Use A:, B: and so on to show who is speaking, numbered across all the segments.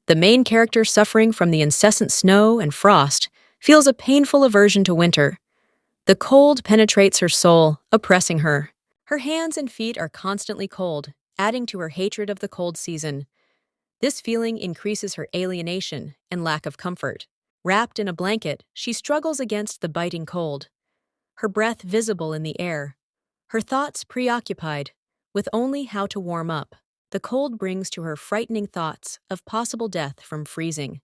A: The main character, suffering from the incessant snow and frost, feels a painful aversion to winter. The cold penetrates her soul, oppressing her. Her hands and feet are constantly cold, adding to her hatred of the cold season. This feeling increases her alienation and lack of comfort. Wrapped in a blanket, she struggles against the biting cold, her breath visible in the air, her thoughts preoccupied with only how to warm up. The cold brings to her frightening thoughts of possible death from freezing.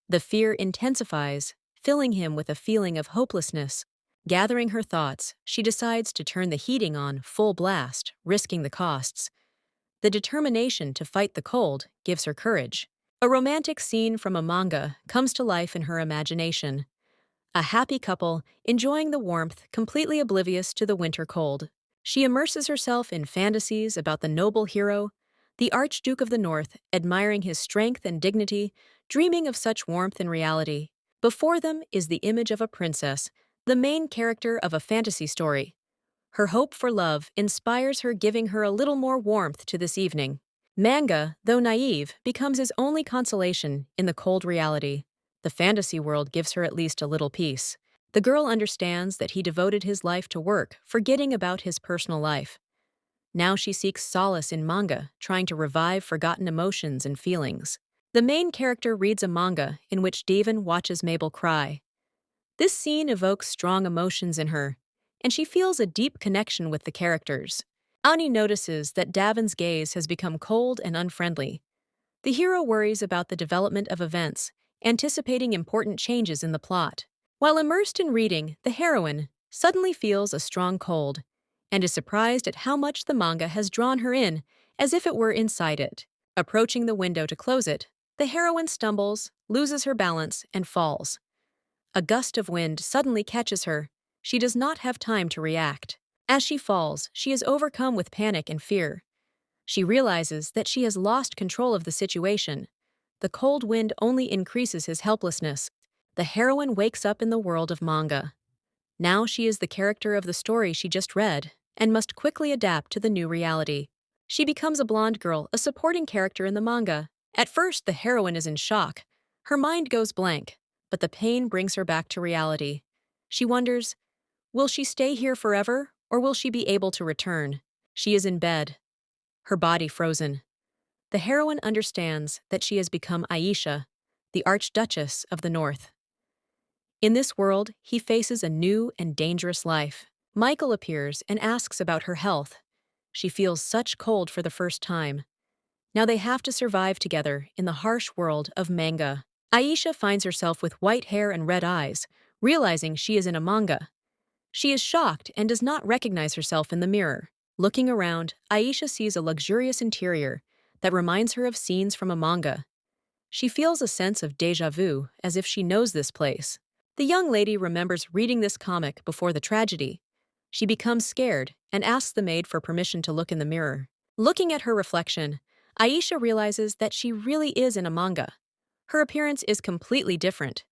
A: The fear intensifies, filling him with a feeling of hopelessness. Gathering her thoughts, she decides to turn the heating on full blast, risking the costs. The determination to fight the cold gives her courage. A romantic scene from a manga comes to life in her imagination. A happy couple enjoying the warmth, completely oblivious to the winter cold. She immerses herself in fantasies about the noble hero, the Archduke of the North, admiring his strength and dignity, dreaming of such warmth in reality. Before them is the image of a princess, the main character of a fantasy story. Her hope for love inspires her, giving her a little more warmth to this evening. Manga, though naive, becomes his only consolation in the cold reality. The fantasy world gives her at least a little peace. The girl understands that he devoted his life to work, forgetting about his personal life. Now she seeks solace in manga, trying to revive forgotten emotions and feelings. The main character reads a manga in which Devon watches Mabel cry. This scene evokes strong emotions in her, and she feels a deep connection with the characters. Ani notices that Davon's gaze has become cold and unfriendly. The hero worries about the development of events, anticipating important changes in the plot. While immersed in reading, the heroine suddenly feels a strong cold and is surprised at how much the manga has drawn her in, as if it were inside it. Approaching the window to close it, the heroine stumbles, loses her balance, and falls. A gust of wind suddenly catches her. She does not have time to react. As she falls, she is overcome with panic and fear. She realizes that she has lost control of the situation. The cold wind only increases his helplessness. The heroine wakes up in the world of manga. Now she is the character of the story she just read and must quickly adapt to the new reality. She becomes a blonde girl, a supporting character in the manga. At first, the heroine is in shock. Her mind goes blank, but the pain brings her back to reality. She wonders, will she stay here forever, or will she be able to return? She is in bed, her body frozen. The heroine understands that she has become Aisha, the Archduchess of the North. In this world, he faces a new and dangerous life. Michael appears and asks about her health. She feels such cold for the first time. Now they have to survive together in the harsh world of manga. Aisha finds herself with white hair and red eyes, realizing she is in a manga. She is shocked and does not recognize herself in the mirror. Looking around, Aisha sees a luxurious interior that reminds her of scenes from a manga. She feels a sense of déjà vu, as if she knows this place. The young lady remembers reading this comic before the tragedy. She becomes scared and asks the maid for permission to look in the mirror. Looking at her reflection, Aisha realizes that she really is in a manga. Her appearance is completely different.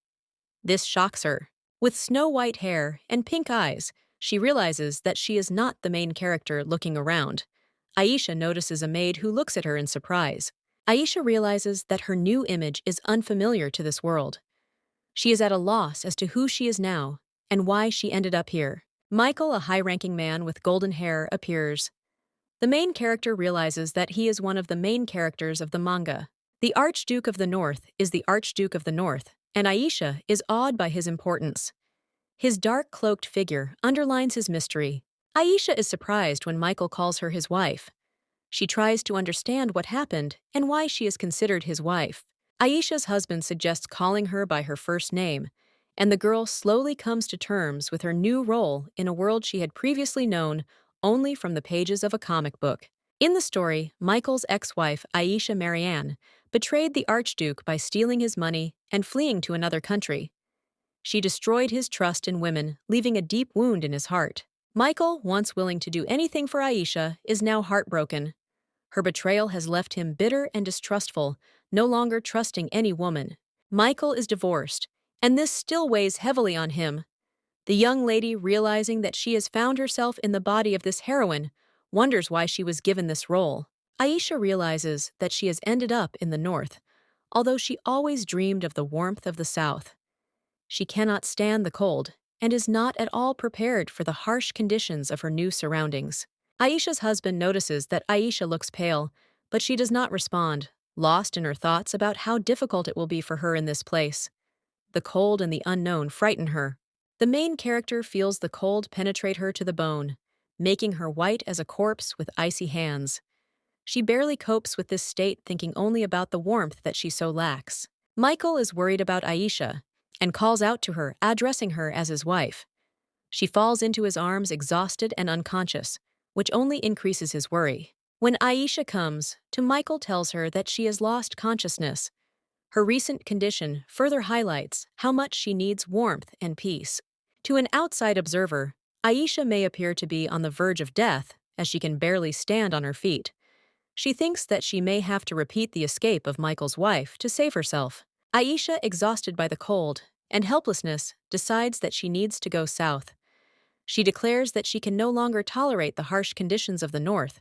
A: This shocks her. With snow-white hair and pink eyes, she realizes that she is not the main character looking around. Aisha notices a maid who looks at her in surprise. Aisha realizes that her new image is unfamiliar to this world. She is at a loss as to who she is now and why she ended up here. Michael, a high-ranking man with golden hair, appears. The main character realizes that he is one of the main characters of the manga. The Archduke of the North is the Archduke of the North, and Aisha is awed by his importance. His dark cloaked figure underlines his mystery. Aisha is surprised when Michael calls her his wife. She tries to understand what happened and why she is considered his wife. Aisha's husband suggests calling her by her first name, and the girl slowly comes to terms with her new role in a world she had previously known only from the pages of a comic book. In the story, Michael's ex-wife, Aisha Marianne, betrayed the Archduke by stealing his money and fleeing to another country. She destroyed his trust in women, leaving a deep wound in his heart. Michael, once willing to do anything for Aisha, is now heartbroken. Her betrayal has left him bitter and distrustful, no longer trusting any woman. Michael is divorced, and this still weighs heavily on him. The young lady, realizing that she has found herself in the body of this heroine, wonders why she was given this role. Aisha realizes that she has ended up in the North, although she always dreamed of the warmth of the South. She cannot stand the cold and is not at all prepared for the harsh conditions of her new surroundings. Aisha's husband notices that Aisha looks pale, but she does not respond, lost in her thoughts about how difficult it will be for her in this place. The cold and the unknown frighten her. The main character feels the cold penetrate her to the bone, making her white as a corpse with icy hands. She barely copes with this state, thinking only about the warmth that she so lacks. Michael is worried about Aisha and calls out to her, addressing her as his wife. She falls into his arms exhausted and unconscious, which only increases his worry. When Aisha comes to, Michael tells her that she has lost consciousness. Her recent condition further highlights how much she needs warmth and peace. To an outside observer, Aisha may appear to be on the verge of death, as she can barely stand on her feet. She thinks that she may have to repeat the escape of Michael's wife to save herself. Aisha, exhausted by the cold and helplessness, decides that she needs to go south. She declares that she can no longer tolerate the harsh conditions of the north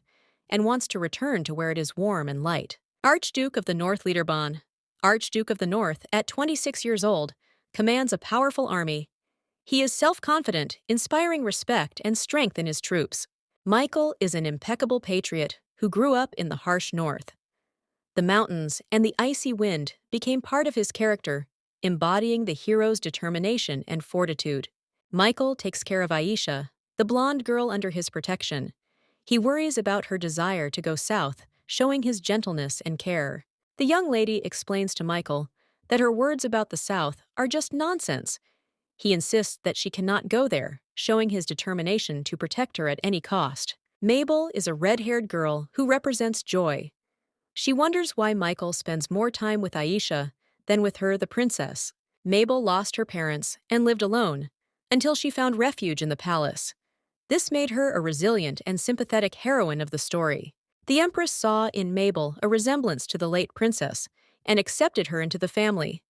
A: and wants to return to where it is warm and light. Archduke of the North Liederbahn, Archduke of the North, at 26 years old, commands a powerful army. He is self-confident, inspiring respect and strength in his troops. Michael is an impeccable patriot who grew up in the harsh north. The mountains and the icy wind became part of his character, embodying the hero's determination and fortitude. Michael takes care of Aisha, the blonde girl under his protection. He worries about her desire to go south, showing his gentleness and care. The young lady explains to Michael that her words about the South are just nonsense. He insists that she cannot go there, showing his determination to protect her at any cost. Mabel is a red-haired girl who represents joy. She wonders why Michael spends more time with Aisha than with her, the princess. Mabel lost her parents and lived alone until she found refuge in the palace. This made her a resilient and sympathetic heroine of the story. The Empress saw in Mabel a resemblance to the late princess and accepted her into the family.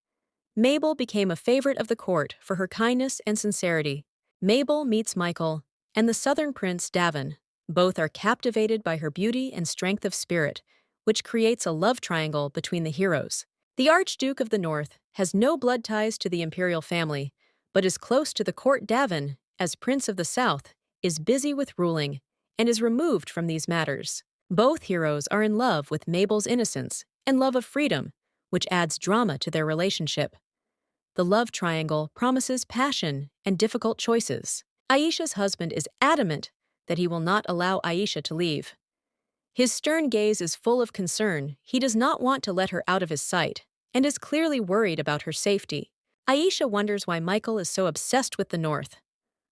A: Mabel became a favorite of the court for her kindness and sincerity. Mabel meets Michael and the southern prince Davin. Both are captivated by her beauty and strength of spirit, which creates a love triangle between the heroes. The Archduke of the North has no blood ties to the imperial family, but is close to the court. Davin, as Prince of the South, is busy with ruling and is removed from these matters. Both heroes are in love with Mabel's innocence and love of freedom, which adds drama to their relationship. The love triangle promises passion and difficult choices. Aisha's husband is adamant that he will not allow Aisha to leave. His stern gaze is full of concern. He does not want to let her out of his sight and is clearly worried about her safety. Aisha wonders why Michael is so obsessed with the North.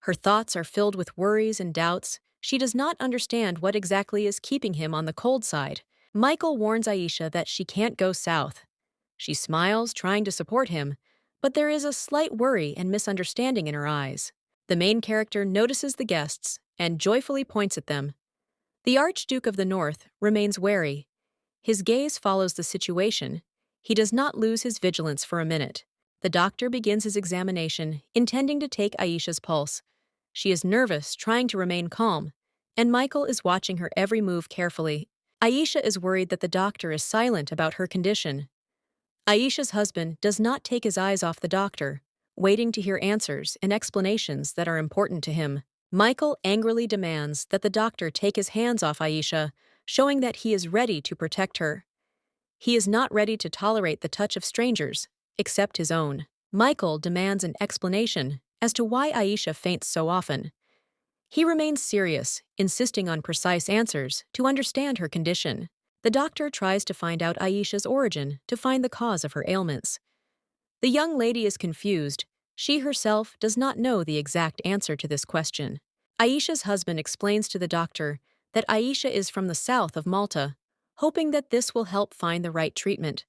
A: Her thoughts are filled with worries and doubts. She does not understand what exactly is keeping him on the cold side. Michael warns Aisha that she can't go south. She smiles, trying to support him, but there is a slight worry and misunderstanding in her eyes. The main character notices the guests and joyfully points at them. The Archduke of the North remains wary. His gaze follows the situation. He does not lose his vigilance for a minute. The doctor begins his examination, intending to take Aisha's pulse. She is nervous, trying to remain calm, and Michael is watching her every move carefully. Aisha is worried that the doctor is silent about her condition. Aisha's husband does not take his eyes off the doctor, waiting to hear answers and explanations that are important to him. Michael angrily demands that the doctor take his hands off Aisha, showing that he is ready to protect her. He is not ready to tolerate the touch of strangers, except his own. Michael demands an explanation as to why Aisha faints so often. He remains serious, insisting on precise answers to understand her condition. The doctor tries to find out Aisha's origin to find the cause of her ailments. The young lady is confused. She herself does not know the exact answer to this question. Aisha's husband explains to the doctor that Aisha is from the south of Malta, hoping that this will help find the right treatment.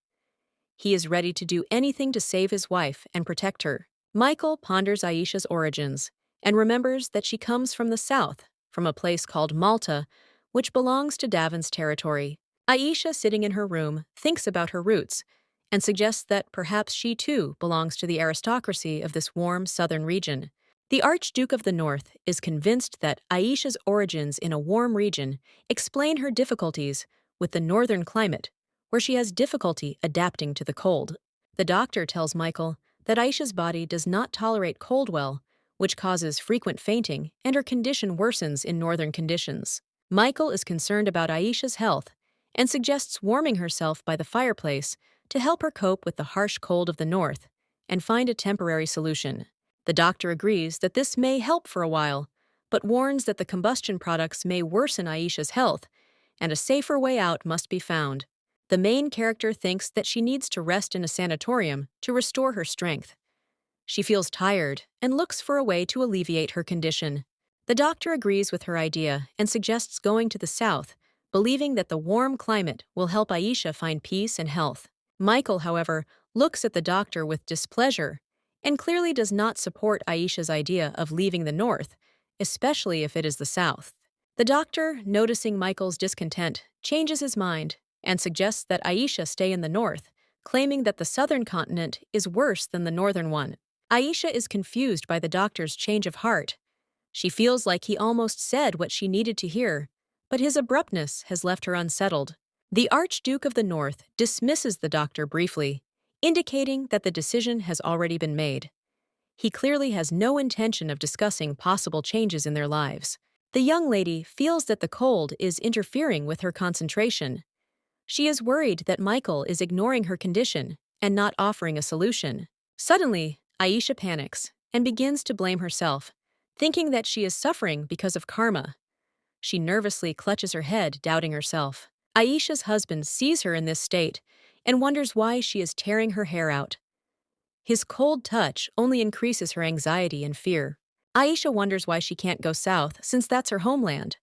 A: He is ready to do anything to save his wife and protect her. Michael ponders Aisha's origins and remembers that she comes from the south, from a place called Malta, which belongs to Davin's territory. Aisha, sitting in her room, thinks about her roots and suggests that perhaps she too belongs to the aristocracy of this warm southern region. The Archduke of the North is convinced that Aisha's origins in a warm region explain her difficulties with the northern climate, where she has difficulty adapting to the cold. The doctor tells Michael that Aisha's body does not tolerate cold well, which causes frequent fainting, and her condition worsens in northern conditions. Michael is concerned about Aisha's health and suggests warming herself by the fireplace to help her cope with the harsh cold of the north and find a temporary solution. The doctor agrees that this may help for a while, but warns that the combustion products may worsen Aisha's health, and a safer way out must be found. The main character thinks that she needs to rest in a sanatorium to restore her strength. She feels tired and looks for a way to alleviate her condition. The doctor agrees with her idea and suggests going to the south, believing that the warm climate will help Aisha find peace and health. Michael, however, looks at the doctor with displeasure and clearly does not support Aisha's idea of leaving the north, especially if it is the south. The doctor, noticing Michael's discontent, changes his mind and suggests that Aisha stay in the north, claiming that the southern continent is worse than the northern one. Aisha is confused by the doctor's change of heart. She feels like he almost said what she needed to hear, but his abruptness has left her unsettled. The Archduke of the North dismisses the doctor briefly, indicating that the decision has already been made. He clearly has no intention of discussing possible changes in their lives. The young lady feels that the cold is interfering with her concentration. She is worried that Michael is ignoring her condition and not offering a solution. Suddenly, Aisha panics and begins to blame herself, thinking that she is suffering because of karma. She nervously clutches her head, doubting herself. Aisha's husband sees her in this state and wonders why she is tearing her hair out. His cold touch only increases her anxiety and fear. Aisha wonders why she can't go south, since that's her homeland.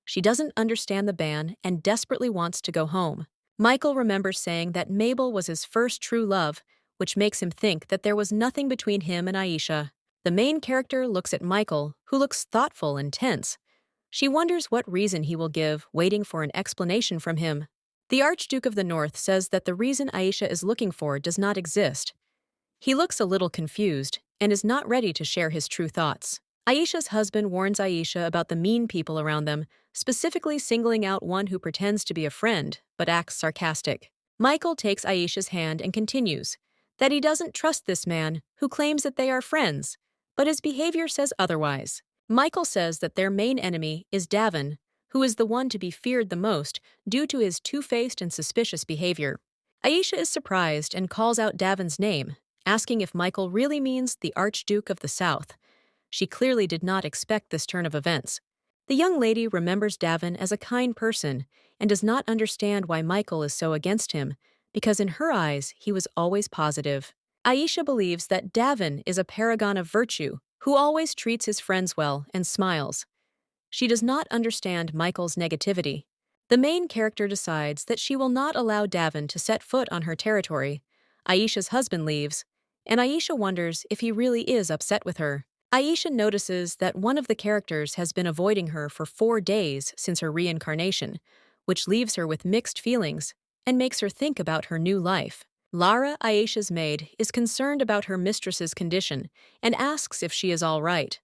A: She doesn't understand the ban and desperately wants to go home. Michael remembers saying that Mabel was his first true love, which makes him think that there was nothing between him and Aisha. The main character looks at Michael, who looks thoughtful and tense. She wonders what reason he will give, waiting for an explanation from him. The Archduke of the North says that the reason Aisha is looking for does not exist. He looks a little confused and is not ready to share his true thoughts. Aisha's husband warns Aisha about the mean people around them, specifically singling out one who pretends to be a friend but acts sarcastic. Michael takes Aisha's hand and continues that he doesn't trust this man who claims that they are friends, but his behavior says otherwise. Michael says that their main enemy is Davin, who is the one to be feared the most due to his two-faced and suspicious behavior. Aisha is surprised and calls out Davin's name, asking if Michael really means the Archduke of the South. She clearly did not expect this turn of events. The young lady remembers Davin as a kind person and does not understand why Michael is so against him, because in her eyes he was always positive. Aisha believes that Davin is a paragon of virtue, who always treats his friends well and smiles. She does not understand Michael's negativity. The main character decides that she will not allow Davin to set foot on her territory. Aisha's husband leaves, and Aisha wonders if he really is upset with her. Aisha notices that one of the characters has been avoiding her for 4 days since her reincarnation, which leaves her with mixed feelings and makes her think about her new life. Lara, Aisha's maid, is concerned about her mistress's condition and asks if she is all right.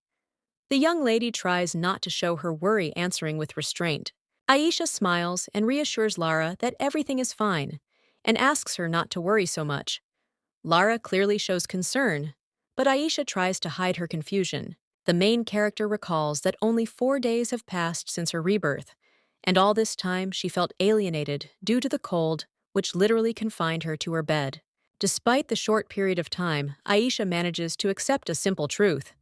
A: The young lady tries not to show her worry, answering with restraint. Aisha smiles and reassures Lara that everything is fine and asks her not to worry so much. Lara clearly shows concern, but Aisha tries to hide her confusion. The main character recalls that only 4 days have passed since her rebirth, and all this time she felt alienated due to the cold, which literally confined her to her bed. Despite the short period of time, Aisha manages to accept a simple truth.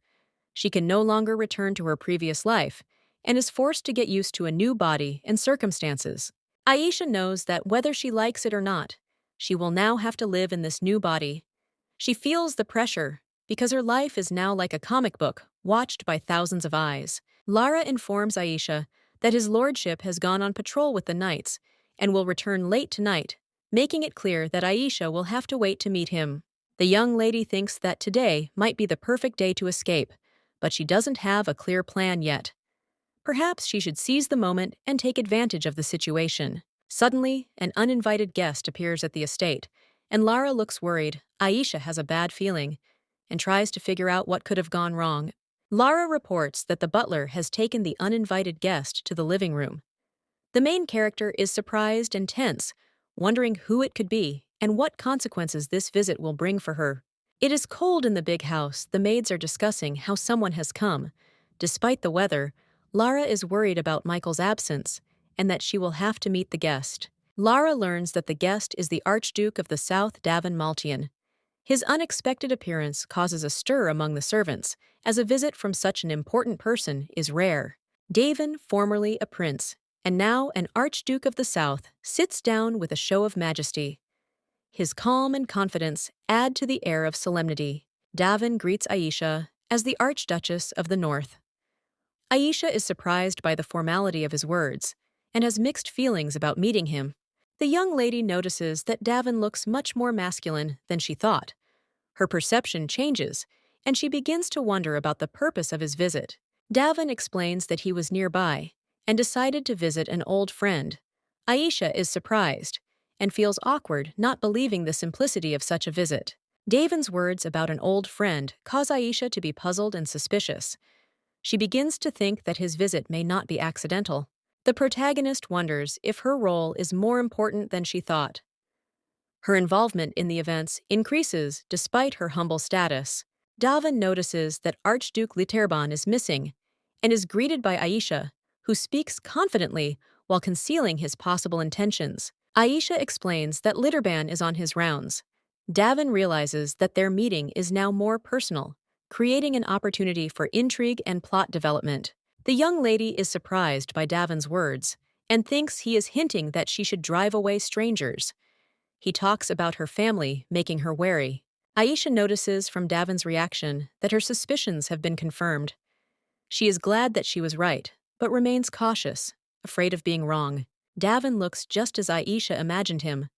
A: She can no longer return to her previous life and is forced to get used to a new body and circumstances. Aisha knows that whether she likes it or not, she will now have to live in this new body. She feels the pressure because her life is now like a comic book, watched by thousands of eyes. Lara informs Aisha that his lordship has gone on patrol with the knights and will return late tonight, making it clear that Aisha will have to wait to meet him. The young lady thinks that today might be the perfect day to escape, but she doesn't have a clear plan yet. Perhaps she should seize the moment and take advantage of the situation. Suddenly, an uninvited guest appears at the estate, and Lara looks worried. Aisha has a bad feeling and tries to figure out what could have gone wrong. Lara reports that the butler has taken the uninvited guest to the living room. The main character is surprised and tense, wondering who it could be and what consequences this visit will bring for her. It is cold in the big house. The maids are discussing how someone has come. Despite the weather, Lara is worried about Michael's absence and that she will have to meet the guest. Lara learns that the guest is the Archduke of the South Davin Maltian. His unexpected appearance causes a stir among the servants, as a visit from such an important person is rare. Davin, formerly a prince, and now an Archduke of the South, sits down with a show of majesty. His calm and confidence add to the air of solemnity. Davin greets Aisha as the Archduchess of the North. Aisha is surprised by the formality of his words and has mixed feelings about meeting him. The young lady notices that Davin looks much more masculine than she thought. Her perception changes, and she begins to wonder about the purpose of his visit. Davin explains that he was nearby and decided to visit an old friend. Aisha is surprised and feels awkward not believing the simplicity of such a visit. Davin's words about an old friend cause Aisha to be puzzled and suspicious. She begins to think that his visit may not be accidental. The protagonist wonders if her role is more important than she thought. Her involvement in the events increases despite her humble status. Davin notices that Archduke Literban is missing and is greeted by Aisha, who speaks confidently while concealing his possible intentions. Aisha explains that Literban is on his rounds. Davin realizes that their meeting is now more personal, creating an opportunity for intrigue and plot development. The young lady is surprised by Davin's words and thinks he is hinting that she should drive away strangers. He talks about her family, making her wary. Aisha notices from Davin's reaction that her suspicions have been confirmed. She is glad that she was right, but remains cautious, afraid of being wrong. Davin looks just as Aisha imagined him.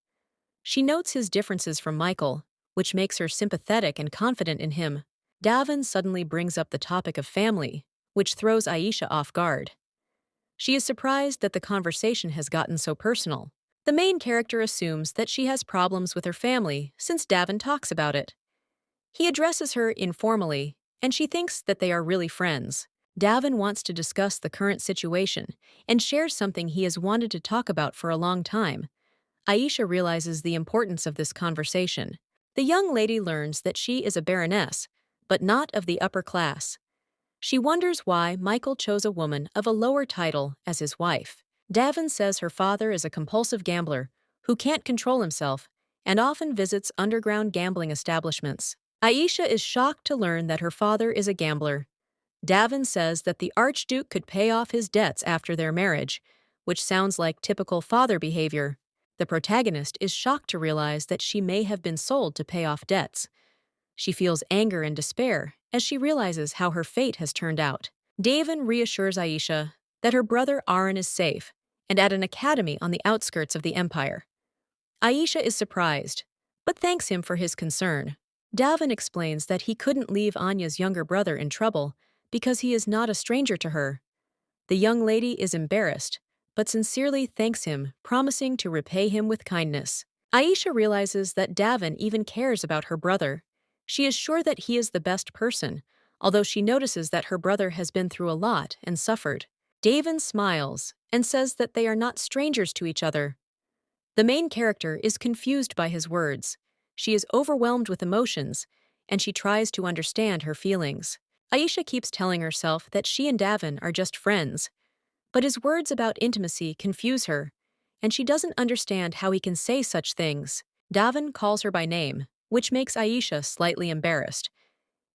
A: She notes his differences from Michael, which makes her sympathetic and confident in him. Davin suddenly brings up the topic of family, which throws Aisha off guard. She is surprised that the conversation has gotten so personal. The main character assumes that she has problems with her family since Davin talks about it. He addresses her informally, and she thinks that they are really friends. Davin wants to discuss the current situation and shares something he has wanted to talk about for a long time. Aisha realizes the importance of this conversation. The young lady learns that she is a baroness, but not of the upper class. She wonders why Michael chose a woman of a lower title as his wife. Davin says her father is a compulsive gambler who can't control himself and often visits underground gambling establishments. Aisha is shocked to learn that her father is a gambler. Davin says that the Archduke could pay off his debts after their marriage, which sounds like typical father behavior. The protagonist is shocked to realize that she may have been sold to pay off debts. She feels anger and despair as she realizes how her fate has turned out. Davin reassures Aisha that her brother Aaron is safe and at an academy on the outskirts of the empire. Aisha is surprised, but thanks him for his concern. Davin explains that he couldn't leave Anya's younger brother in trouble because he is not a stranger to her. The young lady is embarrassed, but sincerely thanks him, promising to repay him with kindness. Aisha realizes that Davin even cares about her brother. She is sure that he is the best person, although she notices that her brother has been through a lot and suffered. Davin smiles and says that they are not strangers to each other. The main character is confused by his words. She is overwhelmed with emotions, and she tries to understand her feelings. Aisha keeps telling herself that she and Davin are just friends, but his words about intimacy confuse her, and she doesn't understand how he can say such things. Davin calls her by name, which makes Aisha slightly embarrassed.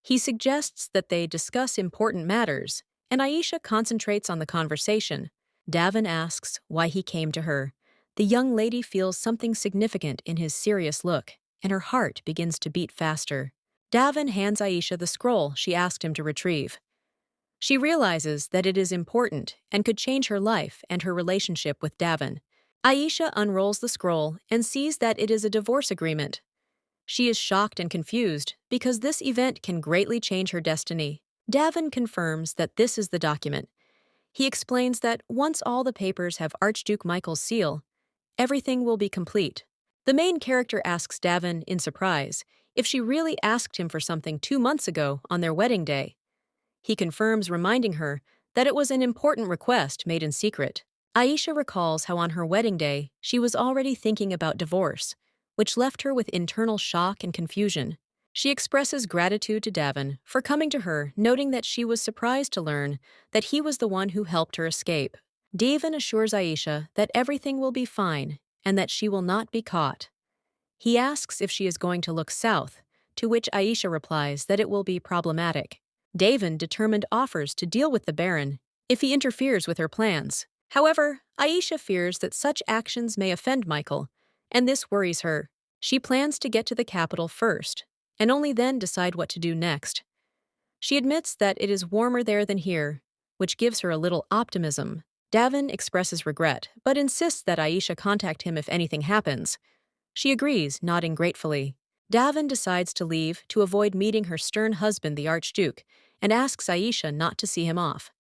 A: He suggests that they discuss important matters, and Aisha concentrates on the conversation. Davin asks why he came to her. The young lady feels something significant in his serious look, and her heart begins to beat faster. Davin hands Aisha the scroll she asked him to retrieve. She realizes that it is important and could change her life and her relationship with Davin. Aisha unrolls the scroll and sees that it is a divorce agreement. She is shocked and confused because this event can greatly change her destiny. Davin confirms that this is the document. He explains that once all the papers have Archduke Michael's seal, everything will be complete. The main character asks Davin, in surprise, if she really asked him for something 2 months ago on their wedding day. He confirms, reminding her that it was an important request made in secret. Aisha recalls how on her wedding day, she was already thinking about divorce, which left her with internal shock and confusion. She expresses gratitude to Davin for coming to her, noting that she was surprised to learn that he was the one who helped her escape. Davin assures Aisha that everything will be fine and that she will not be caught. He asks if she is going to look south, to which Aisha replies that it will be problematic. Davin determined offers to deal with the Baron if he interferes with her plans. However, Aisha fears that such actions may offend Michael, and this worries her. She plans to get to the capital first, and only then decide what to do next. She admits that it is warmer there than here, which gives her a little optimism. Davin expresses regret, but insists that Aisha contact him if anything happens. She agrees, nodding gratefully. Davin decides to leave to avoid meeting her stern husband, the Archduke, and asks Aisha not to see him off.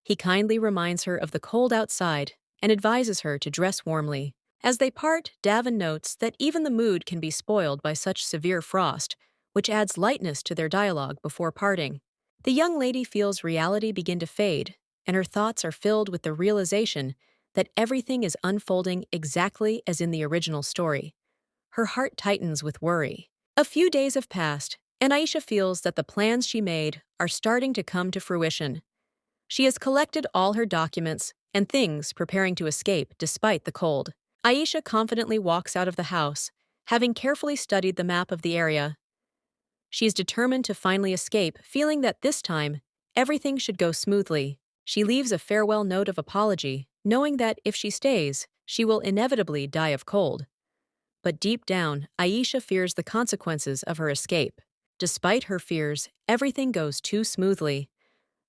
A: He kindly reminds her of the cold outside and advises her to dress warmly. As they part, Davin notes that even the mood can be spoiled by such severe frost, which adds lightness to their dialogue before parting. The young lady feels reality begin to fade, and her thoughts are filled with the realization that everything is unfolding exactly as in the original story. Her heart tightens with worry. A few days have passed, and Aisha feels that the plans she made are starting to come to fruition. She has collected all her documents and things preparing to escape despite the cold. Aisha confidently walks out of the house, having carefully studied the map of the area. She is determined to finally escape, feeling that this time, everything should go smoothly. She leaves a farewell note of apology, knowing that if she stays, she will inevitably die of cold. But deep down, Aisha fears the consequences of her escape. Despite her fears, everything goes too smoothly.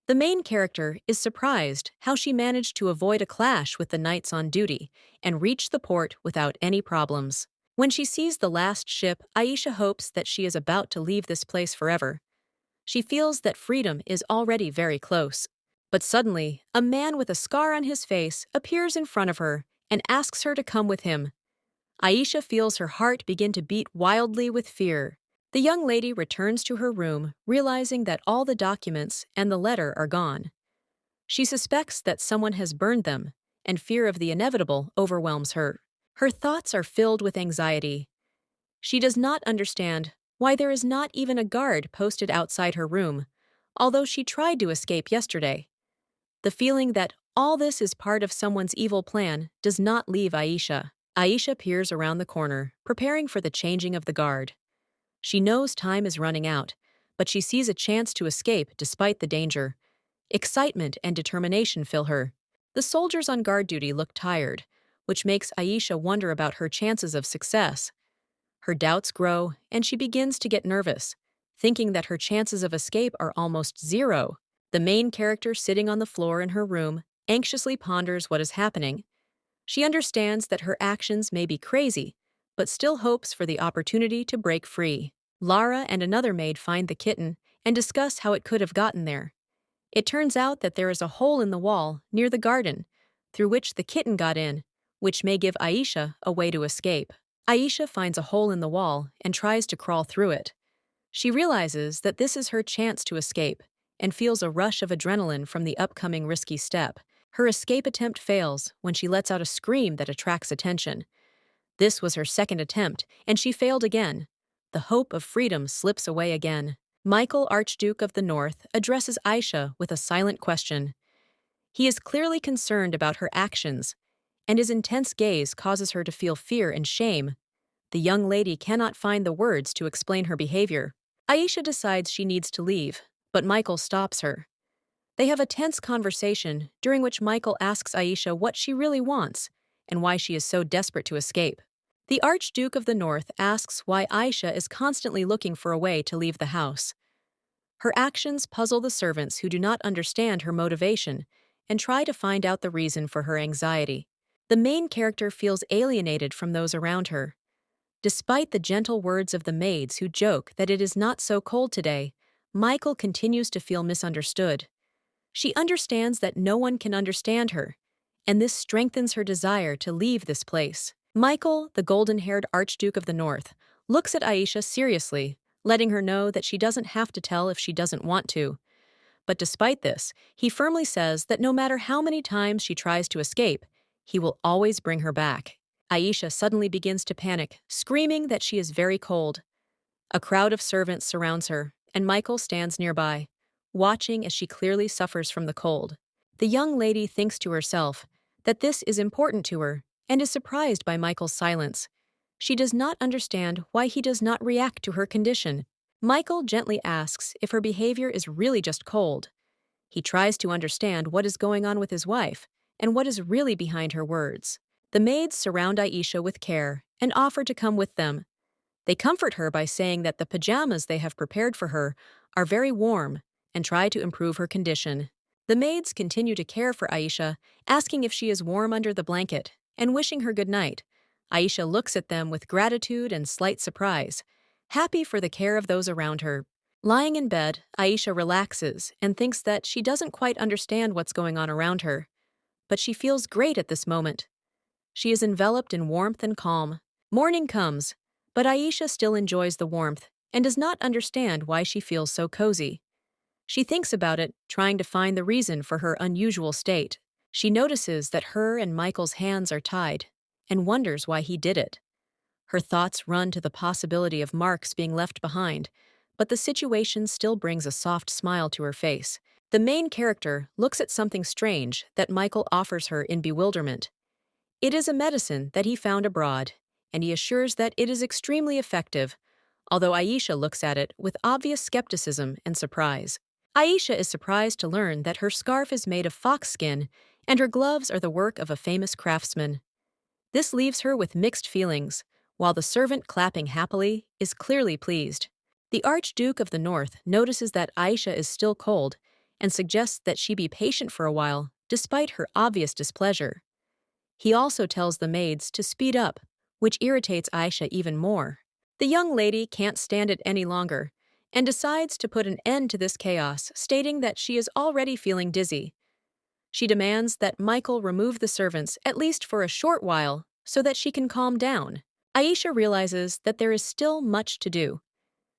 A: The main character is surprised how she managed to avoid a clash with the knights on duty and reach the port without any problems. When she sees the last ship, Aisha hopes that she is about to leave this place forever. She feels that freedom is already very close. But suddenly, a man with a scar on his face appears in front of her and asks her to come with him. Aisha feels her heart begin to beat wildly with fear. The young lady returns to her room, realizing that all the documents and the letter are gone. She suspects that someone has burned them, and fear of the inevitable overwhelms her. Her thoughts are filled with anxiety. She does not understand why there is not even a guard posted outside her room, although she tried to escape yesterday. The feeling that all this is part of someone's evil plan does not leave Aisha. Aisha peers around the corner, preparing for the changing of the guard. She knows time is running out, but she sees a chance to escape despite the danger. Excitement and determination fill her. The soldiers on guard duty look tired, which makes Aisha wonder about her chances of success. Her doubts grow, and she begins to get nervous, thinking that her chances of escape are almost zero. The main character, sitting on the floor in her room, anxiously ponders what is happening. She understands that her actions may be crazy, but still hopes for the opportunity to break free. Lara and another maid find the kitten and discuss how it could have gotten there. It turns out that there is a hole in the wall near the garden, through which the kitten got in, which may give Aisha a way to escape. Aisha finds a hole in the wall and tries to crawl through it. She realizes that this is her chance to escape and feels a rush of adrenaline from the upcoming risky step. Her escape attempt fails when she lets out a scream that attracts attention. This was her second attempt, and she failed again. The hope of freedom slips away again. Michael, Archduke of the North, addresses Aisha with a silent question. He is clearly concerned about her actions, and his intense gaze causes her to feel fear and shame. The young lady cannot find the words to explain her behavior. Aisha decides she needs to leave, but Michael stops her. They have a tense conversation during which Michael asks Aisha what she really wants and why she is so desperate to escape. The Archduke of the North asks why Aisha is constantly looking for a way to leave the house. Her actions puzzle the servants who do not understand her motivation and try to find out the reason for her anxiety. The main character feels alienated from those around her. Despite the gentle words of the maids who joke that it is not so cold today, Michael continues to feel misunderstood. She understands that no one can understand her, and this strengthens her desire to leave this place. Michael, the golden-haired Archduke of the North, looks at Aisha seriously, letting her know that she doesn't have to tell if she doesn't want to. But despite this, he firmly says that no matter how many times she tries to escape, he will always bring her back. Aisha suddenly begins to panic, screaming that she is very cold. A crowd of servants surrounds her, and Michael stands nearby, watching as she clearly suffers from the cold. The young lady thinks to herself that this is important to her and is surprised by Michael's silence. She does not understand why he does not react to her condition. Michael gently asks if her behavior is really just cold. He tries to understand what is going on with his wife and what is really behind her words. The maids surround Aisha with care and offer to come with them. They comfort her by saying that the pajamas they have prepared for her are very warm and try to improve her condition. The maids continue to care for Aisha, asking if she is warm under the blanket and wishing her good night. Aisha looks at them with gratitude and slight surprise, happy for the care of those around her. Lying in bed, Aisha relaxes and thinks that she doesn't quite understand what's going on around her. But she feels great at this moment. She is enveloped in warmth and calm. Morning comes, but Aisha still enjoys the warmth and does not understand why she feels so cozy. She thinks about it, trying to find the reason for her unusual state. She notices that her and Michael's hands are tied and wonders why he did it. Her thoughts run to the possibility of marks being left behind, but the situation still brings a soft smile to her face. The main character looks at something strange that Michael offers her in bewilderment. It is a medicine that he found abroad, and he assures that it is extremely effective, although Aisha looks at it with obvious skepticism and surprise. Aisha is surprised to learn that her scarf is made of fox skin and her gloves are the work of a famous craftsman. This leaves her with mixed feelings, while the servant clapping happily is clearly pleased. The Archduke of the North notices that Aisha is still cold and suggests that she be patient for a while, despite her obvious displeasure. He also tells the maids to speed up, which irritates Aisha even more. The young lady can't stand it any longer and decides to put an end to this chaos, stating that she is already feeling dizzy. She demands that Michael remove the servants at least for a short while so that she can calm down. Aisha realizes that there is still much to do.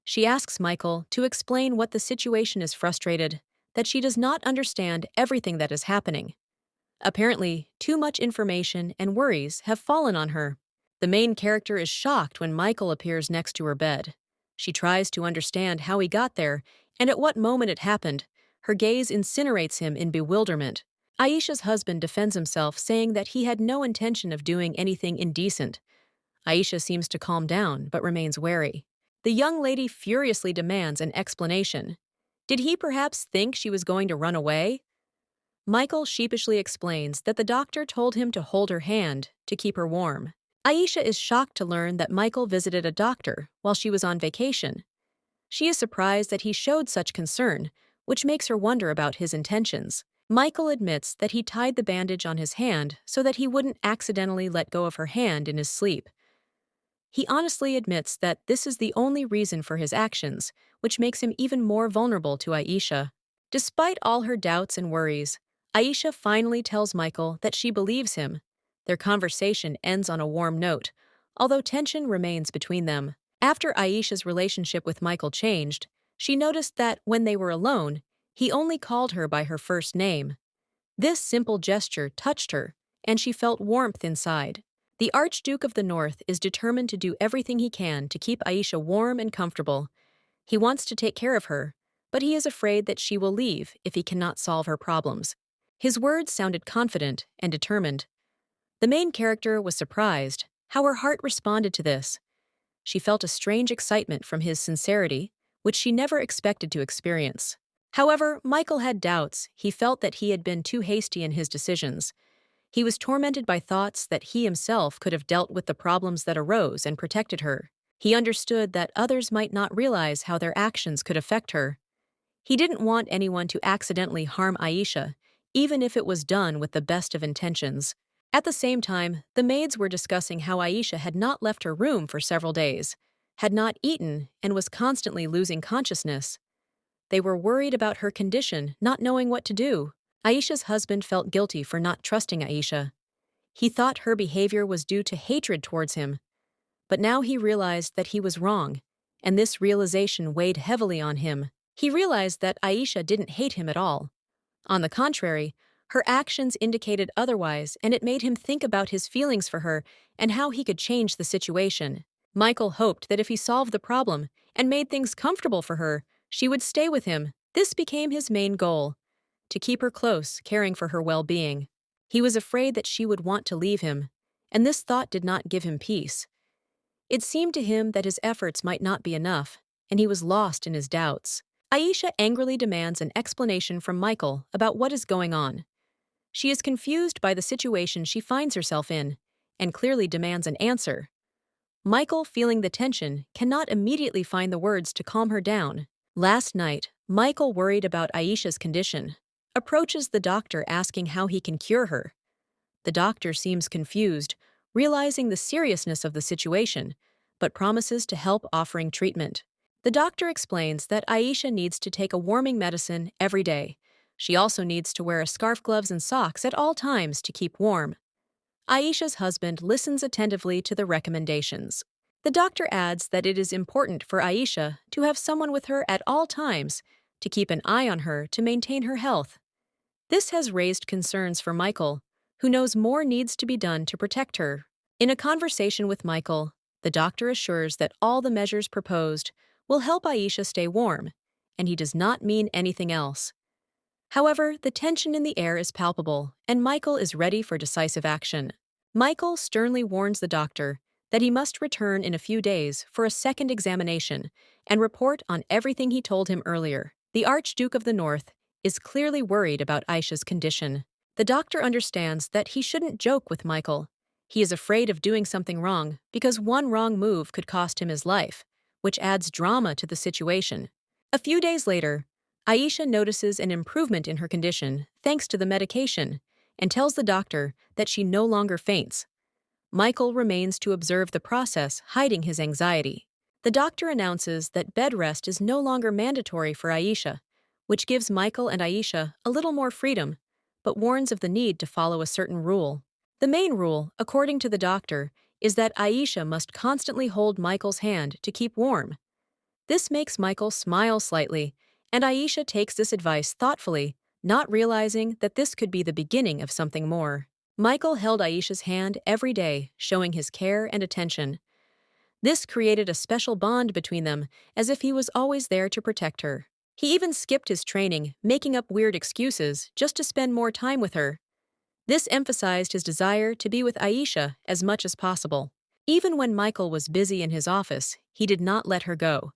A: She asks Michael to explain what the situation is frustrated, that she does not understand everything that is happening. Apparently, too much information and worries have fallen on her. The main character is shocked when Michael appears next to her bed. She tries to understand how he got there and at what moment it happened. Her gaze incinerates him in bewilderment. Aisha's husband defends himself, saying that he had no intention of doing anything indecent. Aisha seems to calm down, but remains wary. The young lady furiously demands an explanation. Did he perhaps think she was going to run away? Michael sheepishly explains that the doctor told him to hold her hand to keep her warm. Aisha is shocked to learn that Michael visited a doctor while she was on vacation. She is surprised that he showed such concern, which makes her wonder about his intentions. Michael admits that he tied the bandage on his hand so that he wouldn't accidentally let go of her hand in his sleep. He honestly admits that this is the only reason for his actions, which makes him even more vulnerable to Aisha. Despite all her doubts and worries, Aisha finally tells Michael that she believes him. Their conversation ends on a warm note, although tension remains between them. After Aisha's relationship with Michael changed, she noticed that when they were alone, he only called her by her first name. This simple gesture touched her, and she felt warmth inside. The Archduke of the North is determined to do everything he can to keep Aisha warm and comfortable. He wants to take care of her, but he is afraid that she will leave if he cannot solve her problems. His words sounded confident and determined. The main character was surprised how her heart responded to this. She felt a strange excitement from his sincerity, which she never expected to experience. However, Michael had doubts. He felt that he had been too hasty in his decisions. He was tormented by thoughts that he himself could have dealt with the problems that arose and protected her. He understood that others might not realize how their actions could affect her. He didn't want anyone to accidentally harm Aisha, even if it was done with the best of intentions. At the same time, the maids were discussing how Aisha had not left her room for several days, had not eaten, and was constantly losing consciousness. They were worried about her condition, not knowing what to do. Aisha's husband felt guilty for not trusting Aisha. He thought her behavior was due to hatred towards him. But now he realized that he was wrong, and this realization weighed heavily on him. He realized that Aisha didn't hate him at all. On the contrary, Her actions indicated otherwise, and it made him think about his feelings for her and how he could change the situation. Michael hoped that if he solved the problem and made things comfortable for her, she would stay with him. This became his main goal, to keep her close, caring for her well-being. He was afraid that she would want to leave him, and this thought did not give him peace. It seemed to him that his efforts might not be enough, and he was lost in his doubts. Aisha angrily demands an explanation from Michael about what is going on. She is confused by the situation she finds herself in, and clearly demands an answer. Michael, feeling the tension, cannot immediately find the words to calm her down. Last night, Michael, worried about Aisha's condition, approaches the doctor asking how he can cure her. The doctor seems confused, realizing the seriousness of the situation, but promises to help, offering treatment. The doctor explains that Aisha needs to take a warming medicine every day. She also needs to wear a scarf, gloves, and socks at all times to keep warm. Aisha's husband listens attentively to the recommendations. The doctor adds that it is important for Aisha to have someone with her at all times to keep an eye on her to maintain her health. This has raised concerns for Michael, who knows more needs to be done to protect her. In a conversation with Michael, the doctor assures that all the measures proposed will help Aisha stay warm, and he does not mean anything else. However, the tension in the air is palpable, and Michael is ready for decisive action. Michael sternly warns the doctor that he must return in a few days for a second examination and report on everything he told him earlier. The Archduke of the North is clearly worried about Aisha's condition. The doctor understands that he shouldn't joke with Michael. He is afraid of doing something wrong because one wrong move could cost him his life, which adds drama to the situation. A few days later, Aisha notices an improvement in her condition thanks to the medication and tells the doctor that she no longer faints. Michael remains to observe the process, hiding his anxiety. The doctor announces that bed rest is no longer mandatory for Aisha, which gives Michael and Aisha a little more freedom, but warns of the need to follow a certain rule. The main rule, according to the doctor, is that Aisha must constantly hold Michael's hand to keep warm. This makes Michael smile slightly, and Aisha takes this advice thoughtfully, not realizing that this could be the beginning of something more. Michael held Aisha's hand every day, showing his care and attention. This created a special bond between them, as if he was always there to protect her. He even skipped his training, making up weird excuses just to spend more time with her. This emphasized his desire to be with Aisha as much as possible. Even when Michael was busy in his office, he did not let her go.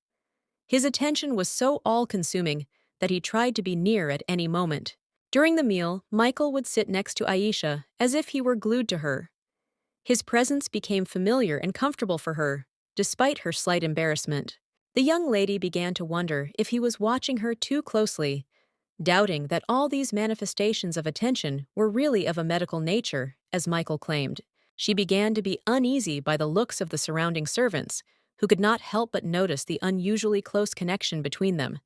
A: His attention was so all-consuming that he tried to be near at any moment. During the meal, Michael would sit next to Aisha as if he were glued to her. His presence became familiar and comfortable for her, despite her slight embarrassment. The young lady began to wonder if he was watching her too closely, doubting that all these manifestations of attention were really of a medical nature, as Michael claimed. She began to be uneasy by the looks of the surrounding servants, who could not help but notice the unusually close connection between them,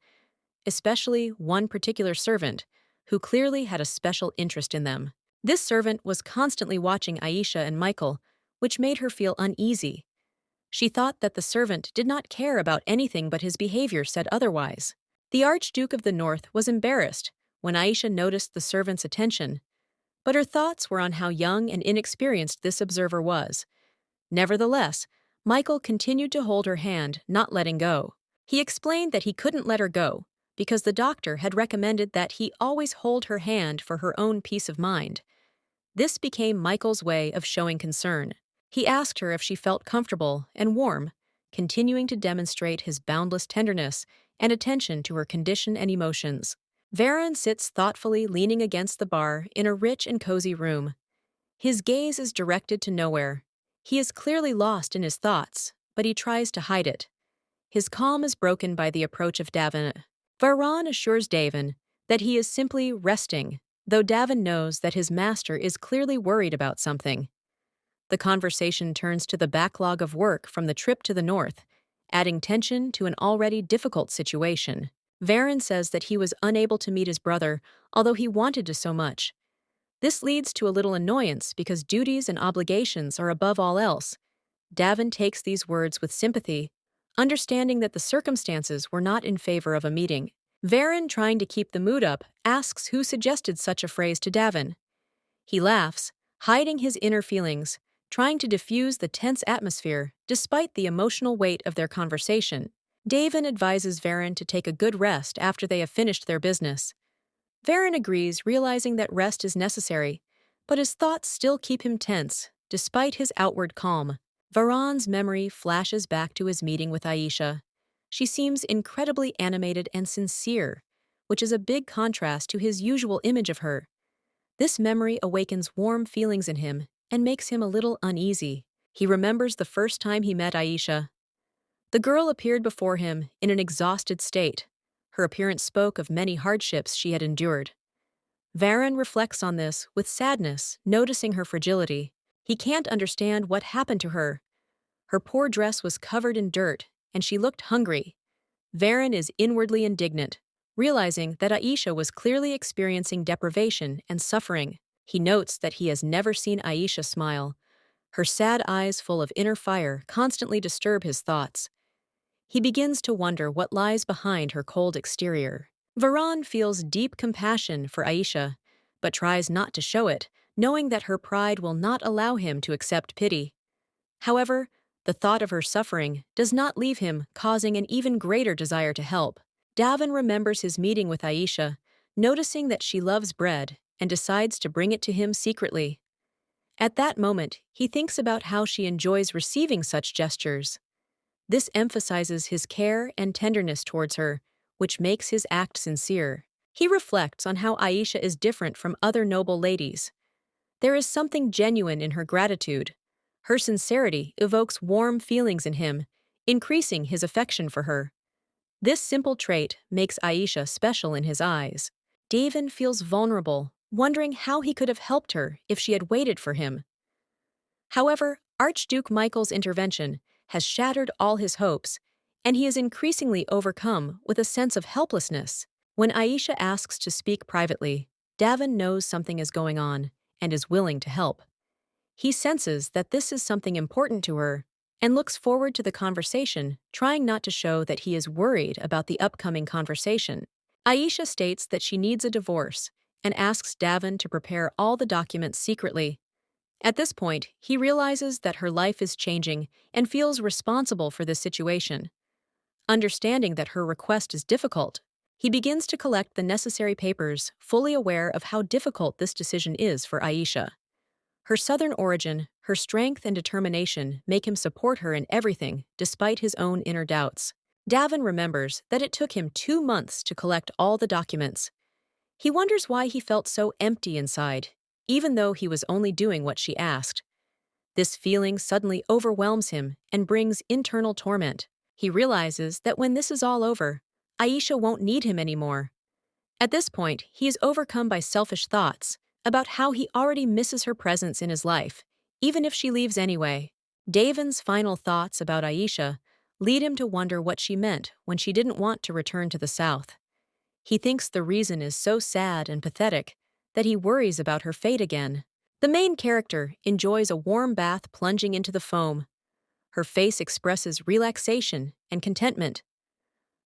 A: especially one particular servant, who clearly had a special interest in them. This servant was constantly watching Aisha and Michael, which made her feel uneasy. She thought that the servant did not care about anything but his behavior said otherwise. The Archduke of the North was embarrassed when Aisha noticed the servant's attention, but her thoughts were on how young and inexperienced this observer was. Nevertheless, Michael continued to hold her hand, not letting go. He explained that he couldn't let her go because the doctor had recommended that he always hold her hand for her own peace of mind. This became Michael's way of showing concern. He asked her if she felt comfortable and warm, continuing to demonstrate his boundless tenderness and attention to her condition and emotions. Baron sits thoughtfully leaning against the bar in a rich and cozy room. His gaze is directed to nowhere. He is clearly lost in his thoughts, but he tries to hide it. His calm is broken by the approach of Davin. Baron assures Davin that he is simply resting, though Davin knows that his master is clearly worried about something. The conversation turns to the backlog of work from the trip to the north, adding tension to an already difficult situation. Baron says that he was unable to meet his brother, although he wanted to so much. This leads to a little annoyance because duties and obligations are above all else. Davin takes these words with sympathy, understanding that the circumstances were not in favor of a meeting. Varen, trying to keep the mood up, asks who suggested such a phrase to Davin. He laughs, hiding his inner feelings, trying to diffuse the tense atmosphere despite the emotional weight of their conversation. Davin advises Varen to take a good rest after they have finished their business. Varen agrees, realizing that rest is necessary, but his thoughts still keep him tense, despite his outward calm. Varan's memory flashes back to his meeting with Aisha. She seems incredibly animated and sincere, which is a big contrast to his usual image of her. This memory awakens warm feelings in him and makes him a little uneasy. He remembers the first time he met Aisha. The girl appeared before him in an exhausted state. Her appearance spoke of many hardships she had endured. Varen reflects on this with sadness, noticing her fragility. He can't understand what happened to her. Her poor dress was covered in dirt, and she looked hungry. Varen is inwardly indignant, realizing that Aisha was clearly experiencing deprivation and suffering. He notes that he has never seen Aisha smile. Her sad eyes full of inner fire constantly disturb his thoughts. He begins to wonder what lies behind her cold exterior. Varan feels deep compassion for Aisha, but tries not to show it, knowing that her pride will not allow him to accept pity. However, the thought of her suffering does not leave him, causing an even greater desire to help. Davin remembers his meeting with Aisha, noticing that she loves bread, and decides to bring it to him secretly. At that moment, he thinks about how she enjoys receiving such gestures. This emphasizes his care and tenderness towards her, which makes his act sincere. He reflects on how Aisha is different from other noble ladies. There is something genuine in her gratitude. Her sincerity evokes warm feelings in him, increasing his affection for her. This simple trait makes Aisha special in his eyes. Davin feels vulnerable, wondering how he could have helped her if she had waited for him. However, Archduke Michael's intervention has shattered all his hopes, and he is increasingly overcome with a sense of helplessness. When Aisha asks to speak privately, Davin knows something is going on and is willing to help. He senses that this is something important to her and looks forward to the conversation, trying not to show that he is worried about the upcoming conversation. Aisha states that she needs a divorce and asks Davin to prepare all the documents secretly. At this point, he realizes that her life is changing and feels responsible for this situation. Understanding that her request is difficult, he begins to collect the necessary papers, fully aware of how difficult this decision is for Aisha. Her southern origin, her strength and determination make him support her in everything, despite his own inner doubts. Davin remembers that it took him 2 months to collect all the documents. He wonders why he felt so empty inside, even though he was only doing what she asked. This feeling suddenly overwhelms him and brings internal torment. He realizes that when this is all over, Aisha won't need him anymore. At this point, he is overcome by selfish thoughts about how he already misses her presence in his life, even if she leaves anyway. Davin's final thoughts about Aisha lead him to wonder what she meant when she didn't want to return to the south. He thinks the reason is so sad and pathetic that he worries about her fate again. The main character enjoys a warm bath plunging into the foam. Her face expresses relaxation and contentment.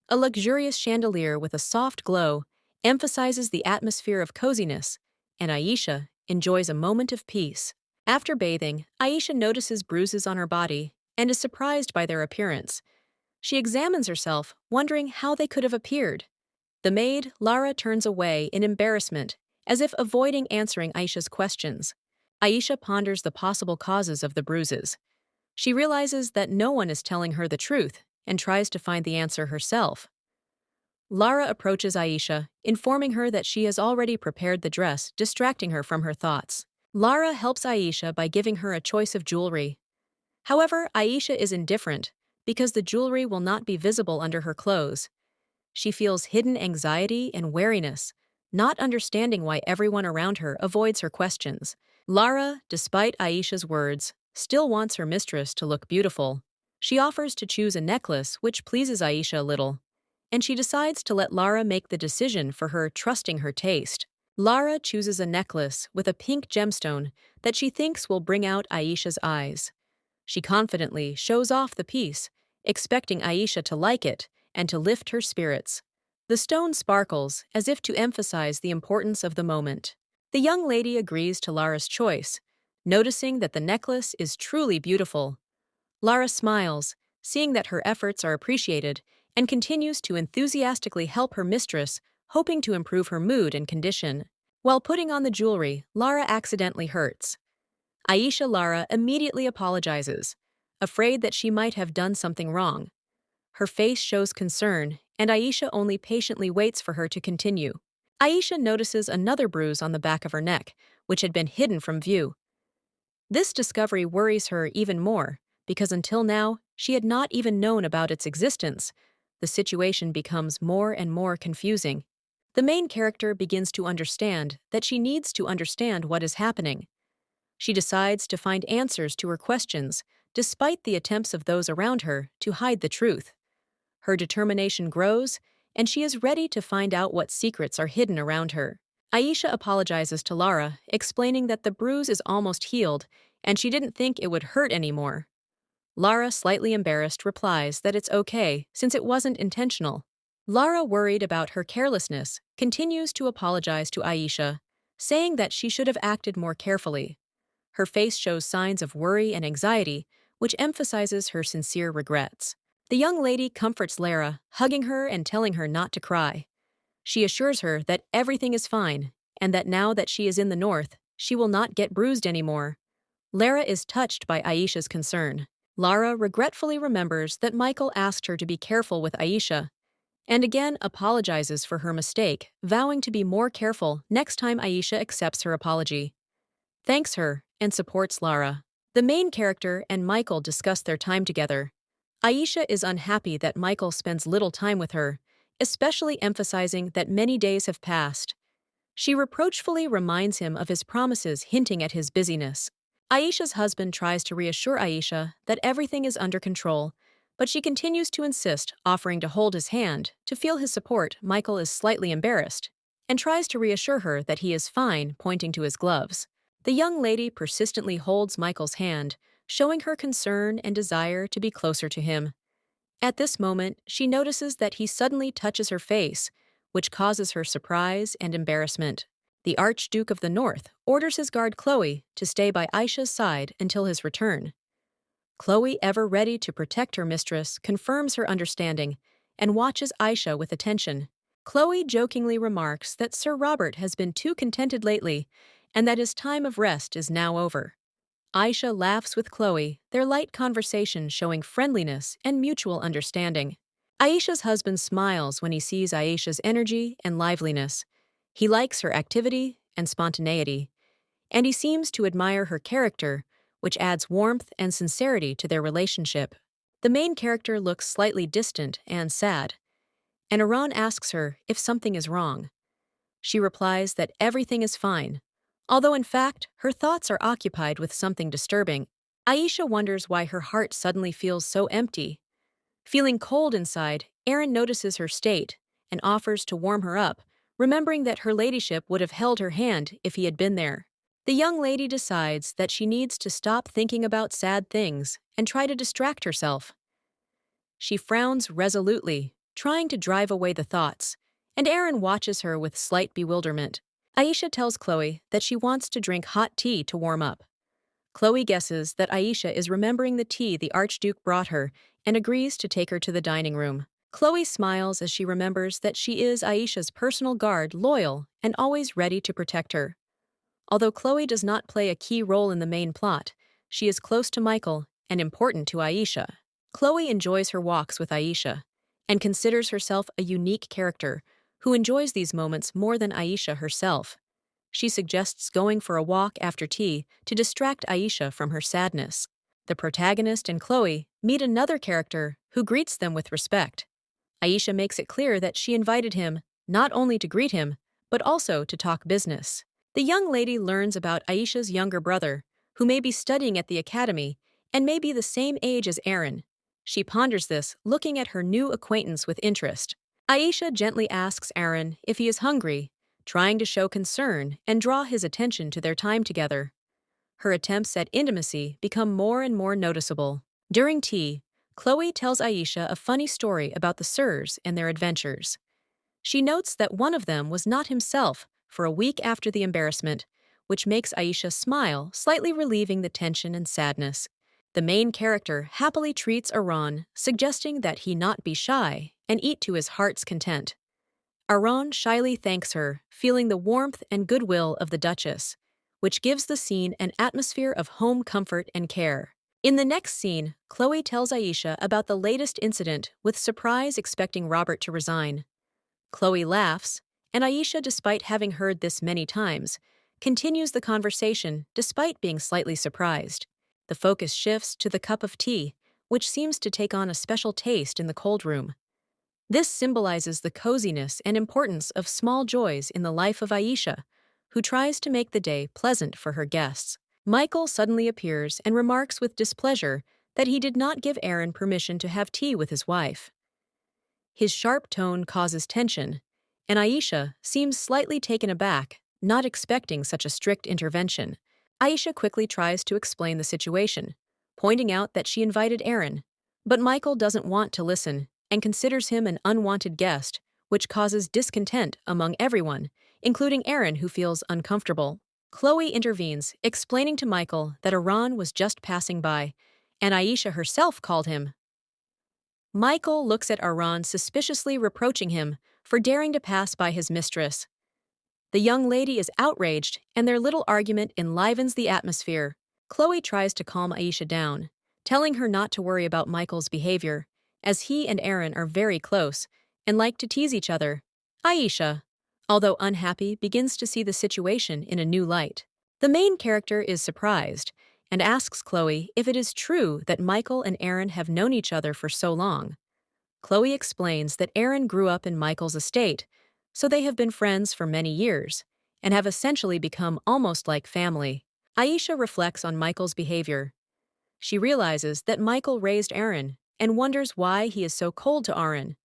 A: A luxurious chandelier with a soft glow emphasizes the atmosphere of coziness, and Aisha enjoys a moment of peace. After bathing, Aisha notices bruises on her body and is surprised by their appearance. She examines herself, wondering how they could have appeared. The maid, Lara, turns away in embarrassment, as if avoiding answering Aisha's questions. Aisha ponders the possible causes of the bruises. She realizes that no one is telling her the truth and tries to find the answer herself. Lara approaches Aisha, informing her that she has already prepared the dress, distracting her from her thoughts. Lara helps Aisha by giving her a choice of jewelry. However, Aisha is indifferent because the jewelry will not be visible under her clothes. She feels hidden anxiety and wariness, not understanding why everyone around her avoids her questions. Lara, despite Aisha's words, still wants her mistress to look beautiful. She offers to choose a necklace which pleases Aisha a little, and she decides to let Lara make the decision for her, trusting her taste. Lara chooses a necklace with a pink gemstone that she thinks will bring out Aisha's eyes. She confidently shows off the piece, expecting Aisha to like it and to lift her spirits. The stone sparkles, as if to emphasize the importance of the moment. The young lady agrees to Lara's choice, noticing that the necklace is truly beautiful. Lara smiles, seeing that her efforts are appreciated, and continues to enthusiastically help her mistress, hoping to improve her mood and condition. While putting on the jewelry, Lara accidentally hurts. Aisha Lara immediately apologizes, afraid that she might have done something wrong. Her face shows concern, and Aisha only patiently waits for her to continue. Aisha notices another bruise on the back of her neck, which had been hidden from view. This discovery worries her even more, because until now, she had not even known about its existence. The situation becomes more and more confusing. The main character begins to understand that she needs to understand what is happening. She decides to find answers to her questions, despite the attempts of those around her to hide the truth. Her determination grows, and she is ready to find out what secrets are hidden around her. Aisha apologizes to Lara, explaining that the bruise is almost healed, and she didn't think it would hurt anymore. Lara, slightly embarrassed, replies that it's okay, since it wasn't intentional. Lara, worried about her carelessness, continues to apologize to Aisha, saying that she should have acted more carefully. Her face shows signs of worry and anxiety, which emphasizes her sincere regrets. The young lady comforts Lara, hugging her and telling her not to cry. She assures her that everything is fine, and that now that she is in the north, she will not get bruised anymore. Lara is touched by Aisha's concern. Lara regretfully remembers that Michael asked her to be careful with Aisha, and again apologizes for her mistake, vowing to be more careful next time Aisha accepts her apology. Thanks her, and supports Lara. The main character and Michael discuss their time together. Aisha is unhappy that Michael spends little time with her, especially emphasizing that many days have passed. She reproachfully reminds him of his promises, hinting at his busyness. Aisha's husband tries to reassure Aisha that everything is under control, but she continues to insist, offering to hold his hand. To feel his support, Michael is slightly embarrassed and tries to reassure her that he is fine, pointing to his gloves. The young lady persistently holds Michael's hand, showing her concern and desire to be closer to him. At this moment, she notices that he suddenly touches her face, which causes her surprise and embarrassment. The Archduke of the North orders his guard Chloe to stay by Aisha's side until his return. Chloe, ever ready to protect her mistress, confirms her understanding and watches Aisha with attention. Chloe jokingly remarks that Sir Robert has been too contented lately and that his time of rest is now over. Aisha laughs with Chloe, their light conversation showing friendliness and mutual understanding. Aisha's husband smiles when he sees Aisha's energy and liveliness. He likes her activity and spontaneity, and he seems to admire her character, which adds warmth and sincerity to their relationship. The main character looks slightly distant and sad, and Iran asks her if something is wrong. She replies that everything is fine, although in fact, her thoughts are occupied with something disturbing. Aisha wonders why her heart suddenly feels so empty. Feeling cold inside, Aaron notices her state and offers to warm her up, remembering that her ladyship would have held her hand if he had been there. The young lady decides that she needs to stop thinking about sad things and try to distract herself. She frowns resolutely, trying to drive away the thoughts, and Aaron watches her with slight bewilderment. Aisha tells Chloe that she wants to drink hot tea to warm up. Chloe guesses that Aisha is remembering the tea the Archduke brought her and agrees to take her to the dining room. Chloe smiles as she remembers that she is Aisha's personal guard, loyal and always ready to protect her. Although Chloe does not play a key role in the main plot, she is close to Michael and important to Aisha. Chloe enjoys her walks with Aisha and considers herself a unique character who enjoys these moments more than Aisha herself. She suggests going for a walk after tea to distract Aisha from her sadness. The protagonist and Chloe meet another character who greets them with respect. Aisha makes it clear that she invited him not only to greet him, but also to talk business. The young lady learns about Aisha's younger brother, who may be studying at the academy and may be the same age as Aaron. She ponders this, looking at her new acquaintance with interest. Aisha gently asks Aaron if he is hungry, trying to show concern and draw his attention to their time together. Her attempts at intimacy become more and more noticeable. During tea, Chloe tells Aisha a funny story about the Sirs and their adventures. She notes that one of them was not himself for a week after the embarrassment, which makes Aisha smile, slightly relieving the tension and sadness. The main character happily treats Aran, suggesting that he not be shy and eat to his heart's content. Aran shyly thanks her, feeling the warmth and goodwill of the Duchess, which gives the scene an atmosphere of home comfort and care. In the next scene, Chloe tells Aisha about the latest incident, with surprise expecting Robert to resign. Chloe laughs, and Aisha, despite having heard this many times, continues the conversation despite being slightly surprised. The focus shifts to the cup of tea, which seems to take on a special taste in the cold room. This symbolizes the coziness and importance of small joys in the life of Aisha, who tries to make the day pleasant for her guests. Michael suddenly appears and remarks with displeasure that he did not give Aaron permission to have tea with his wife. His sharp tone causes tension, and Aisha seems slightly taken aback, not expecting such a strict intervention. Aisha quickly tries to explain the situation, pointing out that she invited Aaron, but Michael doesn't want to listen and considers him an unwanted guest, which causes discontent among everyone, including Aaron, who feels uncomfortable. Chloe intervenes, explaining to Michael that Aran was just passing by, and Aisha herself called him. Michael looks at Aran, suspiciously reproaching him for daring to pass by his mistress. The young lady is outraged, and their little argument enlivens the atmosphere. Chloe tries to calm Aisha down, telling her not to worry about Michael's behavior, as he and Aaron are very close and like to tease each other. Aisha, although unhappy, begins to see the situation in a new light. The main character is surprised and asks Chloe if it is true that Michael and Aaron have known each other for so long. Chloe explains that Aaron grew up in Michael's estate, so they have been friends for many years and have essentially become almost like family. Aisha reflects on Michael's behavior. She realizes that Michael raised Aaron and wonders why he is so cold to Aaron.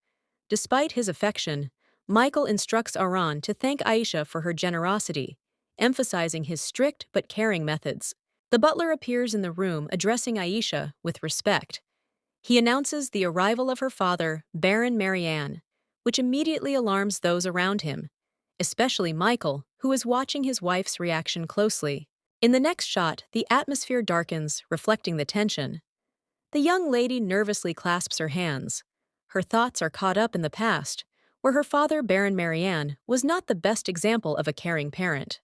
A: Despite his affection, Michael instructs Aran to thank Aisha for her generosity, emphasizing his strict but caring methods. The butler appears in the room, addressing Aisha with respect. He announces the arrival of her father, Baron Marianne, which immediately alarms those around him, especially Michael, who is watching his wife's reaction closely. In the next shot, the atmosphere darkens, reflecting the tension. The young lady nervously clasps her hands. Her thoughts are caught up in the past, where her father, Baron Marianne, was not the best example of a caring parent.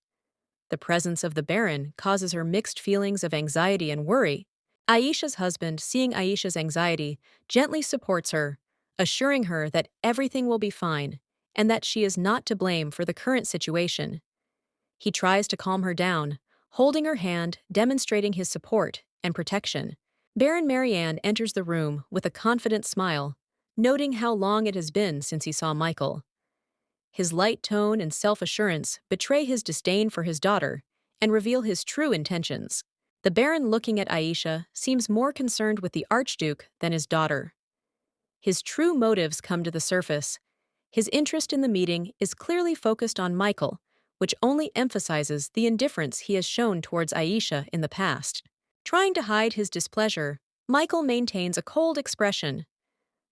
A: The presence of the Baron causes her mixed feelings of anxiety and worry. Aisha's husband, seeing Aisha's anxiety, gently supports her, assuring her that everything will be fine and that she is not to blame for the current situation. He tries to calm her down, holding her hand, demonstrating his support and protection. Baron Marianne enters the room with a confident smile, noting how long it has been since he saw Michael. His light tone and self-assurance betray his disdain for his daughter and reveal his true intentions. The Baron, looking at Aisha, seems more concerned with the Archduke than his daughter. His true motives come to the surface. His interest in the meeting is clearly focused on Michael, which only emphasizes the indifference he has shown towards Aisha in the past. Trying to hide his displeasure, Michael maintains a cold expression.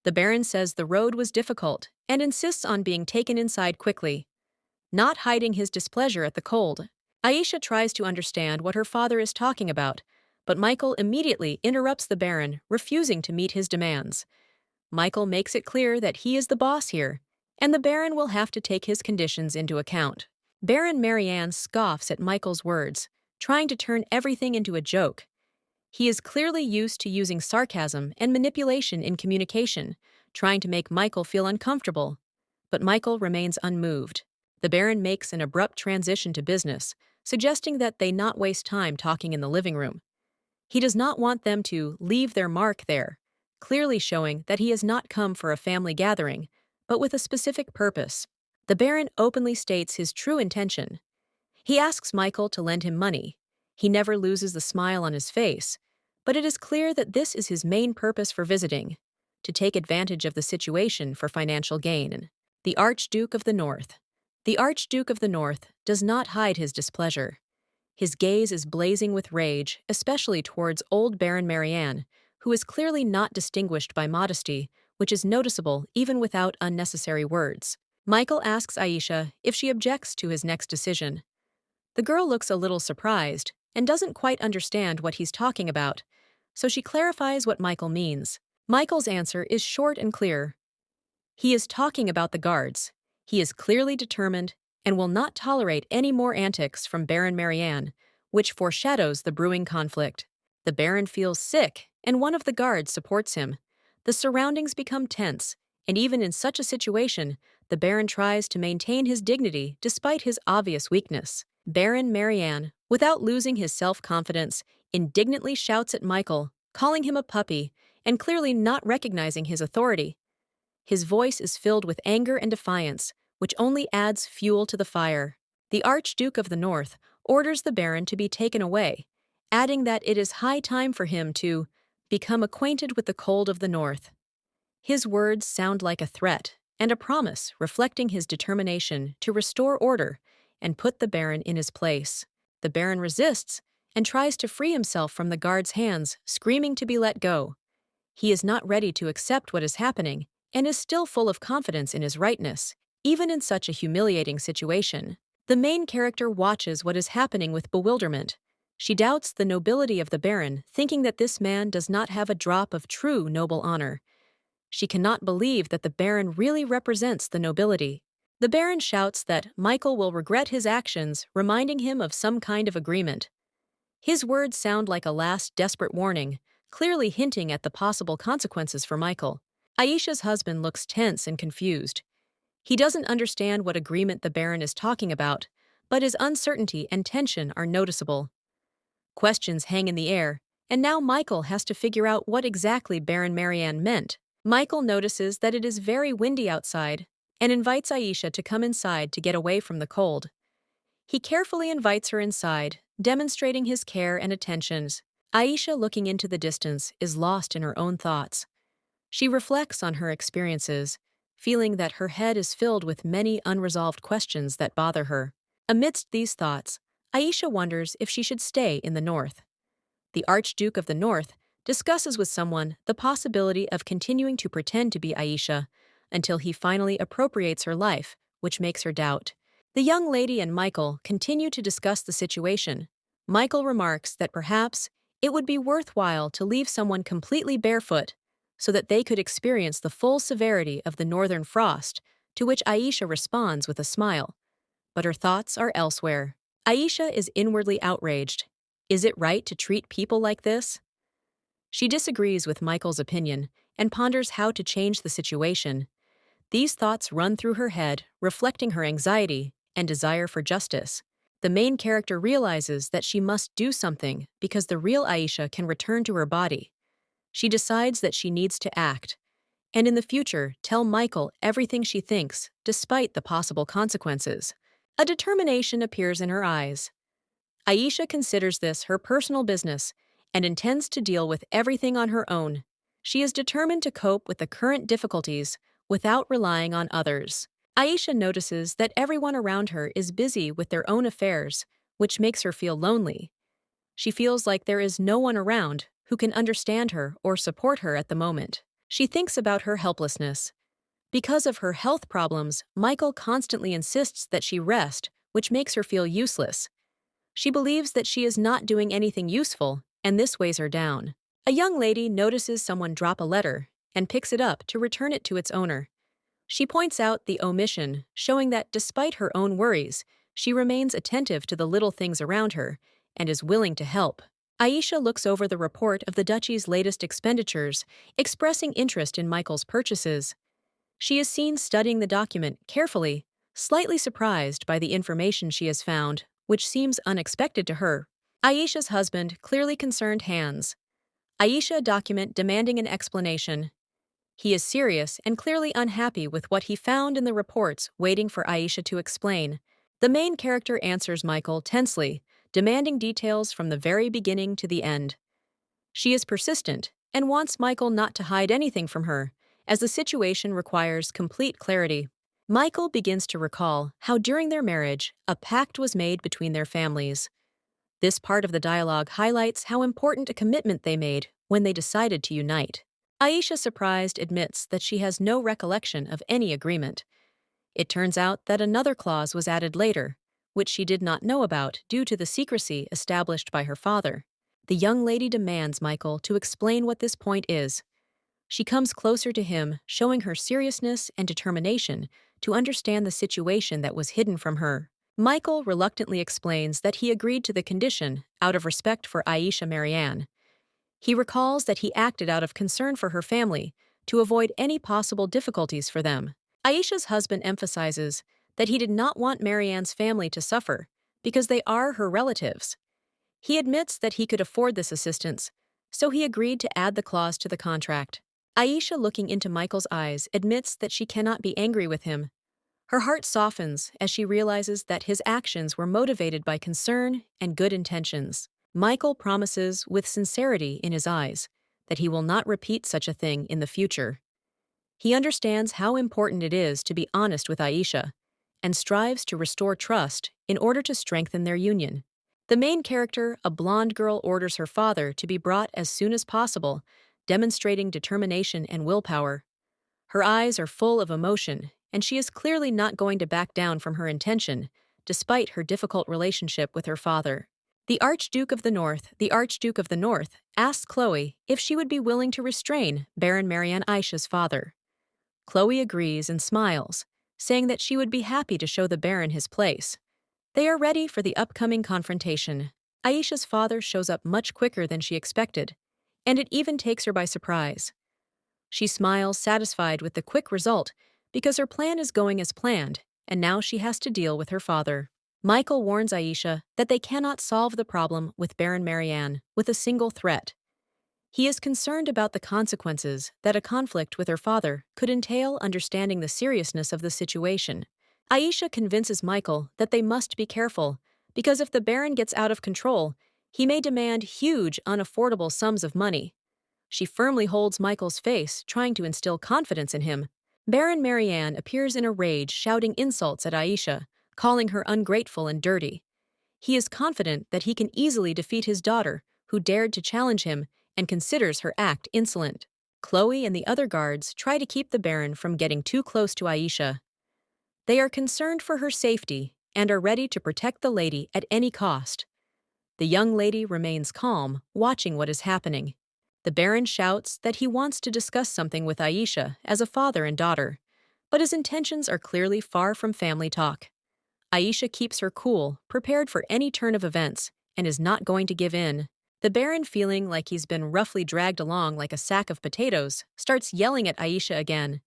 A: The Baron says the road was difficult and insists on being taken inside quickly. Not hiding his displeasure at the cold, Aisha tries to understand what her father is talking about, but Michael immediately interrupts the Baron, refusing to meet his demands. Michael makes it clear that he is the boss here, and the Baron will have to take his conditions into account. Baron Marianne scoffs at Michael's words, trying to turn everything into a joke. He is clearly used to using sarcasm and manipulation in communication, trying to make Michael feel uncomfortable. But Michael remains unmoved. The Baron makes an abrupt transition to business, suggesting that they not waste time talking in the living room. He does not want them to leave their mark there, clearly showing that he has not come for a family gathering, but with a specific purpose. The Baron openly states his true intention. He asks Michael to lend him money. He never loses the smile on his face, but it is clear that this is his main purpose for visiting, to take advantage of the situation for financial gain. The Archduke of the North. The Archduke of the North does not hide his displeasure. His gaze is blazing with rage, especially towards old Baron Marianne, who is clearly not distinguished by modesty, which is noticeable even without unnecessary words. Michael asks Aisha if she objects to his next decision. The girl looks a little surprised and doesn't quite understand what he's talking about, so she clarifies what Michael means. Michael's answer is short and clear. He is talking about the guards. He is clearly determined and will not tolerate any more antics from Baron Marianne, which foreshadows the brewing conflict. The Baron feels sick, and one of the guards supports him. The surroundings become tense, and even in such a situation, the Baron tries to maintain his dignity despite his obvious weakness. Baron Marianne, without losing his self-confidence, indignantly shouts at Michael, calling him a puppy, and clearly not recognizing his authority. His voice is filled with anger and defiance, which only adds fuel to the fire. The Archduke of the North orders the Baron to be taken away, adding that it is high time for him to become acquainted with the cold of the North. His words sound like a threat and a promise reflecting his determination to restore order and put the Baron in his place. The Baron resists and tries to free himself from the guard's hands, screaming to be let go. He is not ready to accept what is happening and is still full of confidence in his rightness, even in such a humiliating situation. The main character watches what is happening with bewilderment. She doubts the nobility of the Baron, thinking that this man does not have a drop of true noble honor. She cannot believe that the Baron really represents the nobility. The Baron shouts that Michael will regret his actions, reminding him of some kind of agreement. His words sound like a last desperate warning, clearly hinting at the possible consequences for Michael. Aisha's husband looks tense and confused. He doesn't understand what agreement the Baron is talking about, but his uncertainty and tension are noticeable. Questions hang in the air, and now Michael has to figure out what exactly Baron Marianne meant. Michael notices that it is very windy outside and invites Aisha to come inside to get away from the cold. He carefully invites her inside, demonstrating his care and attentions. Aisha, looking into the distance, is lost in her own thoughts. She reflects on her experiences, feeling that her head is filled with many unresolved questions that bother her. Amidst these thoughts, Aisha wonders if she should stay in the North. The Archduke of the North discusses with someone the possibility of continuing to pretend to be Aisha until he finally appropriates her life, which makes her doubt. The young lady and Michael continue to discuss the situation. Michael remarks that perhaps it would be worthwhile to leave someone completely barefoot so that they could experience the full severity of the northern frost, to which Aisha responds with a smile. But her thoughts are elsewhere. Aisha is inwardly outraged. Is it right to treat people like this? She disagrees with Michael's opinion and ponders how to change the situation. These thoughts run through her head, reflecting her anxiety and desire for justice. The main character realizes that she must do something because the real Aisha can return to her body. She decides that she needs to act, and in the future tell Michael everything she thinks, despite the possible consequences. A determination appears in her eyes. Aisha considers this her personal business and intends to deal with everything on her own. She is determined to cope with the current difficulties without relying on others. Aisha notices that everyone around her is busy with their own affairs, which makes her feel lonely. She feels like there is no one around who can understand her or support her at the moment. She thinks about her helplessness. Because of her health problems, Michael constantly insists that she rest, which makes her feel useless. She believes that she is not doing anything useful, and this weighs her down. A young lady notices someone drop a letter and picks it up to return it to its owner. She points out the omission, showing that despite her own worries, she remains attentive to the little things around her and is willing to help. Aisha looks over the report of the duchy's latest expenditures, expressing interest in Michael's purchases. She is seen studying the document carefully, slightly surprised by the information she has found, which seems unexpected to her. Aisha's husband clearly concerned hands. Aisha document demanding an explanation. He is serious and clearly unhappy with what he found in the reports, waiting for Aisha to explain. The main character answers Michael tensely, demanding details from the very beginning to the end. She is persistent and wants Michael not to hide anything from her, as the situation requires complete clarity. Michael begins to recall how during their marriage, a pact was made between their families. This part of the dialogue highlights how important a commitment they made when they decided to unite. Aisha, surprised, admits that she has no recollection of any agreement. It turns out that another clause was added later, which she did not know about due to the secrecy established by her father. The young lady demands Michael to explain what this point is. She comes closer to him, showing her seriousness and determination to understand the situation that was hidden from her. Michael reluctantly explains that he agreed to the condition out of respect for Aisha Marianne. He recalls that he acted out of concern for her family to avoid any possible difficulties for them. Aisha's husband emphasizes that he did not want Marianne's family to suffer because they are her relatives. He admits that he could afford this assistance, so he agreed to add the clause to the contract. Aisha, looking into Michael's eyes, admits that she cannot be angry with him. Her heart softens as she realizes that his actions were motivated by concern and good intentions. Michael promises, with sincerity in his eyes, that he will not repeat such a thing in the future. He understands how important it is to be honest with Aisha and strives to restore trust in order to strengthen their union. The main character, a blonde girl, orders her father to be brought as soon as possible, demonstrating determination and willpower. Her eyes are full of emotion, and she is clearly not going to back down from her intention, despite her difficult relationship with her father. The Archduke of the North asks Chloe if she would be willing to restrain Baron Marianne Aisha's father. Chloe agrees and smiles, saying that she would be happy to show the Baron his place. They are ready for the upcoming confrontation. Aisha's father shows up much quicker than she expected, and it even takes her by surprise. She smiles, satisfied with the quick result, because her plan is going as planned, and now she has to deal with her father. Michael warns Aisha that they cannot solve the problem with Baron Marianne with a single threat. He is concerned about the consequences that a conflict with her father could entail, understanding the seriousness of the situation. Aisha convinces Michael that they must be careful, because if the Baron gets out of control, he may demand huge, unaffordable sums of money. She firmly holds Michael's face, trying to instill confidence in him. Baron Marianne appears in a rage, shouting insults at Aisha, calling her ungrateful and dirty. He is confident that he can easily defeat his daughter, who dared to challenge him and considers her act insolent. Chloe and the other guards try to keep the Baron from getting too close to Aisha. They are concerned for her safety and are ready to protect the lady at any cost. The young lady remains calm, watching what is happening. The Baron shouts that he wants to discuss something with Aisha as a father and daughter, but his intentions are clearly far from family talk. Aisha keeps her cool, prepared for any turn of events, and is not going to give in. The Baron, feeling like he's been roughly dragged along like a sack of potatoes, starts yelling at Aisha again.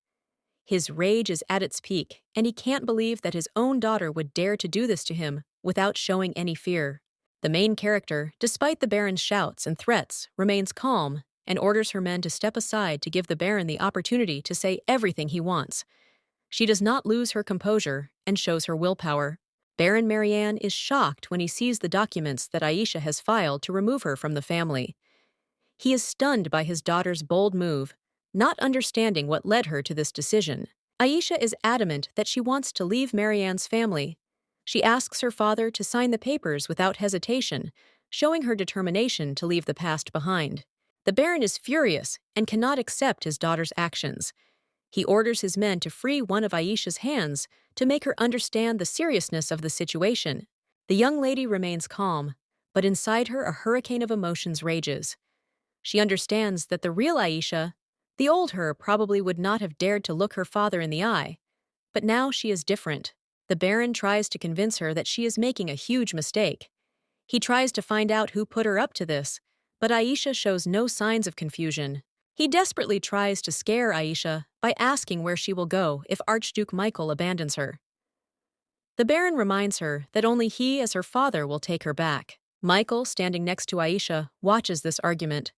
A: His rage is at its peak, and he can't believe that his own daughter would dare to do this to him without showing any fear. The main character, despite the Baron's shouts and threats, remains calm and orders her men to step aside to give the Baron the opportunity to say everything he wants. She does not lose her composure and shows her willpower. Baron Marianne is shocked when he sees the documents that Aisha has filed to remove her from the family. He is stunned by his daughter's bold move, not understanding what led her to this decision. Aisha is adamant that she wants to leave Marianne's family. She asks her father to sign the papers without hesitation, showing her determination to leave the past behind. The Baron is furious and cannot accept his daughter's actions. He orders his men to free one of Aisha's hands to make her understand the seriousness of the situation. The young lady remains calm, but inside her a hurricane of emotions rages. She understands that the real Aisha, the old her, probably would not have dared to look her father in the eye. But now she is different. The Baron tries to convince her that she is making a huge mistake. He tries to find out who put her up to this, but Aisha shows no signs of confusion. He desperately tries to scare Aisha by asking where she will go if Archduke Michael abandons her. The Baron reminds her that only he, as her father, will take her back. Michael, standing next to Aisha, watches this argument.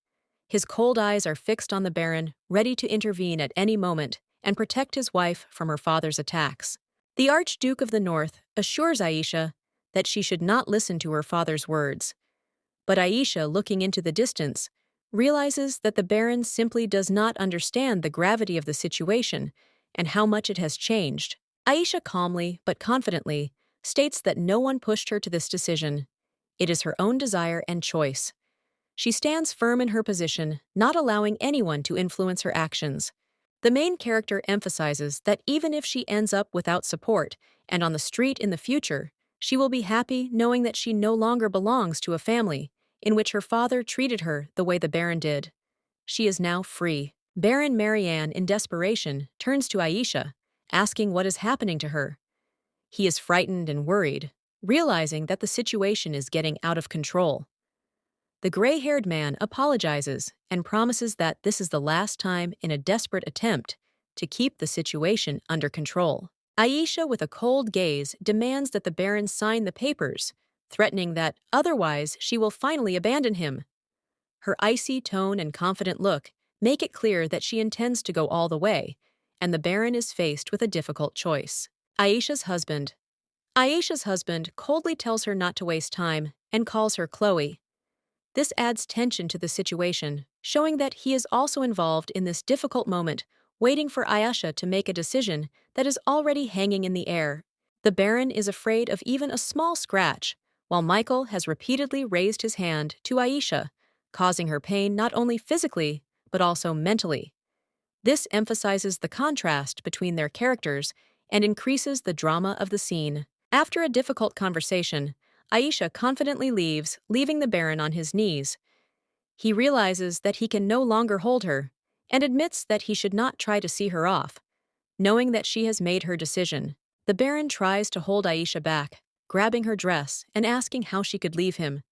A: His cold eyes are fixed on the Baron, ready to intervene at any moment and protect his wife from her father's attacks. The Archduke of the North assures Aisha that she should not listen to her father's words. But Aisha, looking into the distance, realizes that the Baron simply does not understand the gravity of the situation and how much it has changed. Aisha calmly but confidently states that no one pushed her to this decision. It is her own desire and choice. She stands firm in her position, not allowing anyone to influence her actions. The main character emphasizes that even if she ends up without support and on the street in the future, she will be happy knowing that she no longer belongs to a family in which her father treated her the way the Baron did. She is now free. Baron Marianne, in desperation, turns to Aisha, asking what is happening to her. He is frightened and worried, realizing that the situation is getting out of control. The gray-haired man apologizes and promises that this is the last time in a desperate attempt to keep the situation under control. Aisha, with a cold gaze, demands that the Baron sign the papers, threatening that otherwise she will finally abandon him. Her icy tone and confident look make it clear that she intends to go all the way, and the Baron is faced with a difficult choice. Aisha's husband. Aisha's husband coldly tells her not to waste time and calls her Chloe. This adds tension to the situation, showing that he is also involved in this difficult moment, waiting for Aisha to make a decision that is already hanging in the air. The Baron is afraid of even a small scratch, while Michael has repeatedly raised his hand to Aisha, causing her pain not only physically, but also mentally. This emphasizes the contrast between their characters and increases the drama of the scene. After a difficult conversation, Aisha confidently leaves, leaving the Baron on his knees. He realizes that he can no longer hold her, and admits that he should not try to see her off. Knowing that she has made her decision, the Baron tries to hold Aisha back, grabbing her dress and asking how she could leave him.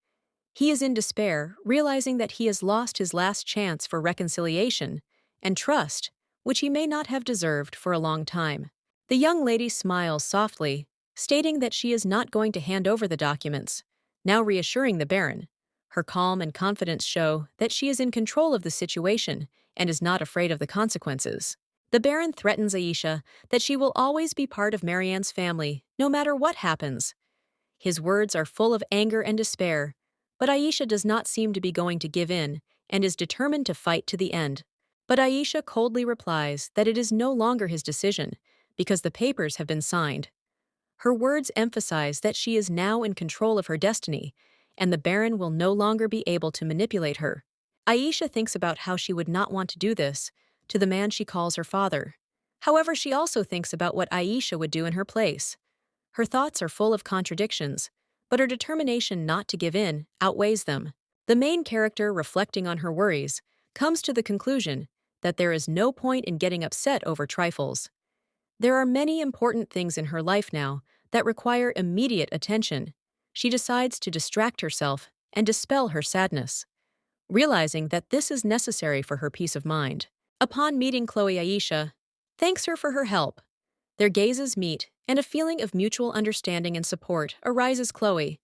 A: He is in despair, realizing that he has lost his last chance for reconciliation and trust, which he may not have deserved for a long time. The young lady smiles softly, stating that she is not going to hand over the documents, now reassuring the Baron. Her calm and confidence show that she is in control of the situation and is not afraid of the consequences. The Baron threatens Aisha that she will always be part of Marianne's family, no matter what happens. His words are full of anger and despair, but Aisha does not seem to be going to give in and is determined to fight to the end. But Aisha coldly replies that it is no longer his decision because the papers have been signed. Her words emphasize that she is now in control of her destiny, and the Baron will no longer be able to manipulate her. Aisha thinks about how she would not want to do this to the man she calls her father. However, she also thinks about what Aisha would do in her place. Her thoughts are full of contradictions, but her determination not to give in outweighs them. The main character, reflecting on her worries, comes to the conclusion that there is no point in getting upset over trifles. There are many important things in her life now that require immediate attention. She decides to distract herself and dispel her sadness, realizing that this is necessary for her peace of mind. Upon meeting Chloe, Aisha thanks her for her help. Their gazes meet, and a feeling of mutual understanding and support arises. Chloe,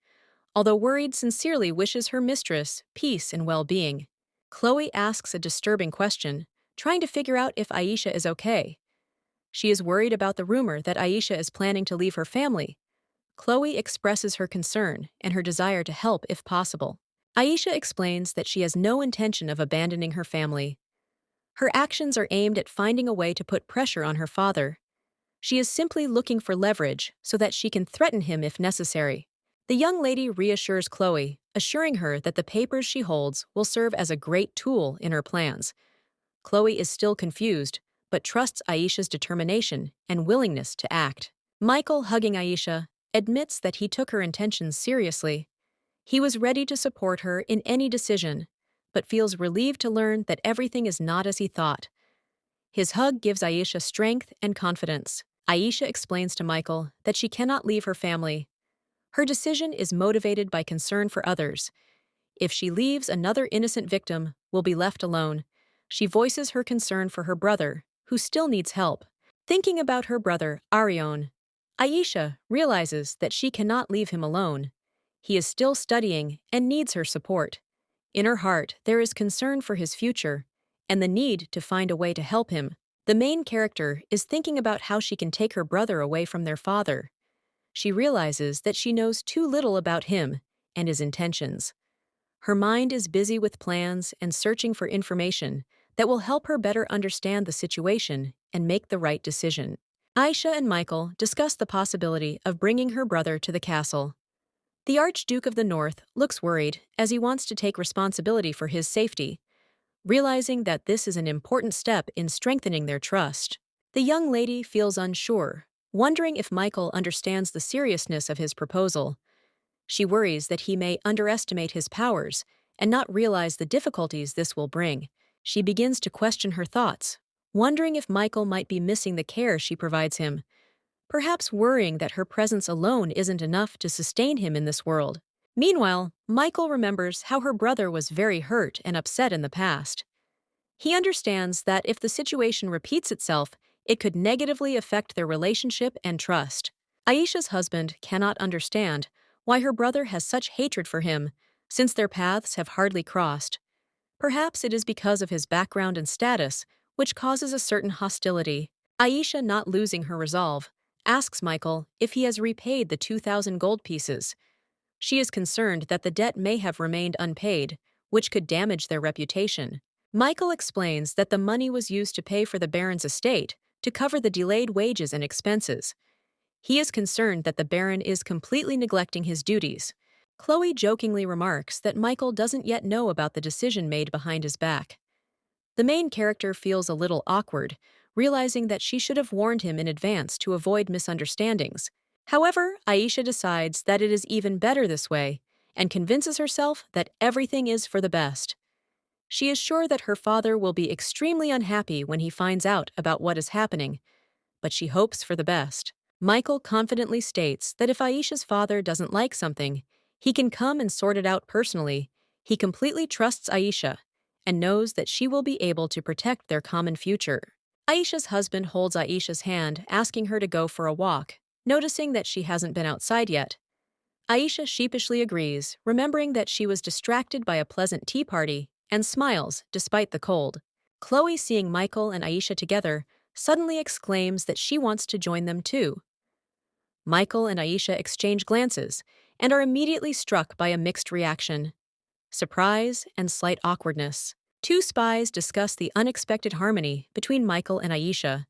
A: although worried, sincerely wishes her mistress peace and well-being. Chloe asks a disturbing question, trying to figure out if Aisha is okay. She is worried about the rumor that Aisha is planning to leave her family. Chloe expresses her concern and her desire to help if possible. Aisha explains that she has no intention of abandoning her family. Her actions are aimed at finding a way to put pressure on her father. She is simply looking for leverage so that she can threaten him if necessary. The young lady reassures Chloe, assuring her that the papers she holds will serve as a great tool in her plans. Chloe is still confused, but trusts Aisha's determination and willingness to act. Michael, hugging Aisha, admits that he took her intentions seriously. He was ready to support her in any decision, but feels relieved to learn that everything is not as he thought. His hug gives Aisha strength and confidence. Aisha explains to Michael that she cannot leave her family. Her decision is motivated by concern for others. If she leaves, another innocent victim will be left alone. She voices her concern for her brother, who still needs help. Thinking about her brother, Arion, Aisha realizes that she cannot leave him alone. He is still studying and needs her support. In her heart, there is concern for his future and the need to find a way to help him. The main character is thinking about how she can take her brother away from their father. She realizes that she knows too little about him and his intentions. Her mind is busy with plans and searching for information that will help her better understand the situation and make the right decision. Aisha and Michael discuss the possibility of bringing her brother to the castle. The Archduke of the North looks worried as he wants to take responsibility for his safety. realizing that this is an important step in strengthening their trust. The young lady feels unsure, wondering if Michael understands the seriousness of his proposal. She worries that he may underestimate his powers and not realize the difficulties this will bring. She begins to question her thoughts, wondering if Michael might be missing the care she provides him, perhaps worrying that her presence alone isn't enough to sustain him in this world. Meanwhile, Michael remembers how her brother was very hurt and upset in the past. He understands that if the situation repeats itself, it could negatively affect their relationship and trust. Aisha's husband cannot understand why her brother has such hatred for him, since their paths have hardly crossed. Perhaps it is because of his background and status, which causes a certain hostility. Aisha, not losing her resolve, asks Michael if he has repaid the 2,000 gold pieces. She is concerned that the debt may have remained unpaid, which could damage their reputation. Michael explains that the money was used to pay for the Baron's estate, to cover the delayed wages and expenses. He is concerned that the Baron is completely neglecting his duties. Chloe jokingly remarks that Michael doesn't yet know about the decision made behind his back. The main character feels a little awkward, realizing that she should have warned him in advance to avoid misunderstandings. However, Aisha decides that it is even better this way, and convinces herself that everything is for the best. She is sure that her father will be extremely unhappy when he finds out about what is happening, but she hopes for the best. Michael confidently states that if Aisha's father doesn't like something, he can come and sort it out personally. He completely trusts Aisha and knows that she will be able to protect their common future. Aisha's husband holds Aisha's hand, asking her to go for a walk, noticing that she hasn't been outside yet. Aisha sheepishly agrees, remembering that she was distracted by a pleasant tea party, and smiles despite the cold. Chloe, seeing Michael and Aisha together, suddenly exclaims that she wants to join them too. Michael and Aisha exchange glances and are immediately struck by a mixed reaction: surprise and slight awkwardness. Two spies discuss the unexpected harmony between Michael and Aisha,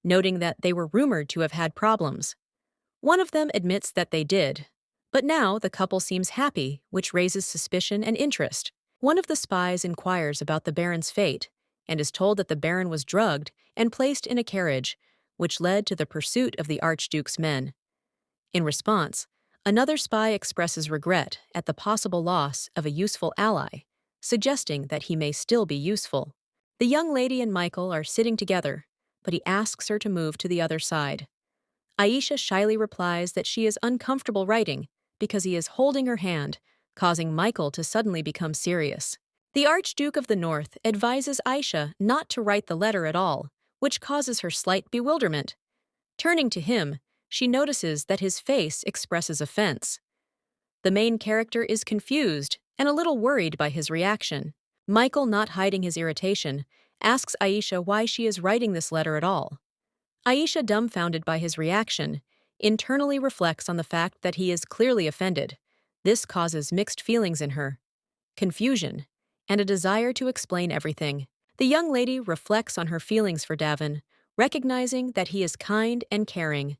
A: noting that they were rumored to have had problems. One of them admits that they did, but now the couple seems happy, which raises suspicion and interest. One of the spies inquires about the Baron's fate and is told that the Baron was drugged and placed in a carriage, which led to the pursuit of the Archduke's men. In response, another spy expresses regret at the possible loss of a useful ally, suggesting that he may still be useful. The young lady and Michael are sitting together, but he asks her to move to the other side. Aisha shyly replies that she is uncomfortable writing because he is holding her hand, causing Michael to suddenly become serious. The Archduke of the North advises Aisha not to write the letter at all, which causes her slight bewilderment. Turning to him, she notices that his face expresses offense. The main character is confused and a little worried by his reaction. Michael, not hiding his irritation, asks Aisha why she is writing this letter at all. Aisha, dumbfounded by his reaction, internally reflects on the fact that he is clearly offended. This causes mixed feelings in her: confusion and a desire to explain everything. The young lady reflects on her feelings for Davin, recognizing that he is kind and caring.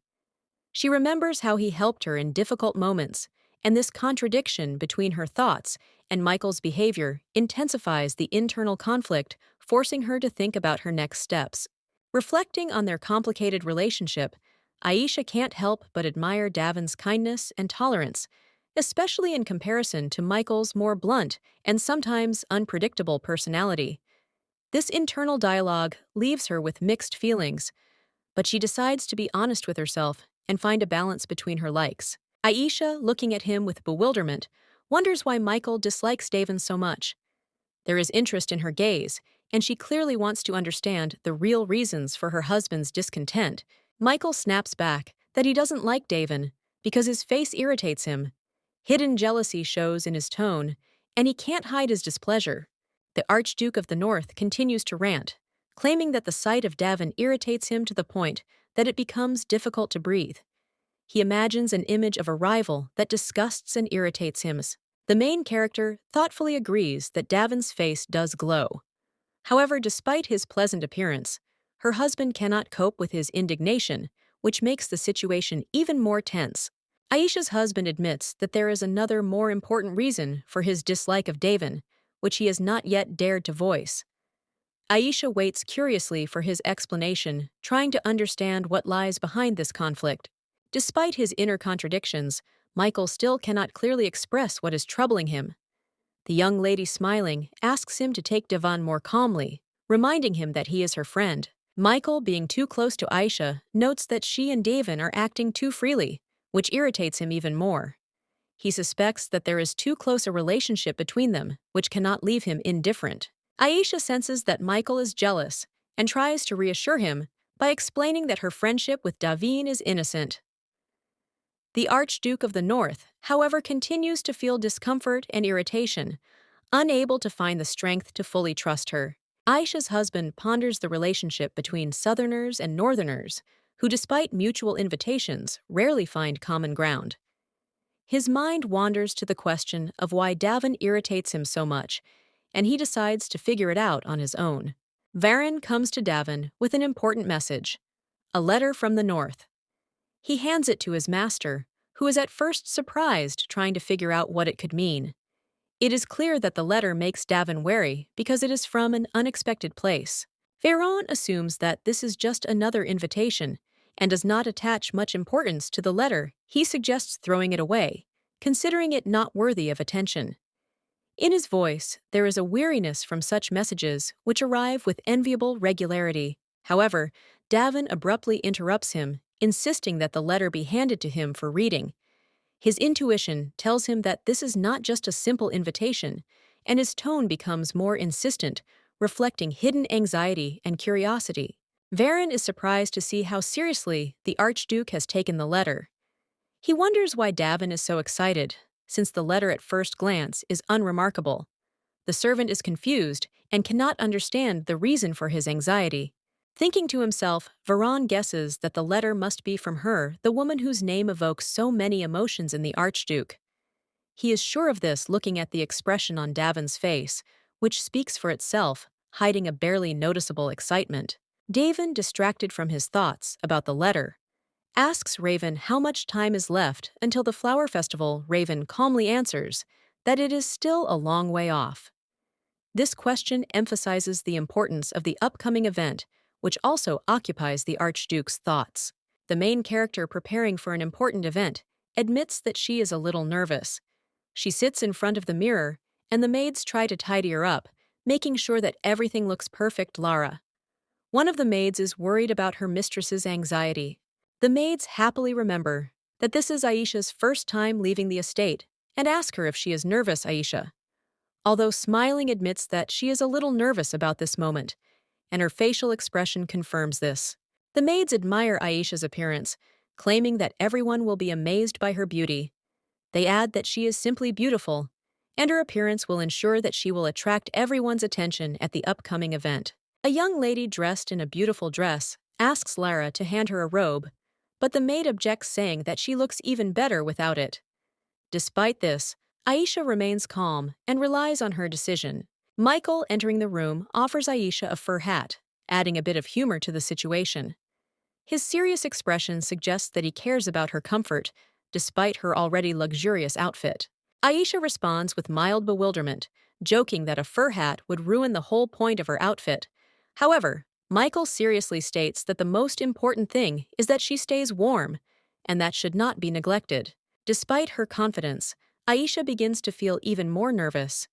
A: She remembers how he helped her in difficult moments, and this contradiction between her thoughts and Michael's behavior intensifies the internal conflict, forcing her to think about her next steps. Reflecting on their complicated relationship, Aisha can't help but admire Davin's kindness and tolerance, especially in comparison to Michael's more blunt and sometimes unpredictable personality. This internal dialogue leaves her with mixed feelings, but she decides to be honest with herself and find a balance between her likes. Aisha, looking at him with bewilderment, wonders why Michael dislikes Davin so much. There is interest in her gaze, and she clearly wants to understand the real reasons for her husband's discontent. Michael snaps back that he doesn't like Davin because his face irritates him. Hidden jealousy shows in his tone, and he can't hide his displeasure. The Archduke of the North continues to rant, claiming that the sight of Davin irritates him to the point that it becomes difficult to breathe. He imagines an image of a rival that disgusts and irritates him. The main character thoughtfully agrees that Davin's face does glow. However, despite his pleasant appearance, her husband cannot cope with his indignation, which makes the situation even more tense. Aisha's husband admits that there is another more important reason for his dislike of Davin, which he has not yet dared to voice. Aisha waits curiously for his explanation, trying to understand what lies behind this conflict. Despite his inner contradictions, Michael still cannot clearly express what is troubling him. The young lady, smiling, asks him to take Devon more calmly, reminding him that he is her friend. Michael, being too close to Aisha, notes that she and Devon are acting too freely, which irritates him even more. He suspects that there is too close a relationship between them, which cannot leave him indifferent. Aisha senses that Michael is jealous and tries to reassure him by explaining that her friendship with Davin is innocent. The Archduke of the North, however, continues to feel discomfort and irritation, unable to find the strength to fully trust her. Aisha's husband ponders the relationship between Southerners and Northerners, who, despite mutual invitations, rarely find common ground. His mind wanders to the question of why Davin irritates him so much, and he decides to figure it out on his own. Baron comes to Davin with an important message, a letter from the North. He hands it to his master, who is at first surprised, trying to figure out what it could mean. It is clear that the letter makes Davin wary because it is from an unexpected place. Baron assumes that this is just another invitation and does not attach much importance to the letter. He suggests throwing it away, considering it not worthy of attention. In his voice, there is a weariness from such messages which arrive with enviable regularity. However, Davin abruptly interrupts him, insisting that the letter be handed to him for reading. His intuition tells him that this is not just a simple invitation, and his tone becomes more insistent, reflecting hidden anxiety and curiosity. Baron is surprised to see how seriously the Archduke has taken the letter. He wonders why Davin is so excited, since the letter at first glance is unremarkable. The servant is confused and cannot understand the reason for his anxiety. Thinking to himself, Baron guesses that the letter must be from her, the woman whose name evokes so many emotions in the Archduke. He is sure of this looking at the expression on Davin's face, which speaks for itself, hiding a barely noticeable excitement. Davin, distracted from his thoughts about the letter, asks Raven how much time is left until the flower festival. Raven calmly answers that it is still a long way off. This question emphasizes the importance of the upcoming event, which also occupies the Archduke's thoughts. The main character, preparing for an important event, admits that she is a little nervous. She sits in front of the mirror, and the maids try to tidy her up, making sure that everything looks perfect. Lara, one of the maids, is worried about her mistress's anxiety. The maids happily remember that this is Aisha's first time leaving the estate and ask her if she is nervous. Aisha, although smiling, admits that she is a little nervous about this moment, and her facial expression confirms this. The maids admire Aisha's appearance, claiming that everyone will be amazed by her beauty. They add that she is simply beautiful, and her appearance will ensure that she will attract everyone's attention at the upcoming event. A young lady dressed in a beautiful dress asks Lara to hand her a robe, but the maid objects, saying that she looks even better without it. Despite this, Aisha remains calm and relies on her decision. Michael, entering the room, offers Aisha a fur hat, adding a bit of humor to the situation. His serious expression suggests that he cares about her comfort, despite her already luxurious outfit. Aisha responds with mild bewilderment, joking that a fur hat would ruin the whole point of her outfit. However, Michael seriously states that the most important thing is that she stays warm, and that should not be neglected. Despite her confidence, Aisha begins to feel even more nervous.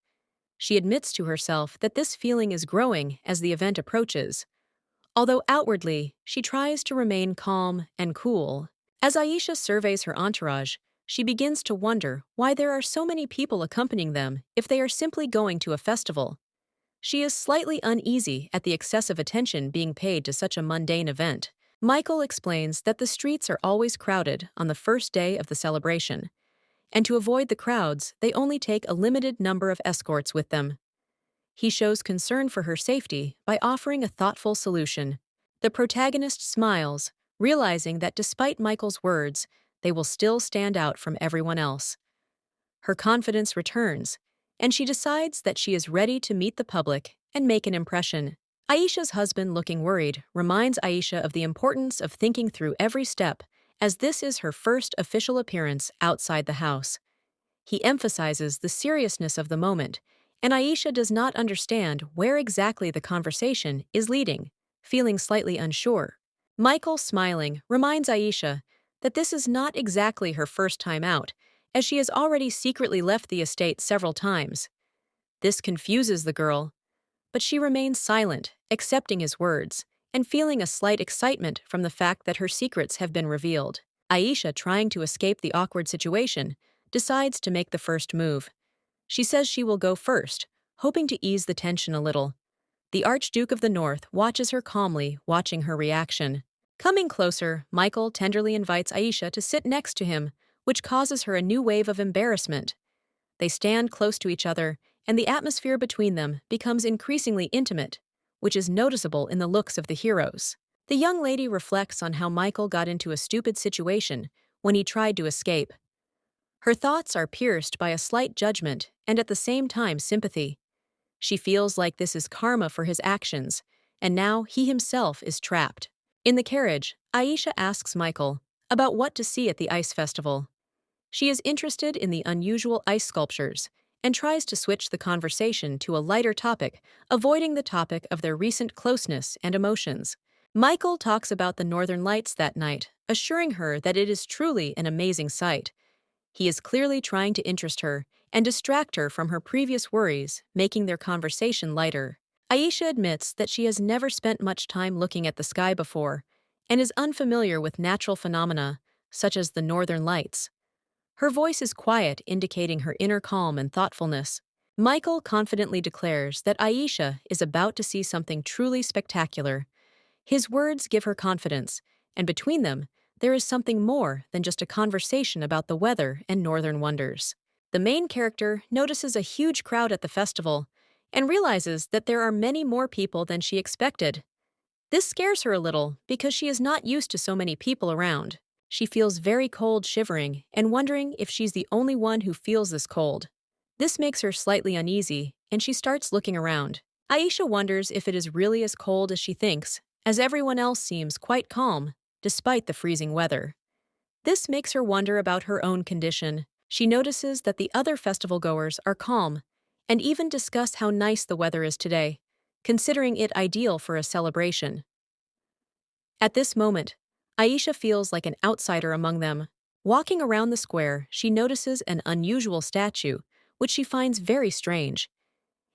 A: She admits to herself that this feeling is growing as the event approaches. Although outwardly, she tries to remain calm and cool. As Aisha surveys her entourage, she begins to wonder why there are so many people accompanying them if they are simply going to a festival. She is slightly uneasy at the excessive attention being paid to such a mundane event. Michael explains that the streets are always crowded on the first day of the celebration, and to avoid the crowds, they only take a limited number of escorts with them. He shows concern for her safety by offering a thoughtful solution. The protagonist smiles, realizing that despite Michael's words, they will still stand out from everyone else. Her confidence returns, and she decides that she is ready to meet the public and make an impression. Aisha's husband, looking worried, reminds Aisha of the importance of thinking through every step, as this is her first official appearance outside the house. He emphasizes the seriousness of the moment and Aisha does not understand where exactly the conversation is leading, feeling slightly unsure. Michael, smiling, reminds Aisha that this is not exactly her first time out, as she has already secretly left the estate several times. This confuses the girl, but she remains silent, accepting his words, and feeling a slight excitement from the fact that her secrets have been revealed. Aisha, trying to escape the awkward situation, decides to make the first move. She says she will go first, hoping to ease the tension a little. The Archduke of the North watches her calmly, watching her reaction. Coming closer, Michael tenderly invites Aisha to sit next to him, which causes her a new wave of embarrassment. They stand close to each other, and the atmosphere between them becomes increasingly intimate, which is noticeable in the looks of the heroes. The young lady reflects on how Michael got into a stupid situation when he tried to escape. Her thoughts are pierced by a slight judgment and at the same time sympathy. She feels like this is karma for his actions, and now he himself is trapped. In the carriage, Aisha asks Michael about what to see at the ice festival. She is interested in the unusual ice sculptures and tries to switch the conversation to a lighter topic, avoiding the topic of their recent closeness and emotions. Michael talks about the northern lights that night, assuring her that it is truly an amazing sight. He is clearly trying to interest her and distract her from her previous worries, making their conversation lighter. Aisha admits that she has never spent much time looking at the sky before and is unfamiliar with natural phenomena, such as the northern lights. Her voice is quiet, indicating her inner calm and thoughtfulness. Michael confidently declares that Aisha is about to see something truly spectacular. His words give her confidence, and between them, there is something more than just a conversation about the weather and northern wonders. The main character notices a huge crowd at the festival and realizes that there are many more people than she expected. This scares her a little because she is not used to so many people around. She feels very cold, shivering, and wondering if she's the only one who feels this cold. This makes her slightly uneasy, and she starts looking around. Aisha wonders if it is really as cold as she thinks, as everyone else seems quite calm, despite the freezing weather. This makes her wonder about her own condition. She notices that the other festival goers are calm, and even discuss how nice the weather is today, considering it ideal for a celebration. At this moment, Aisha feels like an outsider among them. Walking around the square, she notices an unusual statue, which she finds very strange.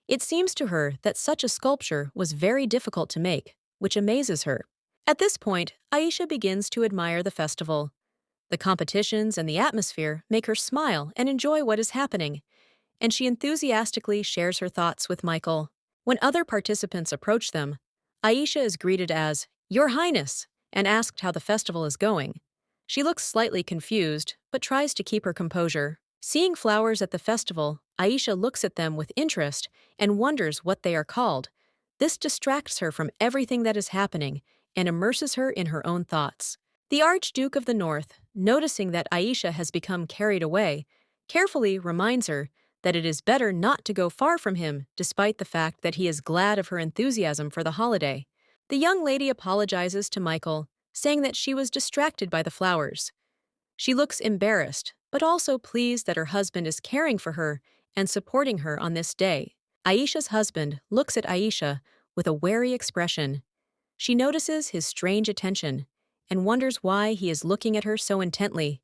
A: It seems to her that such a sculpture was very difficult to make, which amazes her. At this point, Aisha begins to admire the festival. The competitions and the atmosphere make her smile and enjoy what is happening, and she enthusiastically shares her thoughts with Michael. When other participants approach them, Aisha is greeted as, "Your Highness," and asked how the festival is going. She looks slightly confused, but tries to keep her composure. Seeing flowers at the festival, Aisha looks at them with interest and wonders what they are called. This distracts her from everything that is happening and immerses her in her own thoughts. The Archduke of the North, noticing that Aisha has become carried away, carefully reminds her that it is better not to go far from him, despite the fact that he is glad of her enthusiasm for the holiday. The young lady apologizes to Michael, saying that she was distracted by the flowers. She looks embarrassed, but also pleased that her husband is caring for her and supporting her on this day. Aisha's husband looks at Aisha with a wary expression. She notices his strange attention and wonders why he is looking at her so intently.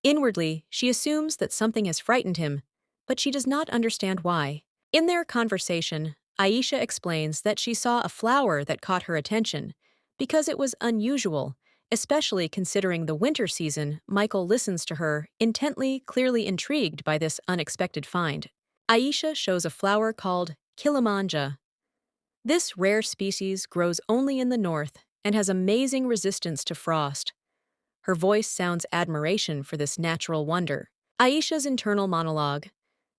A: Inwardly, she assumes that something has frightened him, but she does not understand why. In their conversation, Aisha explains that she saw a flower that caught her attention because it was unusual, especially considering the winter season. Michael listens to her, intently, clearly intrigued by this unexpected find. Aisha shows a flower called Kilimanja. This rare species grows only in the north and has amazing resistance to frost. Her voice sounds admiration for this natural wonder. Aisha's internal monologue.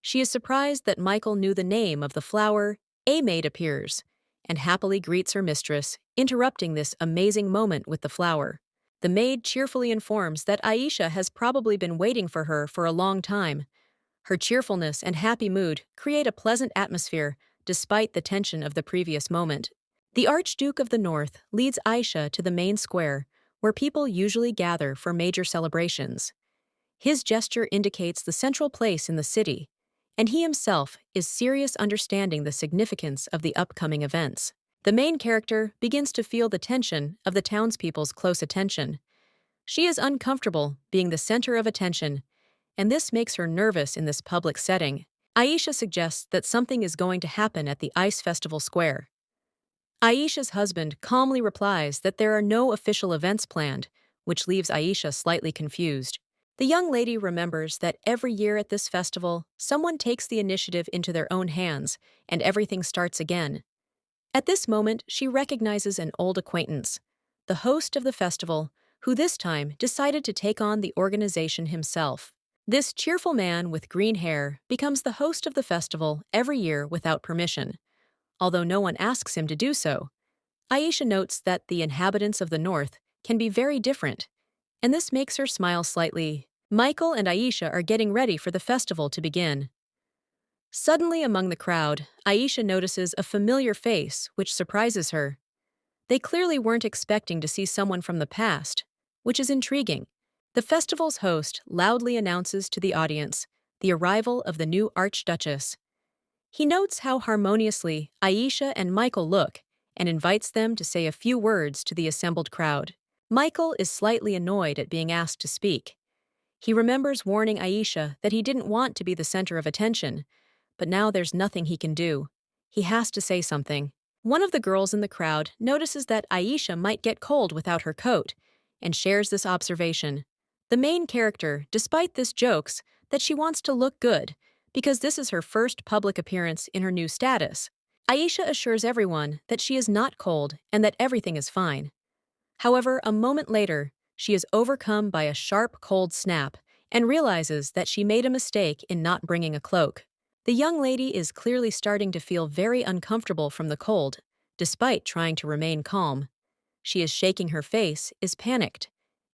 A: She is surprised that Michael knew the name of the flower. A maid appears and happily greets her mistress, interrupting this amazing moment with the flower. The maid cheerfully informs that Aisha has probably been waiting for her for a long time. Her cheerfulness and happy mood create a pleasant atmosphere despite the tension of the previous moment. The Archduke of the North leads Aisha to the main square, where people usually gather for major celebrations. His gesture indicates the central place in the city, and he himself is serious understanding the significance of the upcoming events. The main character begins to feel the tension of the townspeople's close attention. She is uncomfortable being the center of attention, and this makes her nervous in this public setting. Aisha suggests that something is going to happen at the ice festival square. Aisha's husband calmly replies that there are no official events planned, which leaves Aisha slightly confused. The young lady remembers that every year at this festival, someone takes the initiative into their own hands, and everything starts again. At this moment, she recognizes an old acquaintance, the host of the festival, who this time decided to take on the organization himself. This cheerful man with green hair becomes the host of the festival every year without permission, although no one asks him to do so. Aisha notes that the inhabitants of the north can be very different, and this makes her smile slightly. Michael and Aisha are getting ready for the festival to begin. Suddenly among the crowd, Aisha notices a familiar face which surprises her. They clearly weren't expecting to see someone from the past, which is intriguing. The festival's host loudly announces to the audience the arrival of the new Archduchess. He notes how harmoniously Aisha and Michael look and invites them to say a few words to the assembled crowd. Michael is slightly annoyed at being asked to speak. He remembers warning Aisha that he didn't want to be the center of attention, but now there's nothing he can do. He has to say something. One of the girls in the crowd notices that Aisha might get cold without her coat and shares this observation. The main character, despite this, jokes that she wants to look good because this is her first public appearance in her new status. Aisha assures everyone that she is not cold and that everything is fine. However, a moment later, she is overcome by a sharp, cold snap and realizes that she made a mistake in not bringing a cloak. The young lady is clearly starting to feel very uncomfortable from the cold, despite trying to remain calm. She is shaking her face, is panicked,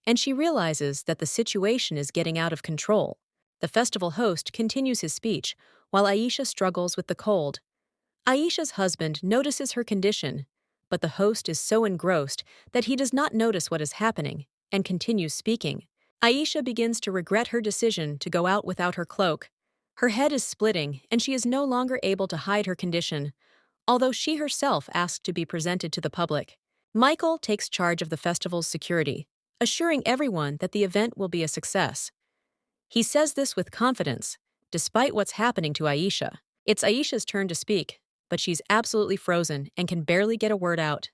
A: and she realizes that the situation is getting out of control. The festival host continues his speech, while Aisha struggles with the cold. Aisha's husband notices her condition, but the host is so engrossed that he does not notice what is happening and continues speaking. Aisha begins to regret her decision to go out without her cloak. Her head is splitting, and she is no longer able to hide her condition, although she herself asked to be presented to the public. Michael takes charge of the festival's security, assuring everyone that the event will be a success. He says this with confidence, despite what's happening to Aisha. It's Aisha's turn to speak, but she's absolutely frozen and can barely get a word out.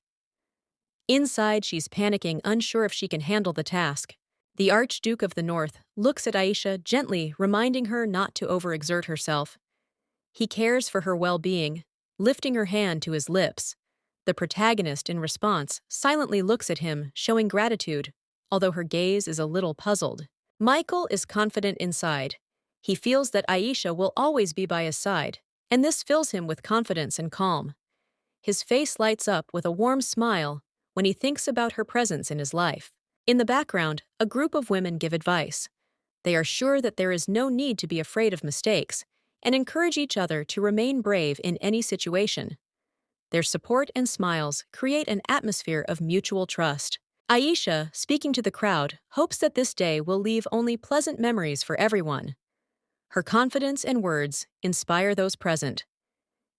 A: Inside, she's panicking, unsure if she can handle the task. The Archduke of the North looks at Aisha gently, reminding her not to overexert herself. He cares for her well-being, lifting her hand to his lips. The protagonist, in response, silently looks at him, showing gratitude, although her gaze is a little puzzled. Michael is confident inside. He feels that Aisha will always be by his side, and this fills him with confidence and calm. His face lights up with a warm smile when he thinks about her presence in his life. In the background, a group of women give advice. They are sure that there is no need to be afraid of mistakes and encourage each other to remain brave in any situation. Their support and smiles create an atmosphere of mutual trust. Aisha, speaking to the crowd, hopes that this day will leave only pleasant memories for everyone. Her confidence and words inspire those present.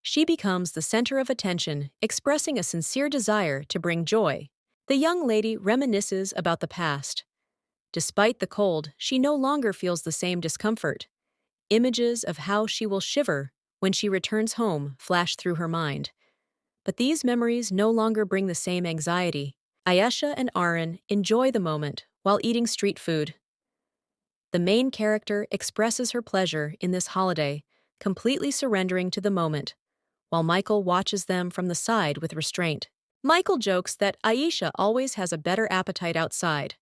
A: She becomes the center of attention, expressing a sincere desire to bring joy. The young lady reminisces about the past. Despite the cold, she no longer feels the same discomfort. Images of how she will shiver when she returns home flash through her mind. But these memories no longer bring the same anxiety. Aisha and Aaron enjoy the moment while eating street food. The main character expresses her pleasure in this holiday, completely surrendering to the moment, while Michael watches them from the side with restraint. Michael jokes that Aisha always has a better appetite outside.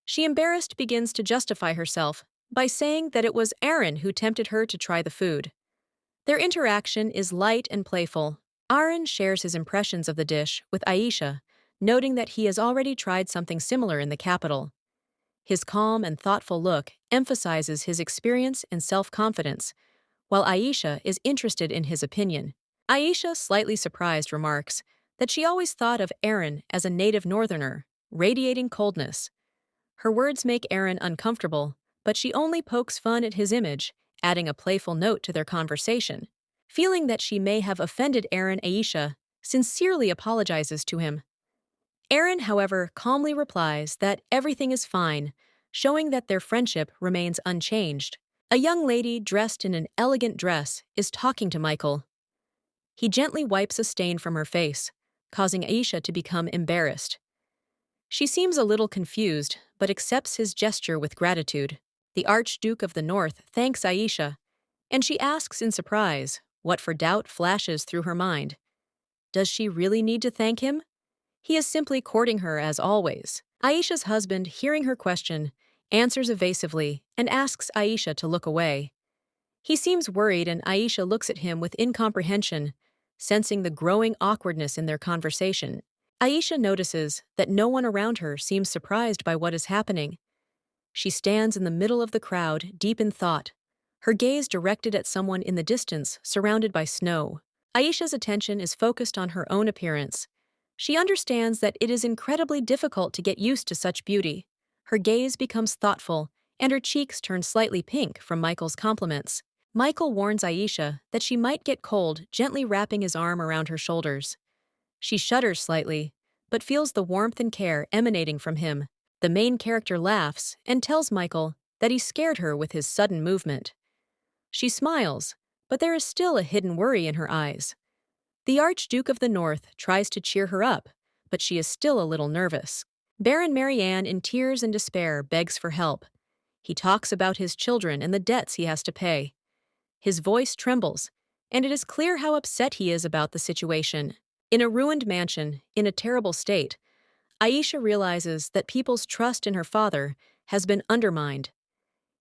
A: She, embarrassed, begins to justify herself by saying that it was Aaron who tempted her to try the food. Their interaction is light and playful. Aaron shares his impressions of the dish with Aisha, noting that he has already tried something similar in the capital. His calm and thoughtful look emphasizes his experience and self-confidence, while Aisha is interested in his opinion. Aisha, slightly surprised, remarks that she always thought of Aaron as a native northerner, radiating coldness. Her words make Aaron uncomfortable, but she only pokes fun at his image, adding a playful note to their conversation. Feeling that she may have offended Aaron, Aisha sincerely apologizes to him. Aaron, however, calmly replies that everything is fine, showing that their friendship remains unchanged. A young lady dressed in an elegant dress is talking to Michael. He gently wipes a stain from her face, causing Aisha to become embarrassed. She seems a little confused, but accepts his gesture with gratitude. The Archduke of the North thanks Aisha, and she asks in surprise what for doubt flashes through her mind. Does she really need to thank him? He is simply courting her as always. Aisha's husband, hearing her question, answers evasively and asks Aisha to look away. He seems worried and Aisha looks at him with incomprehension, sensing the growing awkwardness in their conversation. Aisha notices that no one around her seems surprised by what is happening. She stands in the middle of the crowd, deep in thought, her gaze directed at someone in the distance, surrounded by snow. Aisha's attention is focused on her own appearance. She understands that it is incredibly difficult to get used to such beauty. Her gaze becomes thoughtful, and her cheeks turn slightly pink from Michael's compliments. Michael warns Aisha that she might get cold, gently wrapping his arm around her shoulders. She shudders slightly, but feels the warmth and care emanating from him. The main character laughs and tells Michael that he scared her with his sudden movement. She smiles, but there is still a hidden worry in her eyes. The Archduke of the North tries to cheer her up, but she is still a little nervous. Baron Marianne, in tears and despair, begs for help. He talks about his children and the debts he has to pay. His voice trembles, and it is clear how upset he is about the situation. In a ruined mansion, in a terrible state, Aisha realizes that people's trust in her father has been undermined.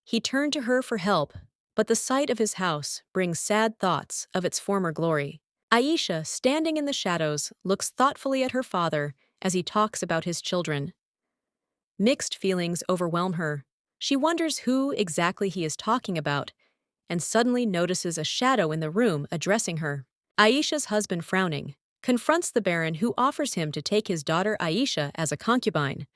A: He turned to her for help, but the sight of his house brings sad thoughts of its former glory. Aisha, standing in the shadows, looks thoughtfully at her father as he talks about his children. Mixed feelings overwhelm her. She wonders who exactly he is talking about, and suddenly notices a shadow in the room addressing her. Aisha's husband, frowning, confronts the Baron, who offers him to take his daughter Aisha as a concubine.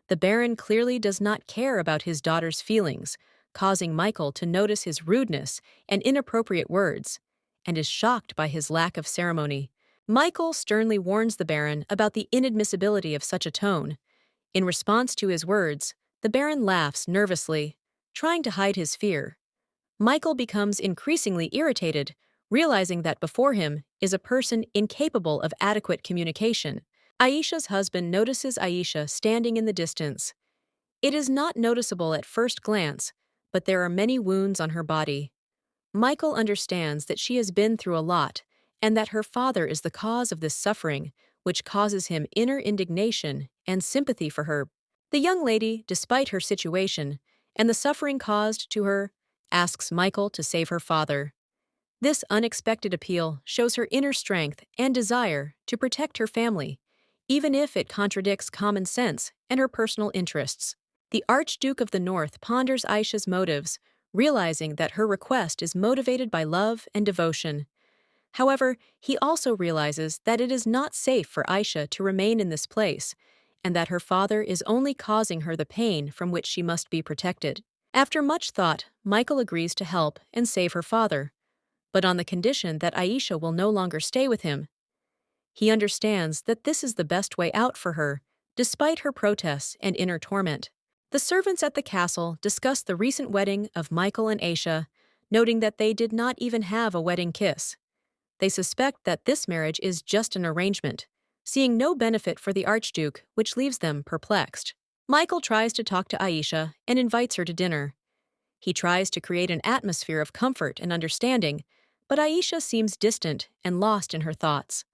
A: The Baron clearly does not care about his daughter's feelings, causing Michael to notice his rudeness and inappropriate words, and is shocked by his lack of ceremony. Michael sternly warns the Baron about the inadmissibility of such a tone. In response to his words, the Baron laughs nervously, trying to hide his fear. Michael becomes increasingly irritated, realizing that before him is a person incapable of adequate communication. Aisha's husband notices Aisha standing in the distance. It is not noticeable at first glance, but there are many wounds on her body. Michael understands that she has been through a lot, and that her father is the cause of this suffering, which causes him inner indignation and sympathy for her. The young lady, despite her situation and the suffering caused to her, asks Michael to save her father. This unexpected appeal shows her inner strength and desire to protect her family, even if it contradicts common sense and her personal interests. The Archduke of the North ponders Aisha's motives, realizing that her request is motivated by love and devotion. However, he also realizes that it is not safe for Aisha to remain in this place, and that her father is only causing her the pain from which she must be protected. After much thought, Michael agrees to help and save her father, but on the condition that Aisha will no longer stay with him. He understands that this is the best way out for her, despite her protests and inner torment. The servants at the castle discuss the recent wedding of Michael and Aisha, noting that they did not even have a wedding kiss. They suspect that this marriage is just an arrangement, seeing no benefit for the Archduke, which leaves them perplexed. Michael tries to talk to Aisha and invites her to dinner. He tries to create an atmosphere of comfort and understanding, but Aisha seems distant and lost in her thoughts.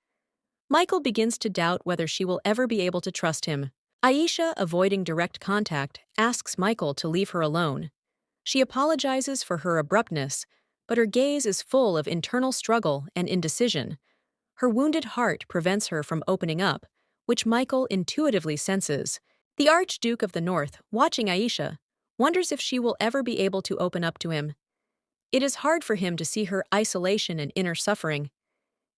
A: Michael begins to doubt whether she will ever be able to trust him. Aisha, avoiding direct contact, asks Michael to leave her alone. She apologizes for her abruptness, but her gaze is full of internal struggle and indecision. Her wounded heart prevents her from opening up, which Michael intuitively senses. The Archduke of the North, watching Aisha, wonders if she will ever be able to open up to him. It is hard for him to see her isolation and inner suffering.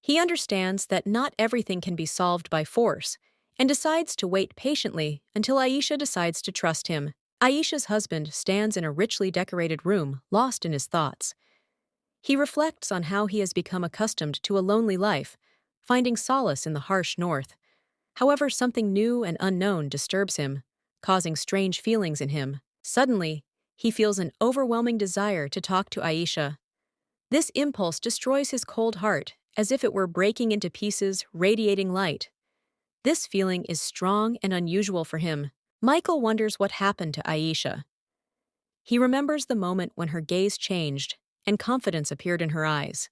A: He understands that not everything can be solved by force, and decides to wait patiently until Aisha decides to trust him. Aisha's husband stands in a richly decorated room, lost in his thoughts. He reflects on how he has become accustomed to a lonely life, finding solace in the harsh north. However, something new and unknown disturbs him, causing strange feelings in him. Suddenly, he feels an overwhelming desire to talk to Aisha. This impulse destroys his cold heart, as if it were breaking into pieces, radiating light. This feeling is strong and unusual for him. Michael wonders what happened to Aisha. He remembers the moment when her gaze changed and confidence appeared in her eyes.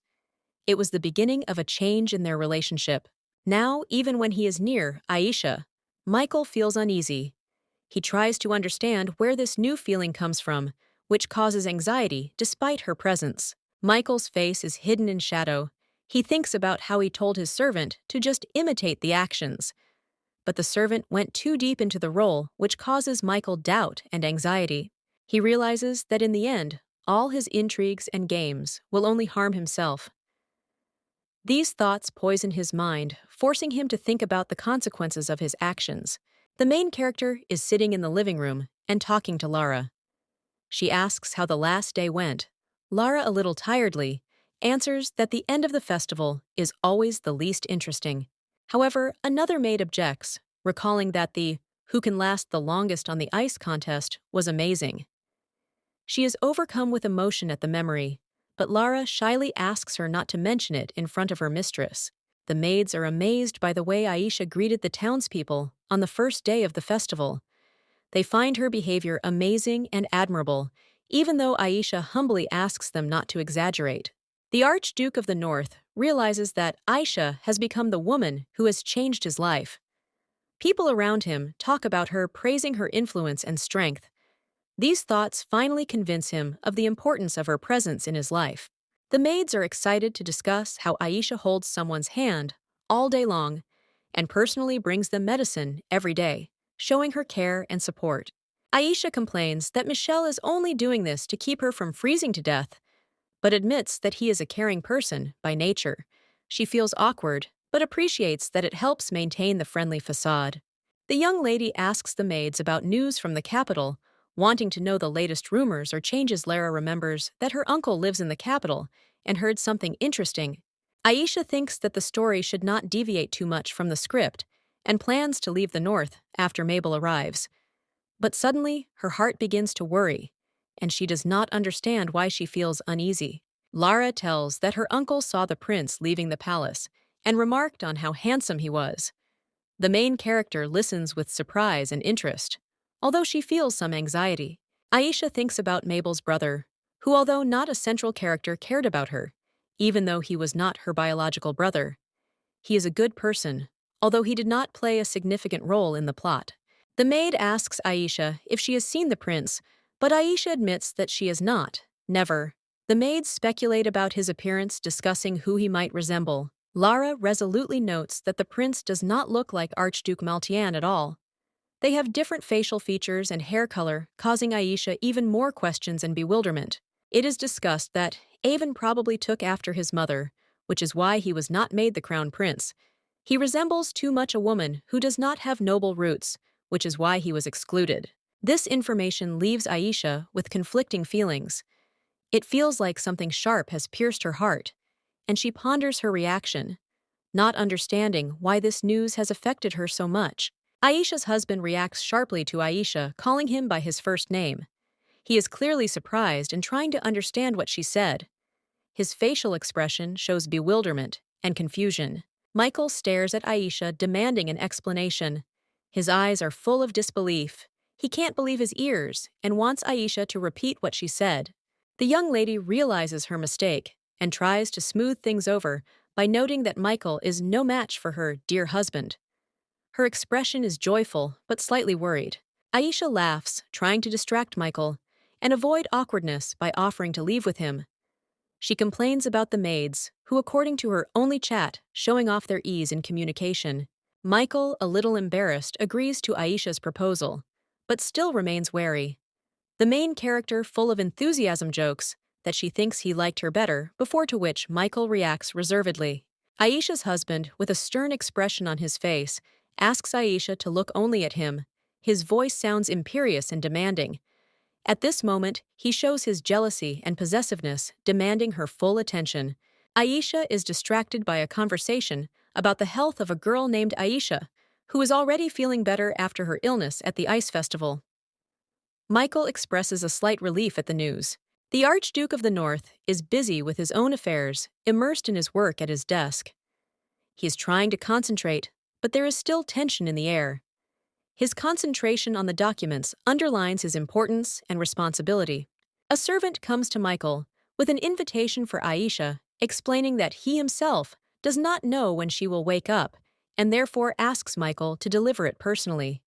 A: It was the beginning of a change in their relationship. Now, even when he is near Aisha, Michael feels uneasy. He tries to understand where this new feeling comes from, which causes anxiety despite her presence. Michael's face is hidden in shadow. He thinks about how he told his servant to just imitate the actions. But the servant went too deep into the role, which causes Michael doubt and anxiety. He realizes that in the end, all his intrigues and games will only harm himself. These thoughts poison his mind, forcing him to think about the consequences of his actions. The main character is sitting in the living room and talking to Lara. She asks how the last day went. Lara, a little tiredly, answers that the end of the festival is always the least interesting. However, another maid objects, recalling that the "who can last the longest on the ice" contest was amazing. She is overcome with emotion at the memory, but Lara shyly asks her not to mention it in front of her mistress. The maids are amazed by the way Aisha greeted the townspeople on the first day of the festival. They find her behavior amazing and admirable, even though Aisha humbly asks them not to exaggerate. The Archduke of the North realizes that Aisha has become the woman who has changed his life. People around him talk about her, praising her influence and strength. These thoughts finally convince him of the importance of her presence in his life. The maids are excited to discuss how Aisha holds someone's hand all day long and personally brings them medicine every day, showing her care and support. Aisha complains that Michel is only doing this to keep her from freezing to death, but admits that he is a caring person by nature. She feels awkward, but appreciates that it helps maintain the friendly facade. The young lady asks the maids about news from the capital, wanting to know the latest rumors or changes. Lara remembers that her uncle lives in the capital and heard something interesting. Aisha thinks that the story should not deviate too much from the script and plans to leave the north after Mabel arrives. But suddenly, her heart begins to worry, and she does not understand why she feels uneasy. Lara tells that her uncle saw the prince leaving the palace and remarked on how handsome he was. The main character listens with surprise and interest, although she feels some anxiety. Aisha thinks about Mabel's brother, who, although not a central character, cared about her, even though he was not her biological brother. He is a good person, although he did not play a significant role in the plot. The maid asks Aisha if she has seen the prince, but Aisha admits that she has not, never. The maids speculate about his appearance, discussing who he might resemble. Lara resolutely notes that the prince does not look like Archduke Maltian at all. They have different facial features and hair color, causing Aisha even more questions and bewilderment. It is discussed that Avon probably took after his mother, which is why he was not made the crown prince. He resembles too much a woman who does not have noble roots, which is why he was excluded. This information leaves Aisha with conflicting feelings. It feels like something sharp has pierced her heart, and she ponders her reaction, not understanding why this news has affected her so much. Aisha's husband reacts sharply to Aisha, calling him by his first name. He is clearly surprised and trying to understand what she said. His facial expression shows bewilderment and confusion. Michael stares at Aisha, demanding an explanation. His eyes are full of disbelief. He can't believe his ears and wants Aisha to repeat what she said. The young lady realizes her mistake and tries to smooth things over by noting that Michael is no match for her dear husband. Her expression is joyful but slightly worried. Aisha laughs, trying to distract Michael and avoid awkwardness by offering to leave with him. She complains about the maids, who, according to her, only chat, showing off their ease in communication. Michael, a little embarrassed, agrees to Aisha's proposal, but still remains wary. The main character, full of enthusiasm, jokes that she thinks he liked her better, before to which Michael reacts reservedly. Aisha's husband, with a stern expression on his face, asks Aisha to look only at him. His voice sounds imperious and demanding. At this moment, he shows his jealousy and possessiveness, demanding her full attention. Aisha is distracted by a conversation about the health of a girl named Aisha, who is already feeling better after her illness at the ice festival. Michael expresses a slight relief at the news. The Archduke of the North is busy with his own affairs, immersed in his work at his desk. He is trying to concentrate, but there is still tension in the air. His concentration on the documents underlines his importance and responsibility. A servant comes to Michael with an invitation for Aisha, explaining that he himself does not know when she will wake up, and therefore asks Michael to deliver it personally.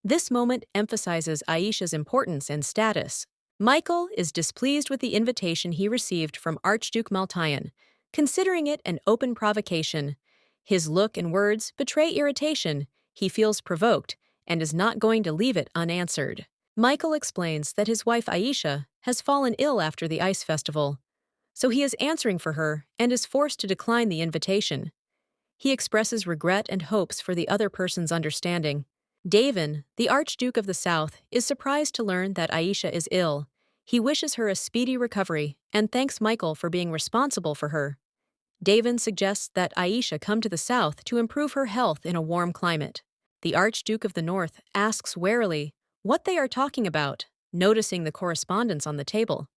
A: This moment emphasizes Aisha's importance and status. Michael is displeased with the invitation he received from Archduke Maltayan, considering it an open provocation. His look and words betray irritation. He feels provoked and is not going to leave it unanswered. Michael explains that his wife Aisha has fallen ill after the ice festival, so he is answering for her and is forced to decline the invitation. He expresses regret and hopes for the other person's understanding. Davin, the Archduke of the South, is surprised to learn that Aisha is ill. He wishes her a speedy recovery and thanks Michael for being responsible for her. Davin suggests that Aisha come to the South to improve her health in a warm climate. The Archduke of the North asks warily what they are talking about, noticing the correspondence on the table.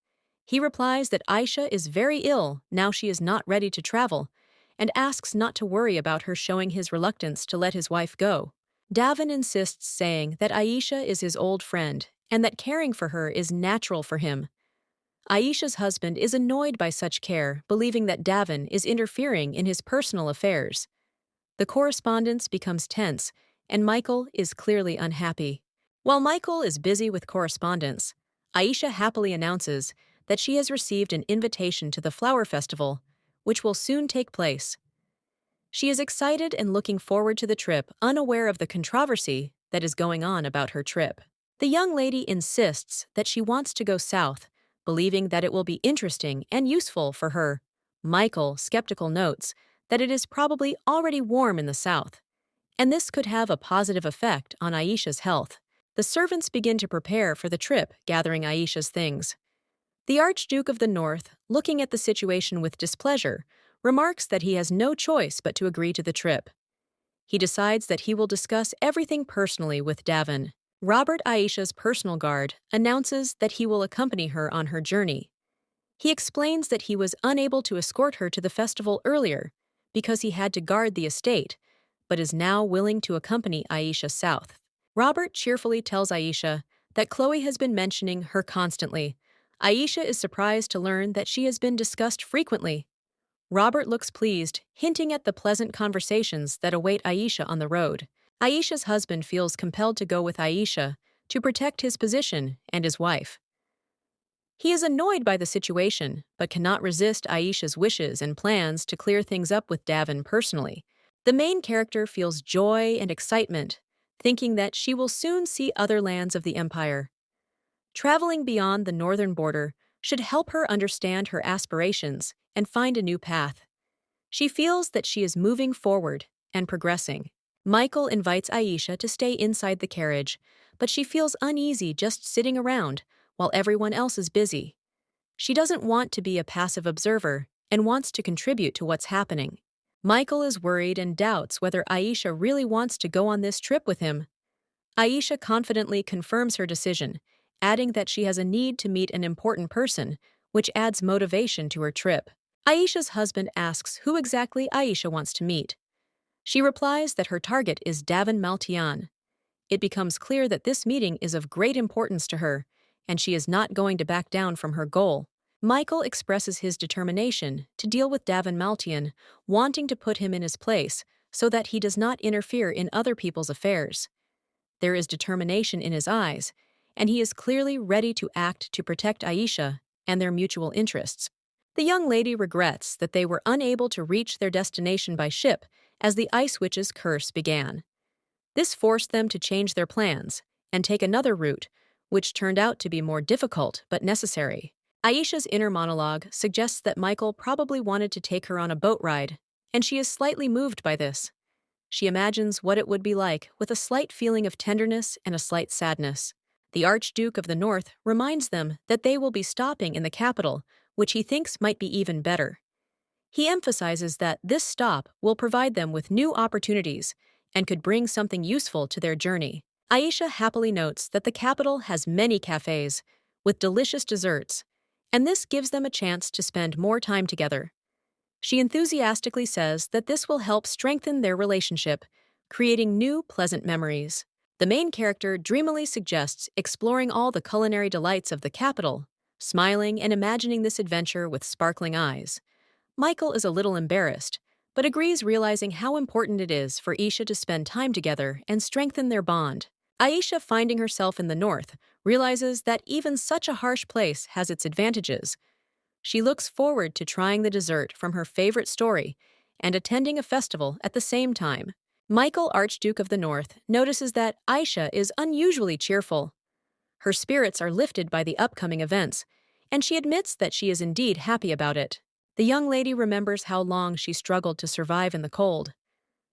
A: He replies that Aisha is very ill now she is not ready to travel, and asks not to worry about her showing his reluctance to let his wife go. Davin insists, saying that Aisha is his old friend and that caring for her is natural for him. Aisha's husband is annoyed by such care, believing that Davin is interfering in his personal affairs. The correspondence becomes tense, and Michael is clearly unhappy. While Michael is busy with correspondence, Aisha happily announces that she has received an invitation to the flower festival, which will soon take place. She is excited and looking forward to the trip, unaware of the controversy that is going on about her trip. The young lady insists that she wants to go south, believing that it will be interesting and useful for her. Michael, skeptical, notes that it is probably already warm in the south, and this could have a positive effect on Aisha's health. The servants begin to prepare for the trip, gathering Aisha's things. The Archduke of the North, looking at the situation with displeasure, remarks that he has no choice but to agree to the trip. He decides that he will discuss everything personally with Davin. Robert, Aisha's personal guard, announces that he will accompany her on her journey. He explains that he was unable to escort her to the festival earlier because he had to guard the estate, but is now willing to accompany Aisha south. Robert cheerfully tells Aisha that Chloe has been mentioning her constantly. Aisha is surprised to learn that she has been discussed frequently. Robert looks pleased, hinting at the pleasant conversations that await Aisha on the road. Aisha's husband feels compelled to go with Aisha to protect his position and his wife. He is annoyed by the situation, but cannot resist Aisha's wishes and plans to clear things up with Davin personally. The main character feels joy and excitement, thinking that she will soon see other lands of the empire. Traveling beyond the northern border should help her understand her aspirations and find a new path. She feels that she is moving forward and progressing. Michael invites Aisha to stay inside the carriage, but she feels uneasy just sitting around while everyone else is busy. She doesn't want to be a passive observer and wants to contribute to what's happening. Michael is worried and doubts whether Aisha really wants to go on this trip with him. Aisha confidently confirms her decision, adding that she has a need to meet an important person, which adds motivation to her trip. Aisha's husband asks who exactly Aisha wants to meet. She replies that her target is Davin Maltayan. It becomes clear that this meeting is of great importance to her, and she is not going to back down from her goal. Michael expresses his determination to deal with Davin Maltayan, wanting to put him in his place so that he does not interfere in other people's affairs. There is determination in his eyes, and he is clearly ready to act to protect Aisha and their mutual interests. The young lady regrets that they were unable to reach their destination by ship as the Ice Witch's curse began. This forced them to change their plans and take another route, which turned out to be more difficult but necessary. Aisha's inner monologue suggests that Michael probably wanted to take her on a boat ride, and she is slightly moved by this. She imagines what it would be like, with a slight feeling of tenderness and a slight sadness. The Archduke of the North reminds them that they will be stopping in the capital, which he thinks might be even better. He emphasizes that this stop will provide them with new opportunities and could bring something useful to their journey. Aisha happily notes that the capital has many cafes with delicious desserts, and this gives them a chance to spend more time together. She enthusiastically says that this will help strengthen their relationship, creating new, pleasant memories. The main character dreamily suggests exploring all the culinary delights of the capital, smiling and imagining this adventure with sparkling eyes. Michael is a little embarrassed, but agrees, realizing how important it is for Aisha to spend time together and strengthen their bond. Aisha, finding herself in the north, realizes that even such a harsh place has its advantages. She looks forward to trying the dessert from her favorite story and attending a festival at the same time. Michael, Archduke of the North, notices that Aisha is unusually cheerful. Her spirits are lifted by the upcoming events, and she admits that she is indeed happy about it. The young lady remembers how long she struggled to survive in the cold.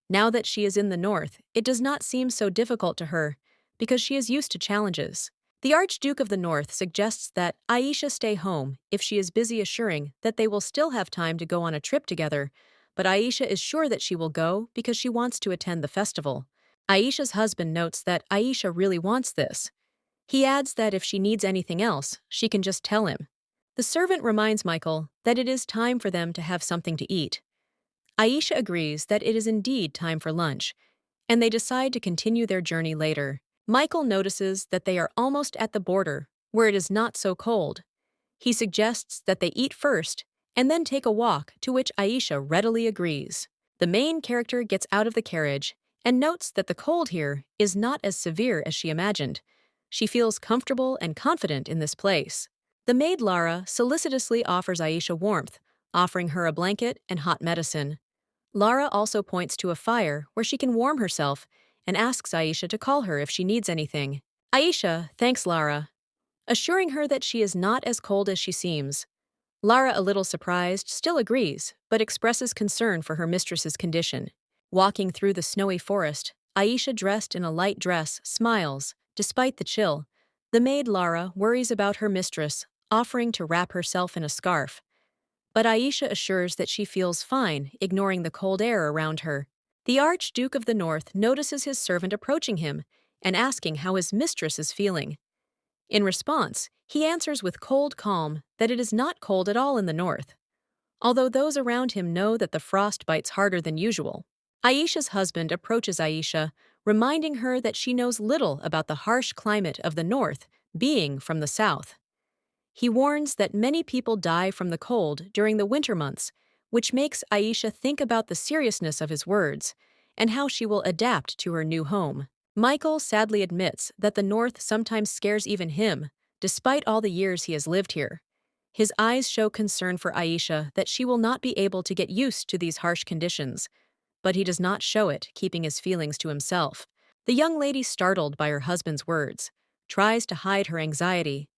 A: Now that she is in the north, it does not seem so difficult to her, because she is used to challenges. The Archduke of the North suggests that Aisha stay home if she is busy, assuring that they will still have time to go on a trip together, but Aisha is sure that she will go because she wants to attend the festival. Aisha's husband notes that Aisha really wants this. He adds that if she needs anything else, she can just tell him. The servant reminds Michael that it is time for them to have something to eat. Aisha agrees that it is indeed time for lunch, and they decide to continue their journey later. Michael notices that they are almost at the border, where it is not so cold. He suggests that they eat first and then take a walk, to which Aisha readily agrees. The main character gets out of the carriage and notes that the cold here is not as severe as she imagined. She feels comfortable and confident in this place. The maid Lara solicitously offers Aisha warmth, offering her a blanket and hot medicine. Lara also points to a fire where she can warm herself and asks Aisha to call her if she needs anything. Aisha thanks Lara, assuring her that she is not as cold as she seems. Lara, a little surprised, still agrees, but expresses concern for her mistress's condition. Walking through the snowy forest, Aisha, dressed in a light dress, smiles, despite the chill. The maid Lara worries about her mistress, offering to wrap herself in a scarf. But Aisha assures that she feels fine, ignoring the cold air around her. The Archduke of the North notices his servant approaching him and asking how his mistress is feeling. In response, he answers with cold calm that it is not cold at all in the north, although those around him know that the frost bites harder than usual. Aisha's husband approaches Aisha, reminding her that she knows little about the harsh climate of the north, being from the south. He warns that many people die from the cold during the winter months, which makes Aisha think about the seriousness of his words and how she will adapt to her new home. Michael sadly admits that the north sometimes scares even him, despite all the years he has lived here. His eyes show concern for Aisha that she will not be able to get used to these harsh conditions, but he does not show it, keeping his feelings to himself. The young lady, startled by her husband's words, tries to hide her anxiety.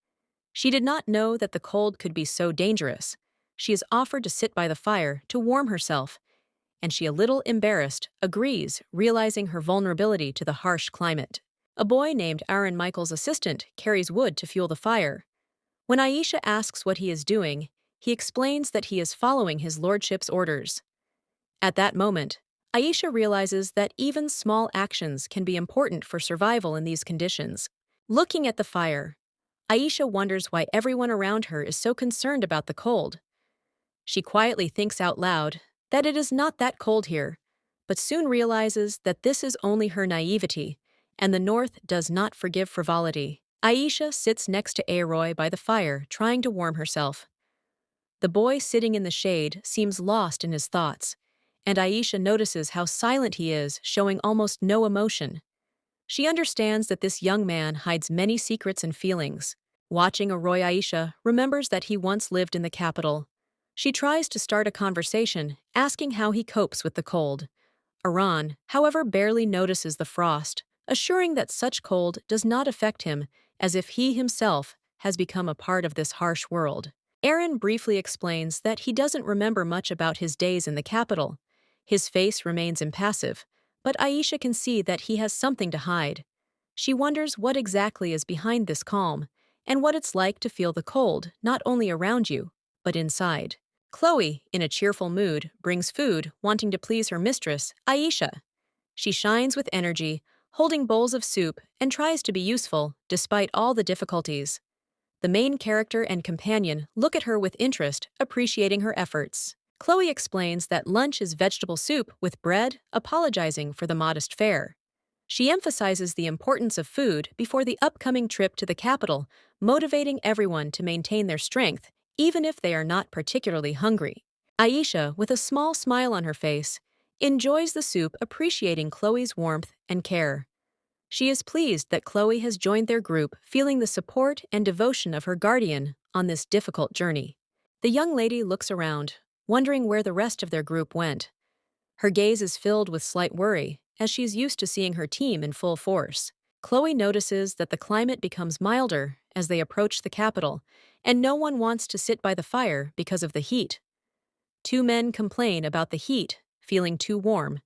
A: She did not know that the cold could be so dangerous. She is offered to sit by the fire to warm herself, and she, a little embarrassed, agrees, realizing her vulnerability to the harsh climate. A boy named Aaron, Michael's assistant, carries wood to fuel the fire. When Aisha asks what he is doing, he explains that he is following his lordship's orders. At that moment, Aisha realizes that even small actions can be important for survival in these conditions. Looking at the fire, Aisha wonders why everyone around her is so concerned about the cold. She quietly thinks out loud that it is not that cold here, but soon realizes that this is only her naivety, and the north does not forgive frivolity. Aisha sits next to Aroy by the fire, trying to warm herself. The boy sitting in the shade seems lost in his thoughts, and Aisha notices how silent he is, showing almost no emotion. She understands that this young man hides many secrets and feelings. Watching Aroy, Aisha remembers that he once lived in the capital. She tries to start a conversation, asking how he copes with the cold. Aran, however, barely notices the frost, assuring that such cold does not affect him, as if he himself has become a part of this harsh world. Aaron briefly explains that he doesn't remember much about his days in the capital. His face remains impassive, But Aisha can see that he has something to hide. She wonders what exactly is behind this calm, and what it's like to feel the cold not only around you, but inside. Chloe, in a cheerful mood, brings food, wanting to please her mistress, Aisha. She shines with energy, holding bowls of soup, and tries to be useful, despite all the difficulties. The main character and companion look at her with interest, appreciating her efforts. Chloe explains that lunch is vegetable soup with bread, apologizing for the modest fare. She emphasizes the importance of food before the upcoming trip to the capital, motivating everyone to maintain their strength, even if they are not particularly hungry. Aisha, with a small smile on her face, enjoys the soup, appreciating Chloe's warmth and care. She is pleased that Chloe has joined their group, feeling the support and devotion of her guardian on this difficult journey. The young lady looks around, wondering where the rest of their group went. Her gaze is filled with slight worry, as she's used to seeing her team in full force. Chloe notices that the climate becomes milder as they approach the capital, and no one wants to sit by the fire because of the heat. Two men complain about the heat, feeling too warm,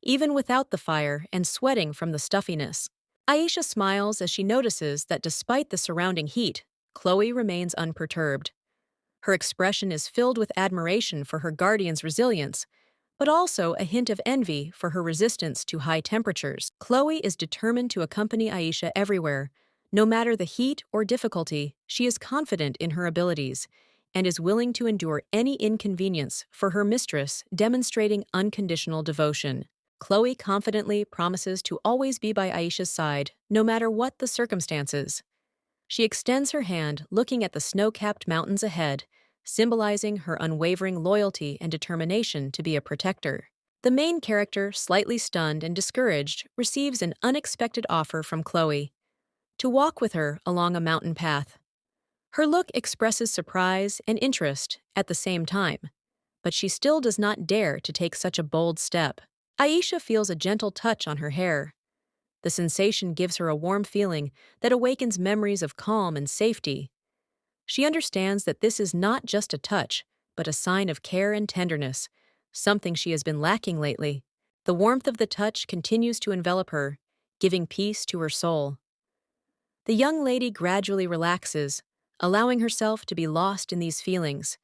A: even without the fire and sweating from the stuffiness. Aisha smiles as she notices that despite the surrounding heat, Chloe remains unperturbed. Her expression is filled with admiration for her guardian's resilience, but also a hint of envy for her resistance to high temperatures. Chloe is determined to accompany Aisha everywhere. No matter the heat or difficulty, she is confident in her abilities and is willing to endure any inconvenience for her mistress, demonstrating unconditional devotion. Chloe confidently promises to always be by Aisha's side, no matter what the circumstances. She extends her hand, looking at the snow-capped mountains ahead, symbolizing her unwavering loyalty and determination to be a protector. The main character, slightly stunned and discouraged, receives an unexpected offer from Chloe to walk with her along a mountain path. Her look expresses surprise and interest at the same time, but she still does not dare to take such a bold step. Aisha feels a gentle touch on her hair. The sensation gives her a warm feeling that awakens memories of calm and safety. She understands that this is not just a touch, but a sign of care and tenderness, something she has been lacking lately. The warmth of the touch continues to envelop her, giving peace to her soul. The young lady gradually relaxes, allowing herself to be lost in these feelings.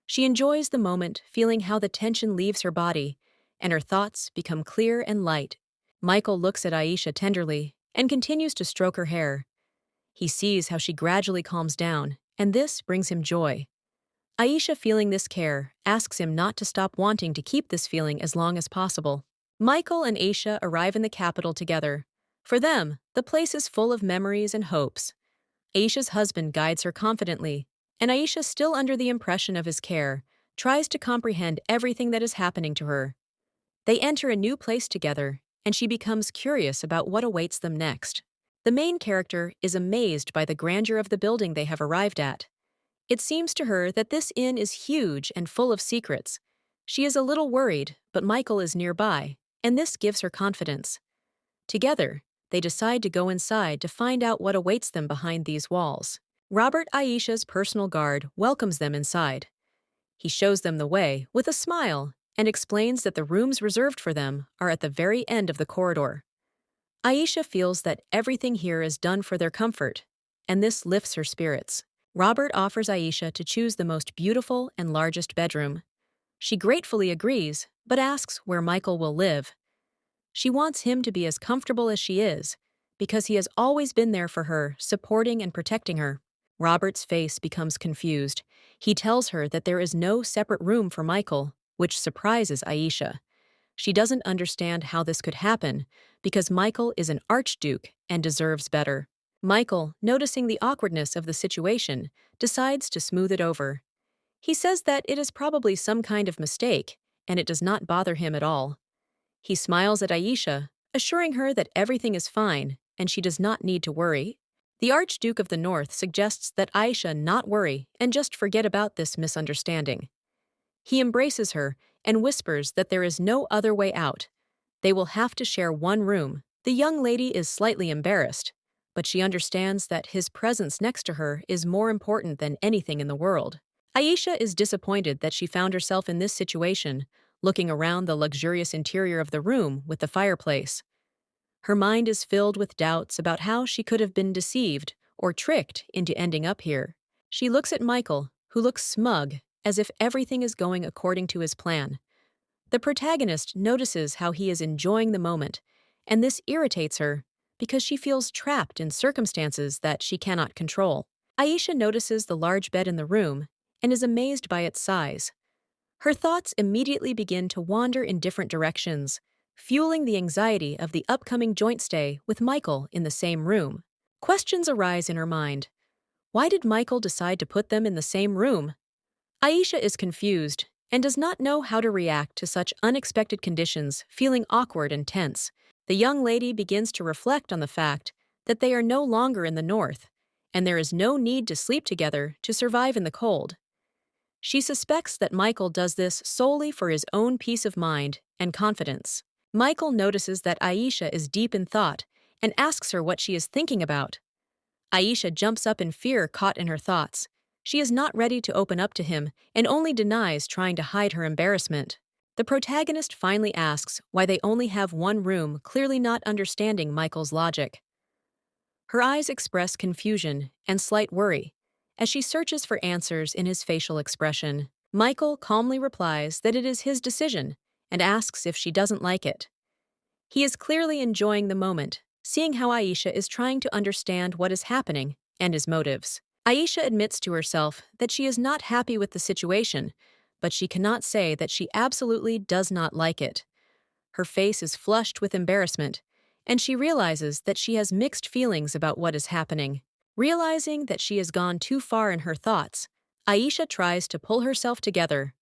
A: She enjoys the moment, feeling how the tension leaves her body, and her thoughts become clear and light. Michael looks at Aisha tenderly and continues to stroke her hair. He sees how she gradually calms down, and this brings him joy. Aisha, feeling this care, asks him not to stop wanting to keep this feeling as long as possible. Michael and Aisha arrive in the capital together. For them, the place is full of memories and hopes. Aisha's husband guides her confidently, and Aisha, still under the impression of his care, tries to comprehend everything that is happening to her. They enter a new place together, and she becomes curious about what awaits them next. The main character is amazed by the grandeur of the building they have arrived at. It seems to her that this inn is huge and full of secrets. She is a little worried, but Michael is nearby, and this gives her confidence. Together, they decide to go inside to find out what awaits them behind these walls. Robert, Aisha's personal guard, welcomes them inside. He shows them the way with a smile and explains that the rooms reserved for them are at the very end of the corridor. Aisha feels that everything here is done for their comfort, and this lifts her spirits. Robert offers Aisha to choose the most beautiful and largest bedroom. She gratefully agrees, but asks where Michael will live. She wants him to be as comfortable as she is, because he has always been there for her, supporting and protecting her. Robert's face becomes confused. He tells her that there is no separate room for Michael, which surprises Aisha. She doesn't understand how this could happen, because Michael is an archduke and deserves better. Michael, noticing the awkwardness of the situation, decides to smooth it over. He says that it is probably some kind of mistake, and it does not bother him at all. He smiles at Aisha, assuring her that everything is fine and she does not need to worry. The Archduke of the North suggests that Aisha not worry and just forget about this misunderstanding. He embraces her and whispers that there is no other way out. They will have to share one room. The young lady is slightly embarrassed, but she understands that his presence next to her is more important than anything in the world. Aisha is disappointed that she found herself in this situation, looking around the luxurious interior of the room with the fireplace. Her mind is filled with doubts about how she could have been deceived or tricked into ending up here. She looks at Michael, who looks smug, as if everything is going according to his plan. The protagonist notices how he is enjoying the moment, and this irritates her because she feels trapped in circumstances that she cannot control. Aisha notices the large bed in the room and is amazed by its size. Her thoughts immediately begin to wander in different directions, fueling the anxiety of the upcoming joint stay with Michael in the same room. Questions arise in her mind. Why did Michael decide to put them in the same room? Aisha is confused and does not know how to react to such unexpected conditions, feeling awkward and tense. The young lady begins to reflect on the fact that they are no longer in the north, and there is no need to sleep together to survive in the cold. She suspects that Michael does this solely for his own peace of mind and confidence. Michael notices that Aisha is deep in thought and asks her what she is thinking about. Aisha jumps up in fear, caught in her thoughts. She is not ready to open up to him and only denies, trying to hide her embarrassment. The protagonist finally asks why they only have one room, clearly not understanding Michael's logic. Her eyes express confusion and slight worry as she searches for answers in his facial expression. Michael calmly replies that it is his decision and asks if she doesn't like it. He is clearly enjoying the moment, seeing how Aisha is trying to understand what is happening and his motives. Aisha admits to herself that she is not happy with the situation, but she cannot say that she absolutely does not like it. Her face is flushed with embarrassment, and she realizes that she has mixed feelings about what is happening. Realizing that she has gone too far in her thoughts, Aisha tries to pull herself together.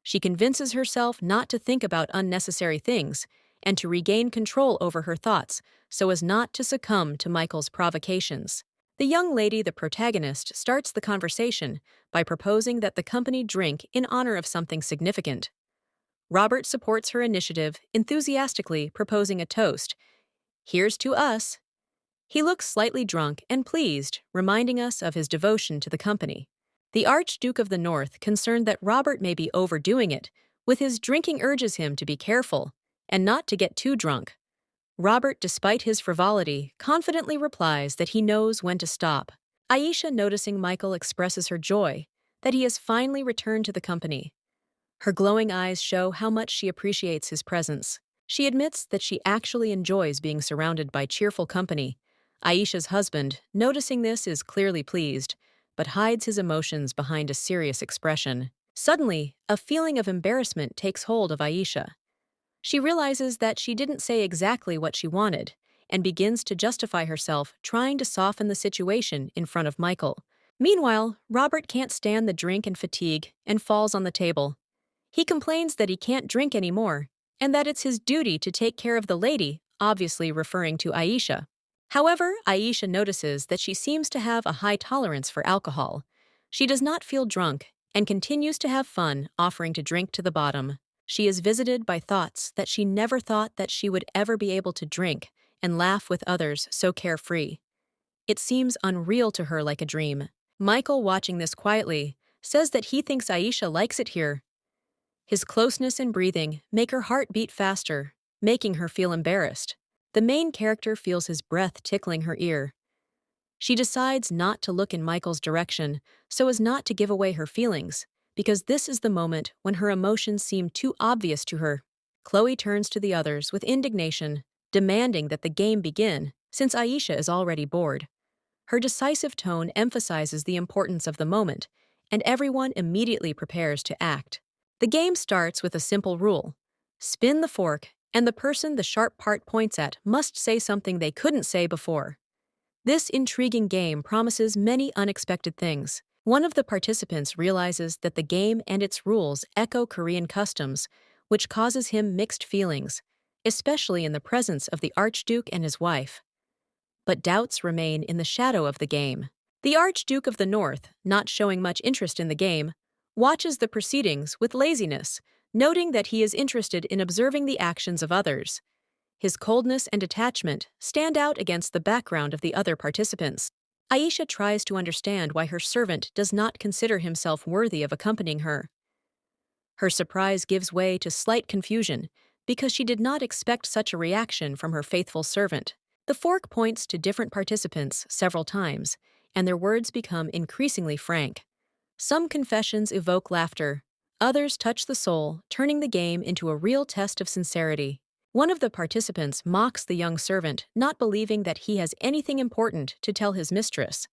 A: She convinces herself not to think about unnecessary things and to regain control over her thoughts so as not to succumb to Michael's provocations. The young lady, the protagonist, starts the conversation by proposing that the company drink in honor of something significant. Robert supports her initiative, enthusiastically proposing a toast. "Here's to us." He looks slightly drunk and pleased, reminding us of his devotion to the company. The Archduke of the North, concerned that Robert may be overdoing it, with his drinking urges him to be careful and not to get too drunk. Robert, despite his frivolity, confidently replies that he knows when to stop. Aisha, noticing Michael, expresses her joy that he has finally returned to the company. Her glowing eyes show how much she appreciates his presence. She admits that she actually enjoys being surrounded by cheerful company. Aisha's husband, noticing this, is clearly pleased, but hides his emotions behind a serious expression. Suddenly, a feeling of embarrassment takes hold of Aisha. She realizes that she didn't say exactly what she wanted and begins to justify herself, trying to soften the situation in front of Michael. Meanwhile, Robert can't stand the drink and fatigue and falls on the table. He complains that he can't drink anymore and that it's his duty to take care of the lady, obviously referring to Aisha. However, Aisha notices that she seems to have a high tolerance for alcohol. She does not feel drunk and continues to have fun, offering to drink to the bottom. She is visited by thoughts that she never thought that she would ever be able to drink and laugh with others so carefree. It seems unreal to her, like a dream. Michael, watching this quietly, says that he thinks Aisha likes it here. His closeness and breathing make her heart beat faster, making her feel embarrassed. The main character feels his breath tickling her ear. She decides not to look in Michael's direction so as not to give away her feelings, because this is the moment when her emotions seem too obvious to her. Chloe turns to the others with indignation, demanding that the game begin, since Aisha is already bored. Her decisive tone emphasizes the importance of the moment, and everyone immediately prepares to act. The game starts with a simple rule: spin the fork, and the person the sharp part points at must say something they couldn't say before. This intriguing game promises many unexpected things. One of the participants realizes that the game and its rules echo Korean customs, which causes him mixed feelings, especially in the presence of the Archduke and his wife. But doubts remain in the shadow of the game. The Archduke of the North, not showing much interest in the game, watches the proceedings with laziness, noting that he is interested in observing the actions of others. His coldness and detachment stand out against the background of the other participants. Aisha tries to understand why her servant does not consider himself worthy of accompanying her. Her surprise gives way to slight confusion because she did not expect such a reaction from her faithful servant. The fork points to different participants several times, and their words become increasingly frank. Some confessions evoke laughter, others touch the soul, turning the game into a real test of sincerity. One of the participants mocks the young servant, not believing that he has anything important to tell his mistress.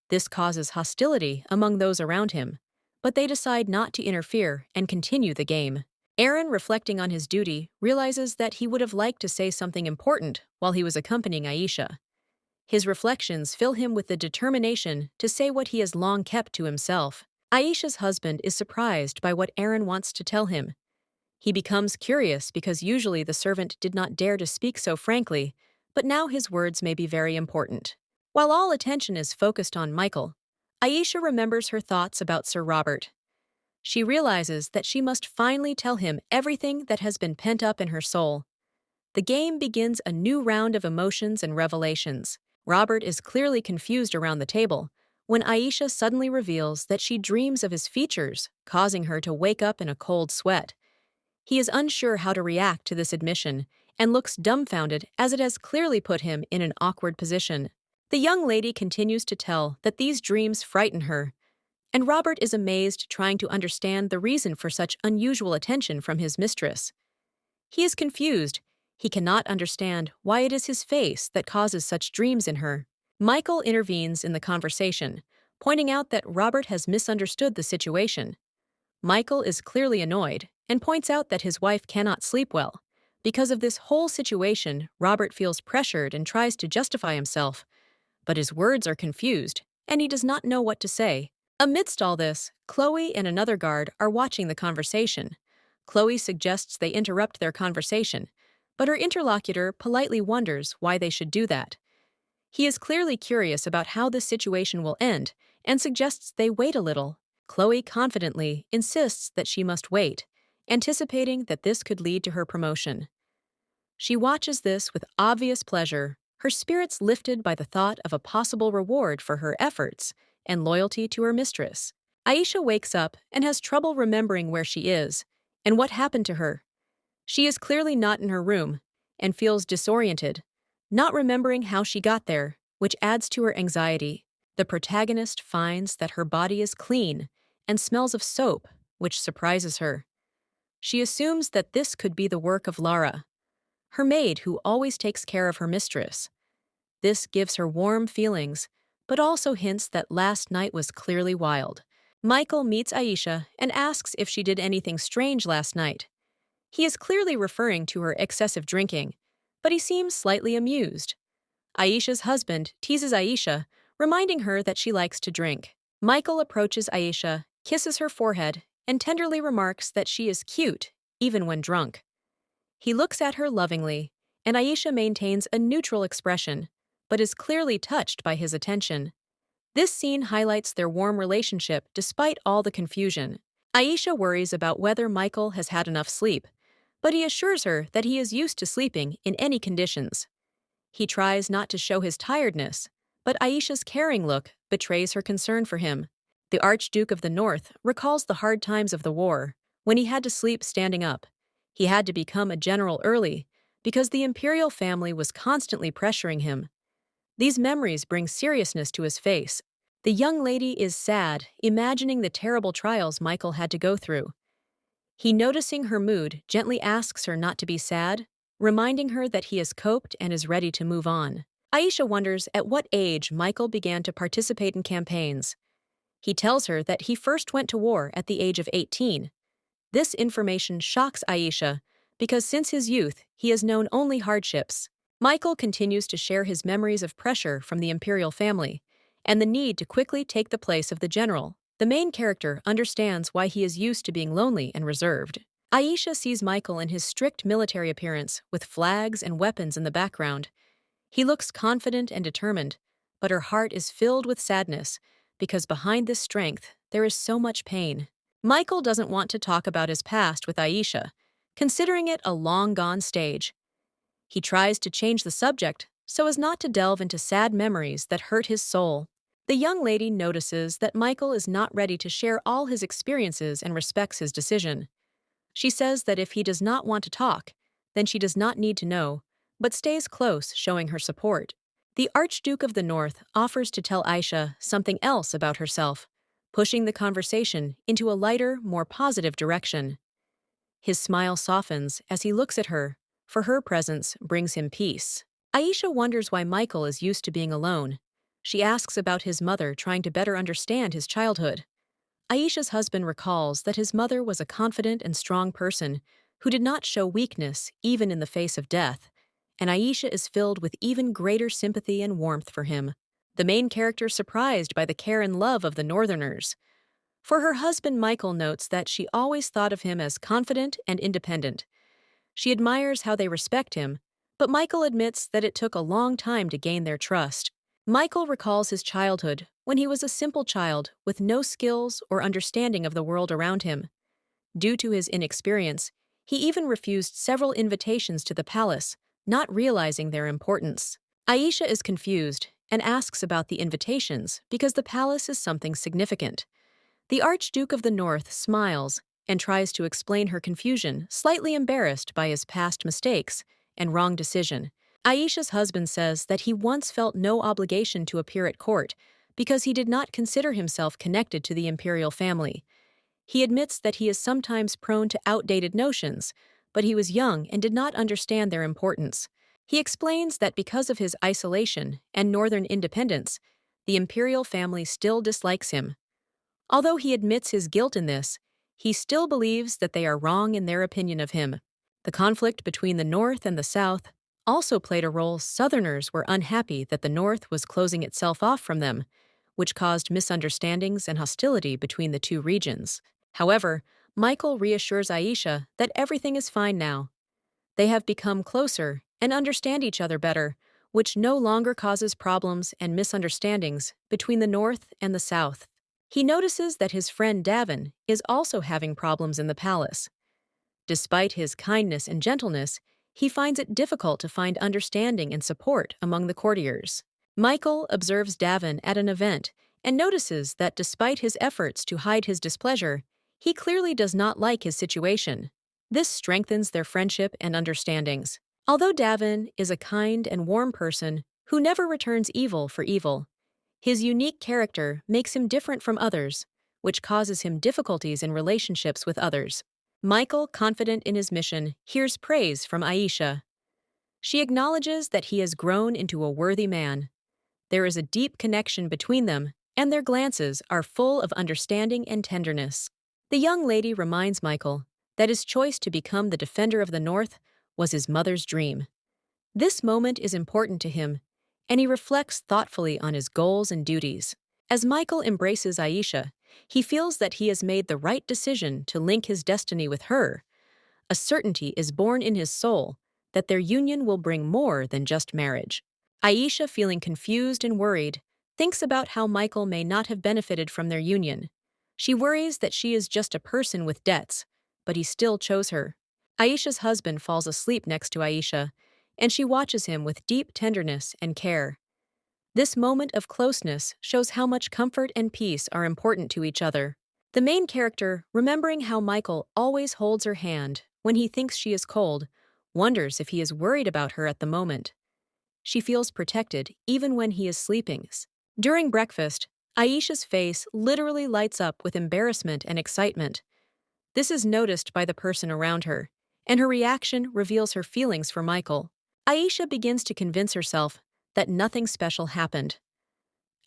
A: This causes hostility among those around him, but they decide not to interfere and continue the game. Aaron, reflecting on his duty, realizes that he would have liked to say something important while he was accompanying Aisha. His reflections fill him with the determination to say what he has long kept to himself. Aisha's husband is surprised by what Aaron wants to tell him. He becomes curious because usually the servant did not dare to speak so frankly, but now his words may be very important. While all attention is focused on Michael, Aisha remembers her thoughts about Sir Robert. She realizes that she must finally tell him everything that has been pent up in her soul. The game begins a new round of emotions and revelations. Robert is clearly confused around the table when Aisha suddenly reveals that she dreams of his features, causing her to wake up in a cold sweat. He is unsure how to react to this admission and looks dumbfounded as it has clearly put him in an awkward position. The young lady continues to tell that these dreams frighten her, and Robert is amazed, trying to understand the reason for such unusual attention from his mistress. He is confused. He cannot understand why it is his face that causes such dreams in her. Michael intervenes in the conversation, pointing out that Robert has misunderstood the situation. Michael is clearly annoyed and points out that his wife cannot sleep well. Because of this whole situation, Robert feels pressured and tries to justify himself, but his words are confused, and he does not know what to say. Amidst all this, Chloe and another guard are watching the conversation. Chloe suggests they interrupt their conversation, but her interlocutor politely wonders why they should do that. He is clearly curious about how this situation will end and suggests they wait a little. Chloe confidently insists that she must wait, anticipating that this could lead to her promotion. She watches this with obvious pleasure, her spirits lifted by the thought of a possible reward for her efforts and loyalty to her mistress. Aisha wakes up and has trouble remembering where she is and what happened to her. She is clearly not in her room and feels disoriented, not remembering how she got there, which adds to her anxiety. The protagonist finds that her body is clean and smells of soap, which surprises her. She assumes that this could be the work of Lara, her maid who always takes care of her mistress. This gives her warm feelings, but also hints that last night was clearly wild. Michael meets Aisha and asks if she did anything strange last night. He is clearly referring to her excessive drinking, but he seems slightly amused. Aisha's husband teases Aisha, reminding her that she likes to drink. Michael approaches Aisha, kisses her forehead, and tenderly remarks that she is cute, even when drunk. He looks at her lovingly, and Aisha maintains a neutral expression, but is clearly touched by his attention. This scene highlights their warm relationship despite all the confusion. Aisha worries about whether Michael has had enough sleep, but he assures her that he is used to sleeping in any conditions. He tries not to show his tiredness, but Aisha's caring look betrays her concern for him. The Archduke of the North recalls the hard times of the war, when he had to sleep standing up. He had to become a general early, because the imperial family was constantly pressuring him. These memories bring seriousness to his face. The young lady is sad, imagining the terrible trials Michael had to go through. He, noticing her mood, gently asks her not to be sad, reminding her that he has coped and is ready to move on. Aisha wonders at what age Michael began to participate in campaigns. He tells her that he first went to war at the age of 18. This information shocks Aisha because since his youth, he has known only hardships. Michael continues to share his memories of pressure from the imperial family and the need to quickly take the place of the general. The main character understands why he is used to being lonely and reserved. Aisha sees Michael in his strict military appearance with flags and weapons in the background. He looks confident and determined, but her heart is filled with sadness because behind this strength, there is so much pain. Michael doesn't want to talk about his past with Aisha, considering it a long-gone stage. He tries to change the subject so as not to delve into sad memories that hurt his soul. The young lady notices that Michael is not ready to share all his experiences and respects his decision. She says that if he does not want to talk, then she does not need to know, but stays close, showing her support. The Archduke of the North offers to tell Aisha something else about herself, pushing the conversation into a lighter, more positive direction. His smile softens as he looks at her, for her presence brings him peace. Aisha wonders why Michael is used to being alone. She asks about his mother, trying to better understand his childhood. Aisha's husband recalls that his mother was a confident and strong person who did not show weakness even in the face of death, and Aisha is filled with even greater sympathy and warmth for him. The main character is surprised by the care and love of the Northerners. For her husband, Michael notes that she always thought of him as confident and independent. She admires how they respect him, but Michael admits that it took a long time to gain their trust. Michael recalls his childhood when he was a simple child with no skills or understanding of the world around him. Due to his inexperience, he even refused several invitations to the palace, not realizing their importance. Aisha is confused and asks about the invitations because the palace is something significant. The Archduke of the North smiles and tries to explain her confusion, slightly embarrassed by his past mistakes and wrong decision. Aisha's husband says that he once felt no obligation to appear at court because he did not consider himself connected to the imperial family. He admits that he is sometimes prone to outdated notions, but he was young and did not understand their importance. He explains that because of his isolation and northern independence, the imperial family still dislikes him. Although he admits his guilt in this, he still believes that they are wrong in their opinion of him. The conflict between the North and the South also played a role. Southerners were unhappy that the North was closing itself off from them, which caused misunderstandings and hostility between the two regions. However, Michael reassures Aisha that everything is fine now. They have become closer and understand each other better, which no longer causes problems and misunderstandings between the North and the South. He notices that his friend Davin is also having problems in the palace. Despite his kindness and gentleness, he finds it difficult to find understanding and support among the courtiers. Michael observes Davin at an event and notices that despite his efforts to hide his displeasure, he clearly does not like his situation. This strengthens their friendship and understandings. Although Davin is a kind and warm person who never returns evil for evil, his unique character makes him different from others, which causes him difficulties in relationships with others. Michael, confident in his mission, hears praise from Aisha. She acknowledges that he has grown into a worthy man. There is a deep connection between them, and their glances are full of understanding and tenderness. The young lady reminds Michael that his choice to become the defender of the North was his mother's dream. This moment is important to him, and he reflects thoughtfully on his goals and duties. As Michael embraces Aisha, he feels that he has made the right decision to link his destiny with her. A certainty is born in his soul that their union will bring more than just marriage. Aisha, feeling confused and worried, thinks about how Michael may not have benefited from their union. She worries that she is just a person with debts, but he still chose her. Aisha's husband falls asleep next to Aisha, and she watches him with deep tenderness and care. This moment of closeness shows how much comfort and peace are important to each other. The main character, remembering how Michael always holds her hand when he thinks she is cold, wonders if he is worried about her at the moment. She feels protected even when he is sleeping. During breakfast, Aisha's face literally lights up with embarrassment and excitement. This is noticed by the person around her, and her reaction reveals her feelings for Michael. Aisha begins to convince herself that nothing special happened.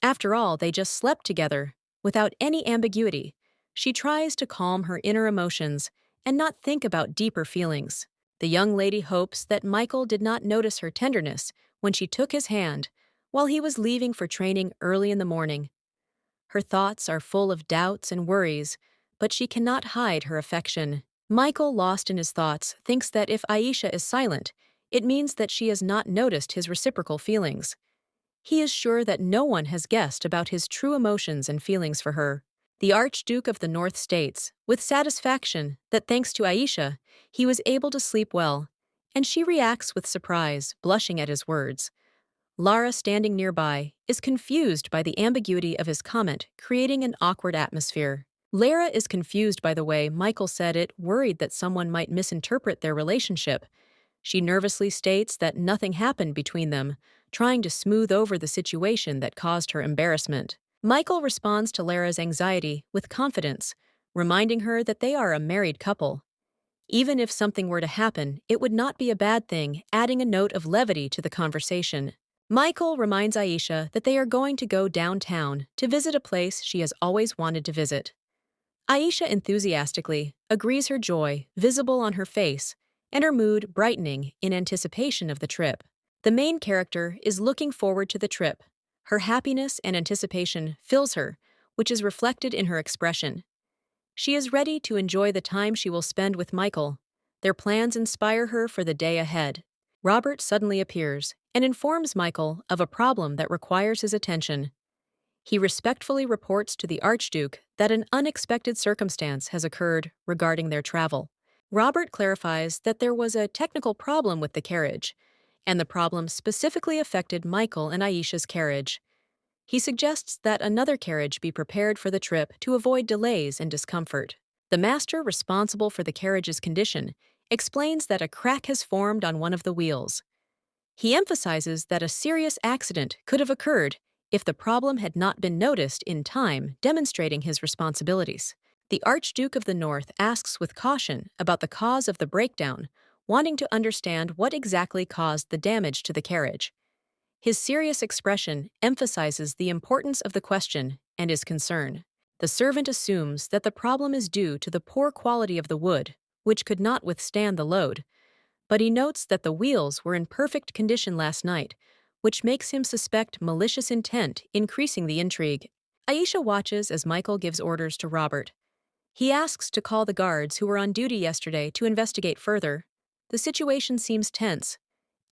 A: After all, they just slept together, without any ambiguity. She tries to calm her inner emotions and not think about deeper feelings. The young lady hopes that Michael did not notice her tenderness when she took his hand while he was leaving for training early in the morning. Her thoughts are full of doubts and worries, but she cannot hide her affection. Michael, lost in his thoughts, thinks that if Aisha is silent, it means that she has not noticed his reciprocal feelings. He is sure that no one has guessed about his true emotions and feelings for her. The Archduke of the North states, with satisfaction, that thanks to Aisha, he was able to sleep well, and she reacts with surprise, blushing at his words. Lara, standing nearby, is confused by the ambiguity of his comment, creating an awkward atmosphere. Lara is confused by the way Michael said it, worried that someone might misinterpret their relationship. She nervously states that nothing happened between them, trying to smooth over the situation that caused her embarrassment. Michael responds to Lara's anxiety with confidence, reminding her that they are a married couple. Even if something were to happen, it would not be a bad thing, adding a note of levity to the conversation. Michael reminds Aisha that they are going to go downtown to visit a place she has always wanted to visit. Aisha enthusiastically agrees, her joy visible on her face and her mood brightening in anticipation of the trip. The main character is looking forward to the trip. Her happiness and anticipation fills her, which is reflected in her expression. She is ready to enjoy the time she will spend with Michael. Their plans inspire her for the day ahead. Robert suddenly appears and informs Michael of a problem that requires his attention. He respectfully reports to the Archduke that an unexpected circumstance has occurred regarding their travel. Robert clarifies that there was a technical problem with the carriage, and the problem specifically affected Michael and Aisha's carriage. He suggests that another carriage be prepared for the trip to avoid delays and discomfort. The master responsible for the carriage's condition explains that a crack has formed on one of the wheels. He emphasizes that a serious accident could have occurred if the problem had not been noticed in time, demonstrating his responsibilities. The Archduke of the North asks with caution about the cause of the breakdown, wanting to understand what exactly caused the damage to the carriage. His serious expression emphasizes the importance of the question and his concern. The servant assumes that the problem is due to the poor quality of the wood, which could not withstand the load, but he notes that the wheels were in perfect condition last night, which makes him suspect malicious intent, increasing the intrigue. Aisha watches as Michael gives orders to Robert. He asks to call the guards who were on duty yesterday to investigate further. The situation seems tense.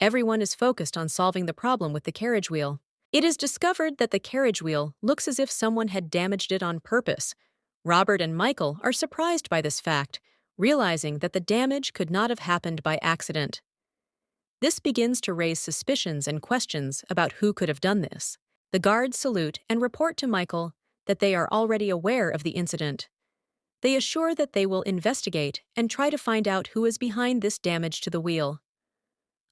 A: Everyone is focused on solving the problem with the carriage wheel. It is discovered that the carriage wheel looks as if someone had damaged it on purpose. Robert and Michael are surprised by this fact, realizing that the damage could not have happened by accident. This begins to raise suspicions and questions about who could have done this. The guards salute and report to Michael that they are already aware of the incident. They assure that they will investigate and try to find out who is behind this damage to the wheel.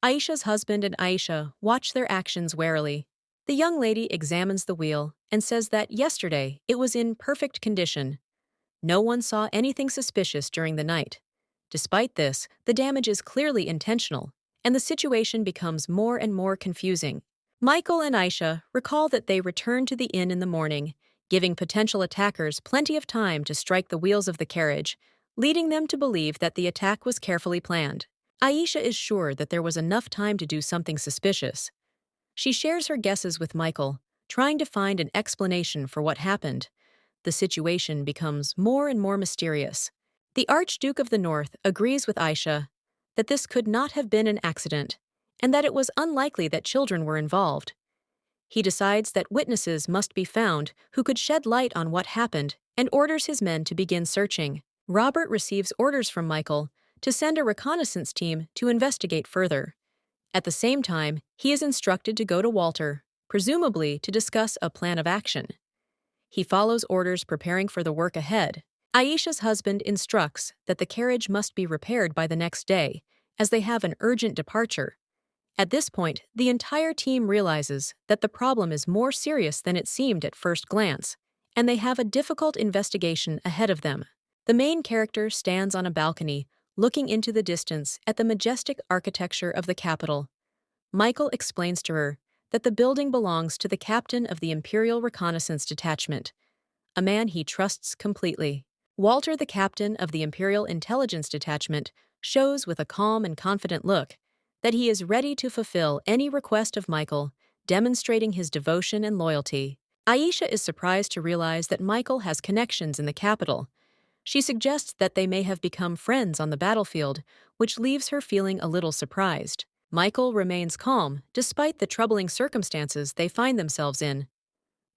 A: Aisha's husband and Aisha watch their actions warily. The young lady examines the wheel and says that yesterday it was in perfect condition. No one saw anything suspicious during the night. Despite this, the damage is clearly intentional, and the situation becomes more and more confusing. Michael and Aisha recall that they returned to the inn in the morning, giving potential attackers plenty of time to strike the wheels of the carriage, leading them to believe that the attack was carefully planned. Aisha is sure that there was enough time to do something suspicious. She shares her guesses with Michael, trying to find an explanation for what happened. The situation becomes more and more mysterious. The Archduke of the North agrees with Aisha that this could not have been an accident, and that it was unlikely that children were involved. He decides that witnesses must be found who could shed light on what happened and orders his men to begin searching. Robert receives orders from Michael to send a reconnaissance team to investigate further. At the same time, he is instructed to go to Walter, presumably to discuss a plan of action. He follows orders, preparing for the work ahead. Aisha's husband instructs that the carriage must be repaired by the next day, as they have an urgent departure. At this point, the entire team realizes that the problem is more serious than it seemed at first glance, and they have a difficult investigation ahead of them. The main character stands on a balcony, looking into the distance at the majestic architecture of the capital. Michael explains to her that the building belongs to the captain of the Imperial Reconnaissance Detachment, a man he trusts completely. Walter, the captain of the Imperial Intelligence Detachment, shows with a calm and confident look that he is ready to fulfill any request of Michael, demonstrating his devotion and loyalty. Aisha is surprised to realize that Michael has connections in the capital. She suggests that they may have become friends on the battlefield, which leaves her feeling a little surprised. Michael remains calm despite the troubling circumstances they find themselves in.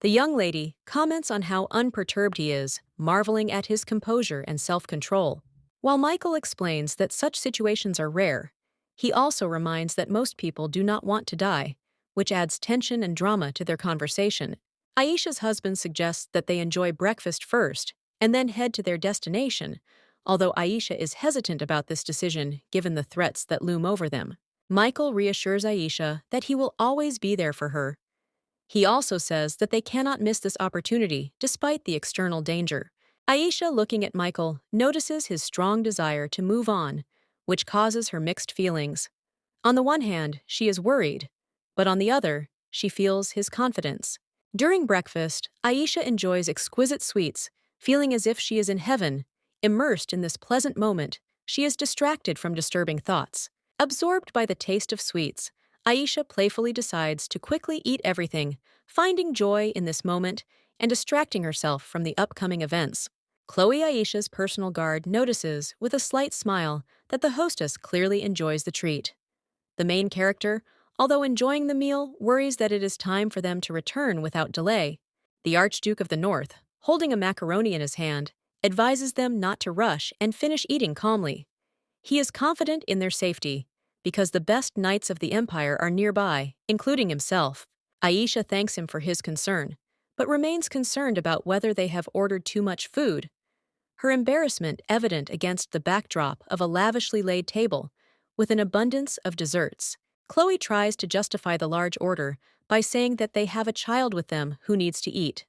A: The young lady comments on how unperturbed he is, marveling at his composure and self-control. While Michael explains that such situations are rare, he also reminds that most people do not want to die, which adds tension and drama to their conversation. Aisha's husband suggests that they enjoy breakfast first and then head to their destination, although Aisha is hesitant about this decision given the threats that loom over them. Michael reassures Aisha that he will always be there for her. He also says that they cannot miss this opportunity despite the external danger. Aisha, looking at Michael, notices his strong desire to move on, which causes her mixed feelings. On the one hand, she is worried, but on the other, she feels his confidence. During breakfast, Aisha enjoys exquisite sweets, feeling as if she is in heaven. Immersed in this pleasant moment, she is distracted from disturbing thoughts. Absorbed by the taste of sweets, Aisha playfully decides to quickly eat everything, finding joy in this moment and distracting herself from the upcoming events. Chloe, Aisha's personal guard, notices, with a slight smile, that the hostess clearly enjoys the treat. The main character, although enjoying the meal, worries that it is time for them to return without delay. The Archduke of the North, holding a macaroni in his hand, advises them not to rush and finish eating calmly. He is confident in their safety, because the best knights of the empire are nearby, including himself. Aisha thanks him for his concern, but remains concerned about whether they have ordered too much food. Her embarrassment evident against the backdrop of a lavishly laid table, with an abundance of desserts. Chloe tries to justify the large order by saying that they have a child with them who needs to eat.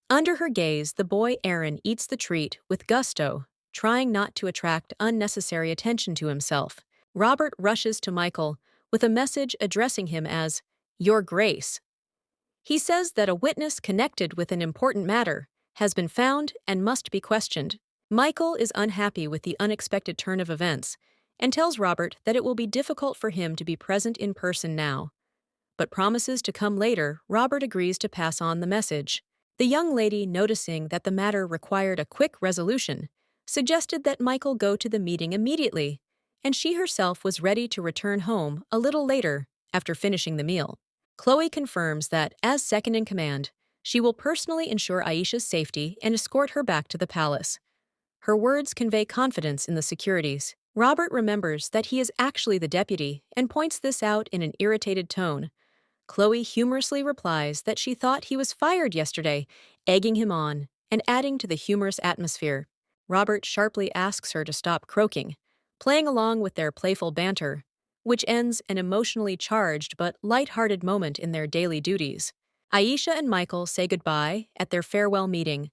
A: Under her gaze, the boy Aaron eats the treat with gusto, trying not to attract unnecessary attention to himself. Robert rushes to Michael with a message addressing him as, "Your Grace." He says that a witness connected with an important matter has been found and must be questioned. Michael is unhappy with the unexpected turn of events and tells Robert that it will be difficult for him to be present in person now, but promises to come later. Robert agrees to pass on the message. The young lady, noticing that the matter required a quick resolution, suggested that Michael go to the meeting immediately, and she herself was ready to return home a little later after finishing the meal. Chloe confirms that, as second in command, she will personally ensure Aisha's safety and escort her back to the palace. Her words convey confidence in the securities. Robert remembers that he is actually the deputy and points this out in an irritated tone. Chloe humorously replies that she thought he was fired yesterday, egging him on and adding to the humorous atmosphere. Robert sharply asks her to stop croaking, playing along with their playful banter, which ends an emotionally charged but light-hearted moment in their daily duties. Aisha and Michael say goodbye at their farewell meeting.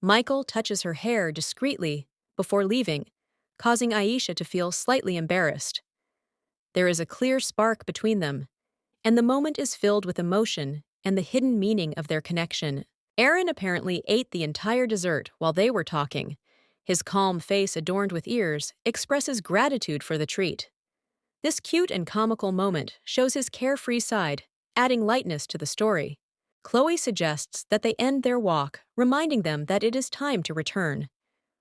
A: Michael touches her hair discreetly before leaving, causing Aisha to feel slightly embarrassed. There is a clear spark between them, and the moment is filled with emotion and the hidden meaning of their connection. Aaron apparently ate the entire dessert while they were talking. His calm face adorned with ears expresses gratitude for the treat. This cute and comical moment shows his carefree side, adding lightness to the story. Chloe suggests that they end their walk, reminding them that it is time to return.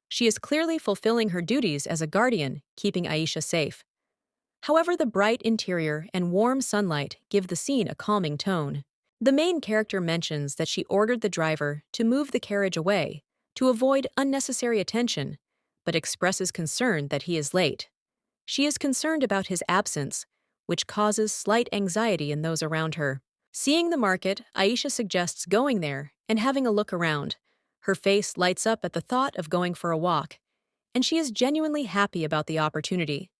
A: She is clearly fulfilling her duties as a guardian, keeping Aisha safe. However, the bright interior and warm sunlight give the scene a calming tone. The main character mentions that she ordered the driver to move the carriage away to avoid unnecessary attention, but expresses concern that he is late. She is concerned about his absence, which causes slight anxiety in those around her. Seeing the market, Aisha suggests going there and having a look around. Her face lights up at the thought of going for a walk, and she is genuinely happy about the opportunity.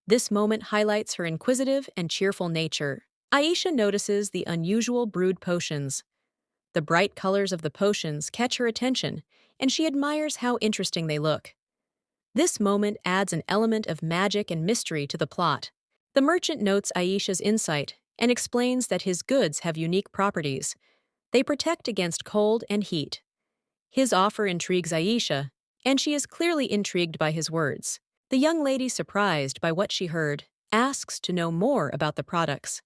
A: This moment highlights her inquisitive and cheerful nature. Aisha notices the unusual brewed potions. The bright colors of the potions catch her attention, and she admires how interesting they look. This moment adds an element of magic and mystery to the plot. The merchant notes Aisha's insight and explains that his goods have unique properties. They protect against cold and heat. His offer intrigues Aisha, and she is clearly intrigued by his words. The young lady, surprised by what she heard, asks to know more about the products.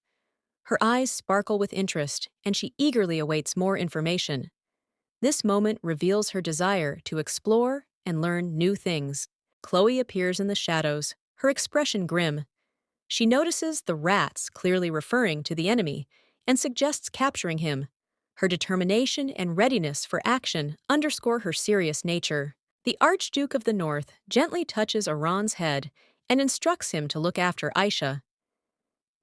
A: Her eyes sparkle with interest, and she eagerly awaits more information. This moment reveals her desire to explore and learn new things. Chloe appears in the shadows, her expression grim. She notices the rats, clearly referring to the enemy, and suggests capturing him. Her determination and readiness for action underscore her serious nature. The Archduke of the North gently touches Iran's head and instructs him to look after Aisha.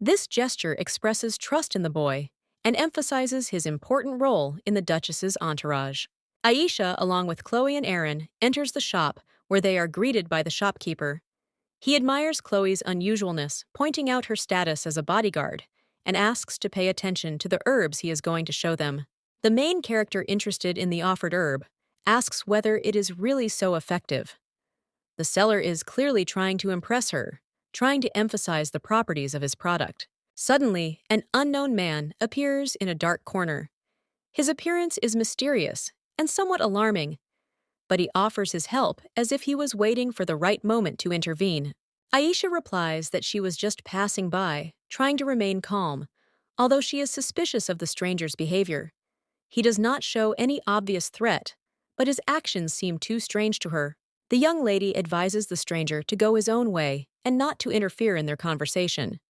A: This gesture expresses trust in the boy and emphasizes his important role in the Duchess's entourage. Aisha, along with Chloe and Aaron, enters the shop where they are greeted by the shopkeeper. He admires Chloe's unusualness, pointing out her status as a bodyguard, and asks to pay attention to the herbs he is going to show them. The main character interested in the offered herb asks whether it is really so effective. The seller is clearly trying to impress her, trying to emphasize the properties of his product. Suddenly, an unknown man appears in a dark corner. His appearance is mysterious and somewhat alarming, but he offers his help as if he was waiting for the right moment to intervene. Aisha replies that she was just passing by, trying to remain calm, although she is suspicious of the stranger's behavior. He does not show any obvious threat, but his actions seem too strange to her. The young lady advises the stranger to go his own way and not to interfere in their conversation.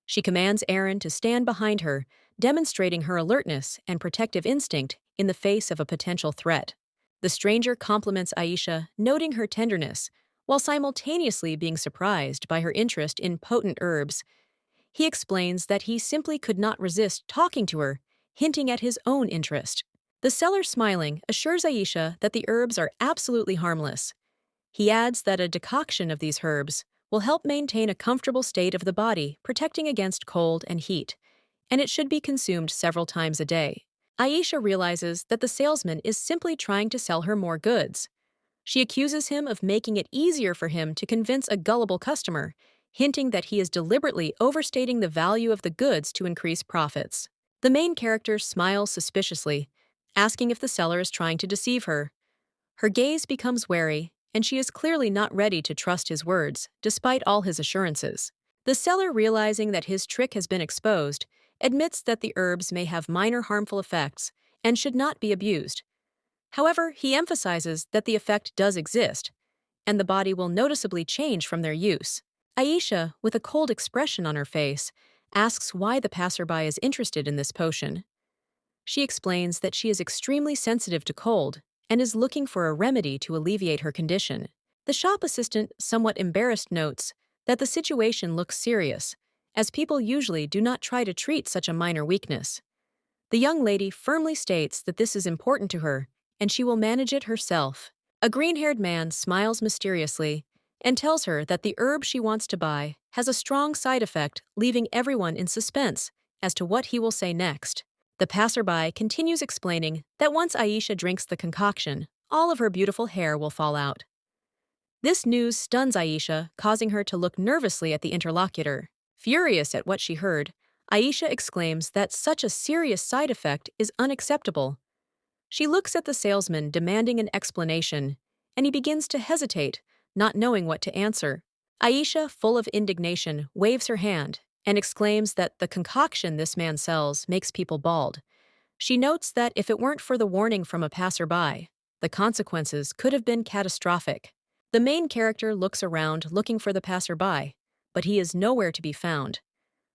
A: She commands Aaron to stand behind her, demonstrating her alertness and protective instinct in the face of a potential threat. The stranger compliments Aisha, noting her tenderness, while simultaneously being surprised by her interest in potent herbs. He explains that he simply could not resist talking to her, hinting at his own interest. The seller, smiling, assures Aisha that the herbs are absolutely harmless. He adds that a decoction of these herbs will help maintain a comfortable state of the body, protecting against cold and heat, and it should be consumed several times a day. Aisha realizes that the salesman is simply trying to sell her more goods. She accuses him of making it easier for him to convince a gullible customer, hinting that he is deliberately overstating the value of the goods to increase profits. The main character smiles suspiciously, asking if the seller is trying to deceive her. Her gaze becomes wary, and she is clearly not ready to trust his words, despite all his assurances. The seller, realizing that his trick has been exposed, admits that the herbs may have minor harmful effects and should not be abused. However, he emphasizes that the effect does exist, and the body will noticeably change from their use. Aisha, with a cold expression on her face, asks why the passerby is interested in this potion. She explains that she is extremely sensitive to cold and is looking for a remedy to alleviate her condition. The shop assistant, somewhat embarrassed, notes that the situation looks serious, as people usually do not try to treat such a minor weakness. The young lady firmly states that this is important to her, and she will manage it herself. A green-haired man smiles mysteriously and tells her that the herb she wants to buy has a strong side effect, leaving everyone in suspense as to what he will say next. The passerby continues explaining that once Aisha drinks the concoction, all of her beautiful hair will fall out. This news stuns Aisha, causing her to look nervously at the interlocutor. Furious at what she heard, Aisha exclaims that such a serious side effect is unacceptable. She looks at the salesman, demanding an explanation, and he begins to hesitate, not knowing what to answer. Aisha, full of indignation, waves her hand and exclaims that the concoction this man sells makes people bald. She notes that if it weren't for the warning from a passerby, the consequences could have been catastrophic. The main character looks around looking for the passerby, but he is nowhere to be found.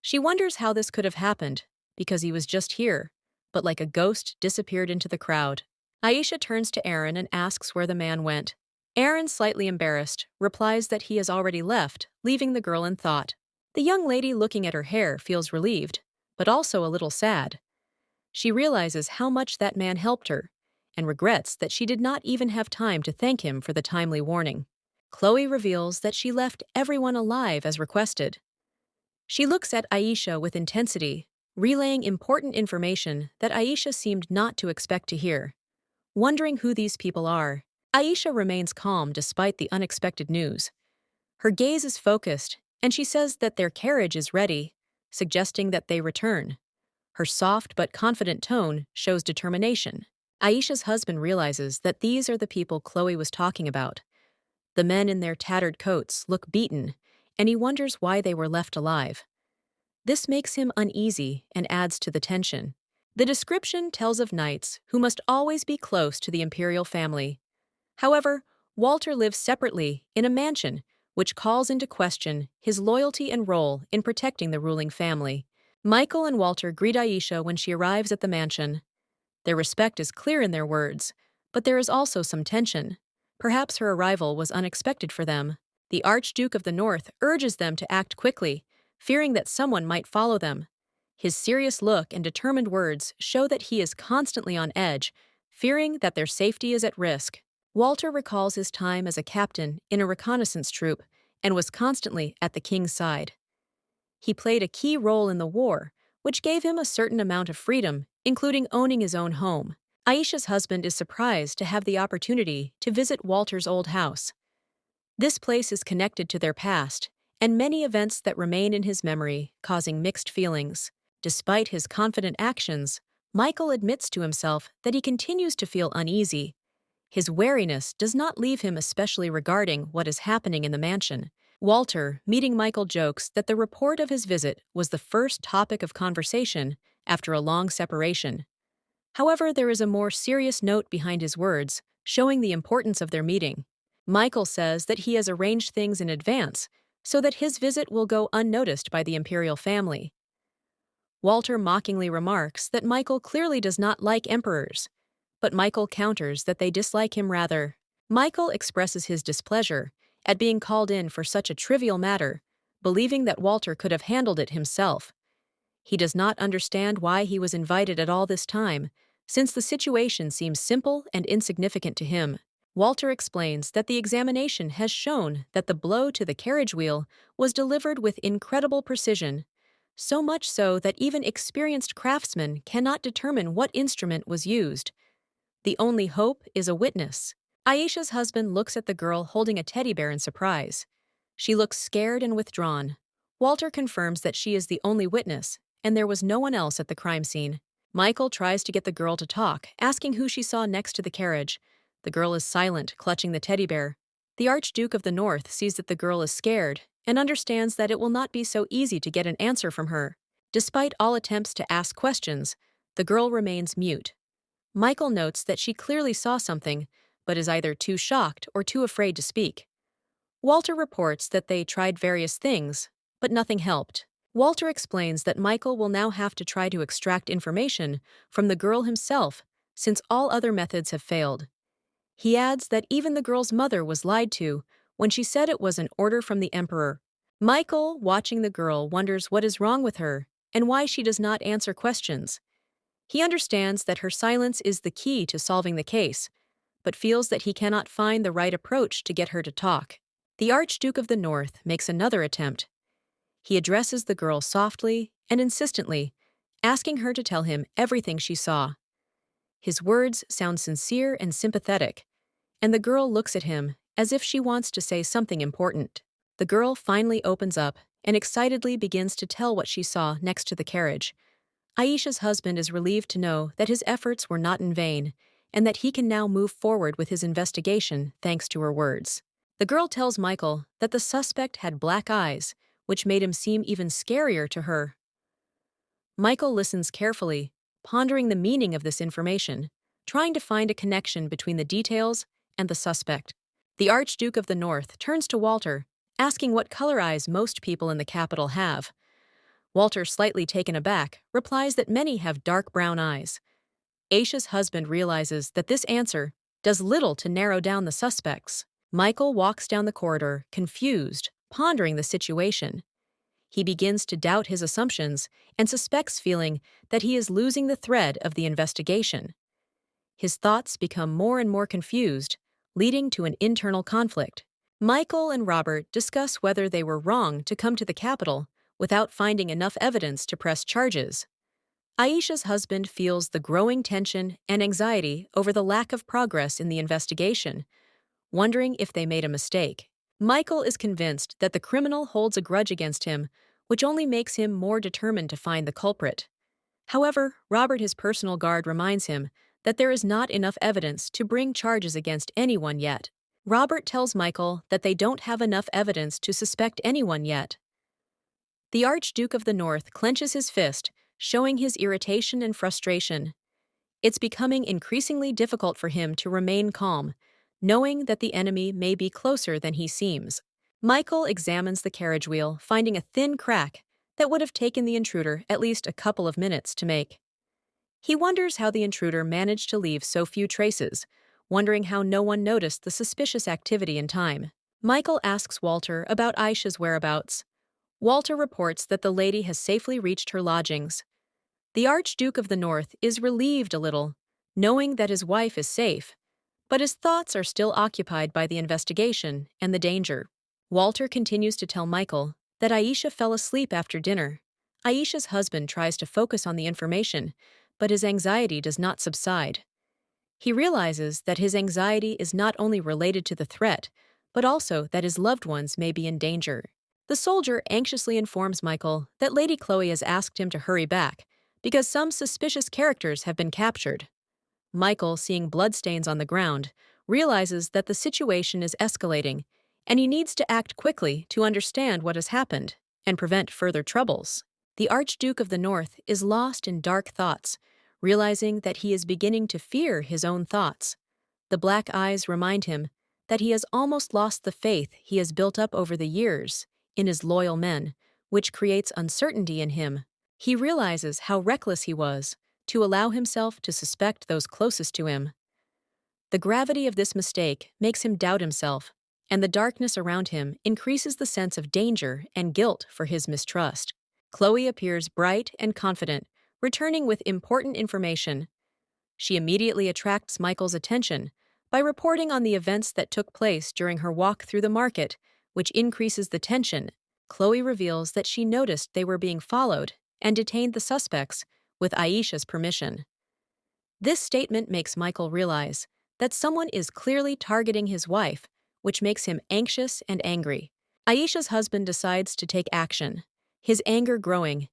A: She wonders how this could have happened, because he was just here, but like a ghost disappeared into the crowd. Aisha turns to Aaron and asks where the man went. Aaron, slightly embarrassed, replies that he has already left, leaving the girl in thought. The young lady, looking at her hair, feels relieved, but also a little sad. She realizes how much that man helped her, and regrets that she did not even have time to thank him for the timely warning. Chloe reveals that she left everyone alive as requested. She looks at Aisha with intensity, relaying important information that Aisha seemed not to expect to hear. Wondering who these people are, Aisha remains calm despite the unexpected news. Her gaze is focused, and she says that their carriage is ready, suggesting that they return. Her soft but confident tone shows determination. Aisha's husband realizes that these are the people Chloe was talking about. The men in their tattered coats look beaten, and he wonders why they were left alive. This makes him uneasy and adds to the tension. The description tells of knights who must always be close to the imperial family. However, Walter lives separately in a mansion, which calls into question his loyalty and role in protecting the ruling family. Michael and Walter greet Aisha when she arrives at the mansion. Their respect is clear in their words, but there is also some tension. Perhaps her arrival was unexpected for them. The Archduke of the North urges them to act quickly, fearing that someone might follow them. His serious look and determined words show that he is constantly on edge, fearing that their safety is at risk. Walter recalls his time as a captain in a reconnaissance troop and was constantly at the king's side. He played a key role in the war, which gave him a certain amount of freedom, including owning his own home. Aisha's husband is surprised to have the opportunity to visit Walter's old house. This place is connected to their past, and many events that remain in his memory, causing mixed feelings. Despite his confident actions, Michael admits to himself that he continues to feel uneasy. His wariness does not leave him, especially regarding what is happening in the mansion. Walter, meeting Michael, jokes that the report of his visit was the first topic of conversation after a long separation. However, there is a more serious note behind his words, showing the importance of their meeting. Michael says that he has arranged things in advance so that his visit will go unnoticed by the imperial family. Walter mockingly remarks that Michael clearly does not like emperors, but Michael counters that they dislike him rather. Michael expresses his displeasure at being called in for such a trivial matter, believing that Walter could have handled it himself. He does not understand why he was invited at all this time, since the situation seems simple and insignificant to him. Walter explains that the examination has shown that the blow to the carriage wheel was delivered with incredible precision, so much so that even experienced craftsmen cannot determine what instrument was used. The only hope is a witness. Aisha's husband looks at the girl holding a teddy bear in surprise. She looks scared and withdrawn. Walter confirms that she is the only witness, and there was no one else at the crime scene. Michael tries to get the girl to talk, asking who she saw next to the carriage. The girl is silent, clutching the teddy bear. The Archduke of the North sees that the girl is scared and understands that it will not be so easy to get an answer from her. Despite all attempts to ask questions, the girl remains mute. Michael notes that she clearly saw something, but is either too shocked or too afraid to speak. Walter reports that they tried various things, but nothing helped. Walter explains that Michael will now have to try to extract information from the girl himself, since all other methods have failed. He adds that even the girl's mother was lied to when she said it was an order from the emperor. Michael, watching the girl, wonders what is wrong with her and why she does not answer questions. He understands that her silence is the key to solving the case, but feels that he cannot find the right approach to get her to talk. The Archduke of the North makes another attempt. He addresses the girl softly and insistently, asking her to tell him everything she saw. His words sound sincere and sympathetic, and the girl looks at him as if she wants to say something important. The girl finally opens up and excitedly begins to tell what she saw next to the carriage. Aisha's husband is relieved to know that his efforts were not in vain and that he can now move forward with his investigation thanks to her words. The girl tells Michael that the suspect had black eyes, which made him seem even scarier to her. Michael listens carefully, pondering the meaning of this information, trying to find a connection between the details and the suspect. The Archduke of the North turns to Walter, asking what color eyes most people in the capital have. Walter, slightly taken aback, replies that many have dark brown eyes. Aisha's husband realizes that this answer does little to narrow down the suspects. Michael walks down the corridor, confused, pondering the situation. He begins to doubt his assumptions and suspects, feeling that he is losing the thread of the investigation. His thoughts become more and more confused, leading to an internal conflict. Michael and Robert discuss whether they were wrong to come to the capital without finding enough evidence to press charges. Aisha's husband feels the growing tension and anxiety over the lack of progress in the investigation, wondering if they made a mistake. Michael is convinced that the criminal holds a grudge against him, which only makes him more determined to find the culprit. However, Robert, his personal guard, reminds him that there is not enough evidence to bring charges against anyone yet. Robert tells Michael that they don't have enough evidence to suspect anyone yet. The Archduke of the North clenches his fist, showing his irritation and frustration. It's becoming increasingly difficult for him to remain calm, knowing that the enemy may be closer than he seems. Michael examines the carriage wheel, finding a thin crack that would have taken the intruder at least a couple of minutes to make. He wonders how the intruder managed to leave so few traces, wondering how no one noticed the suspicious activity in time. Michael asks Walter about Aisha's whereabouts. Walter reports that the lady has safely reached her lodgings. The Archduke of the North is relieved a little, knowing that his wife is safe, but his thoughts are still occupied by the investigation and the danger. Walter continues to tell Michael that Aisha fell asleep after dinner. Aisha's husband tries to focus on the information, but his anxiety does not subside. He realizes that his anxiety is not only related to the threat, but also that his loved ones may be in danger. The soldier anxiously informs Michael that Lady Chloe has asked him to hurry back because some suspicious characters have been captured. Michael, seeing bloodstains on the ground, realizes that the situation is escalating, and he needs to act quickly to understand what has happened and prevent further troubles. The Archduke of the North is lost in dark thoughts, realizing that he is beginning to fear his own thoughts. The black eyes remind him that he has almost lost the faith he has built up over the years in his loyal men, which creates uncertainty in him. He realizes how reckless he was to allow himself to suspect those closest to him. The gravity of this mistake makes him doubt himself, and the darkness around him increases the sense of danger and guilt for his mistrust. Chloe appears bright and confident, returning with important information. She immediately attracts Michael's attention by reporting on the events that took place during her walk through the market, which increases the tension. Chloe reveals that she noticed they were being followed and detained the suspects with Aisha's permission. This statement makes Michael realize that someone is clearly targeting his wife, which makes him anxious and angry. Aisha's husband decides to take action, his anger growing.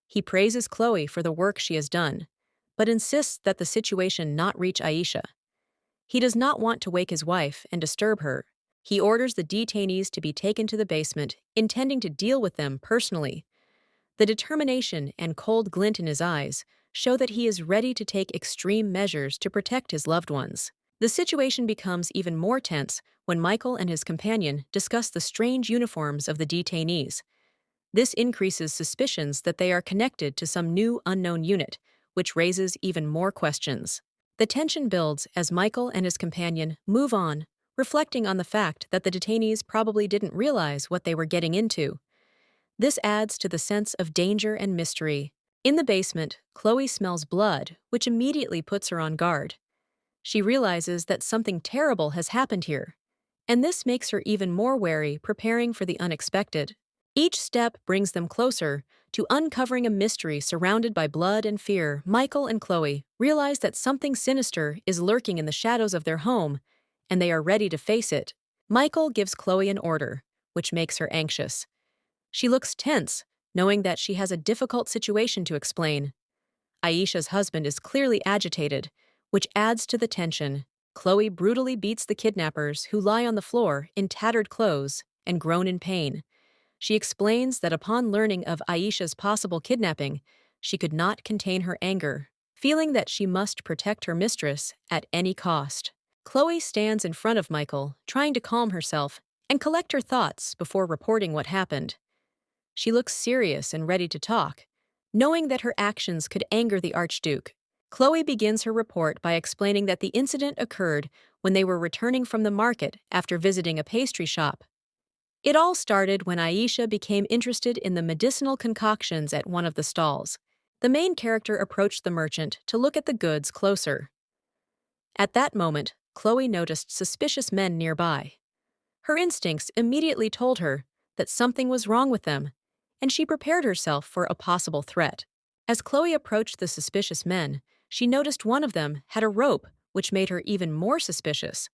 A: He praises Chloe for the work she has done, but insists that the situation not reach Aisha. He does not want to wake his wife and disturb her. He orders the detainees to be taken to the basement, intending to deal with them personally. The determination and cold glint in his eyes show that he is ready to take extreme measures to protect his loved ones. The situation becomes even more tense when Michael and his companion discuss the strange uniforms of the detainees. This increases suspicions that they are connected to some new unknown unit, which raises even more questions. The tension builds as Michael and his companion move on, reflecting on the fact that the detainees probably didn't realize what they were getting into. This adds to the sense of danger and mystery. In the basement, Chloe smells blood, which immediately puts her on guard. She realizes that something terrible has happened here, and this makes her even more wary, preparing for the unexpected. Each step brings them closer to uncovering a mystery surrounded by blood and fear. Michael and Chloe realize that something sinister is lurking in the shadows of their home, and they are ready to face it. Michael gives Chloe an order, which makes her anxious. She looks tense, knowing that she has a difficult situation to explain. Aisha's husband is clearly agitated, which adds to the tension. Chloe brutally beats the kidnappers, who lie on the floor in tattered clothes and groan in pain. She explains that upon learning of Aisha's possible kidnapping, she could not contain her anger, feeling that she must protect her mistress at any cost. Chloe stands in front of Michael, trying to calm herself and collect her thoughts before reporting what happened. She looks serious and ready to talk, knowing that her actions could anger the Archduke. Chloe begins her report by explaining that the incident occurred when they were returning from the market after visiting a pastry shop. It all started when Aisha became interested in the medicinal concoctions at one of the stalls. The main character approached the merchant to look at the goods closer. At that moment, Chloe noticed suspicious men nearby. Her instincts immediately told her that something was wrong with them, and she prepared herself for a possible threat. As Chloe approached the suspicious men, she noticed one of them had a rope, which made her even more suspicious.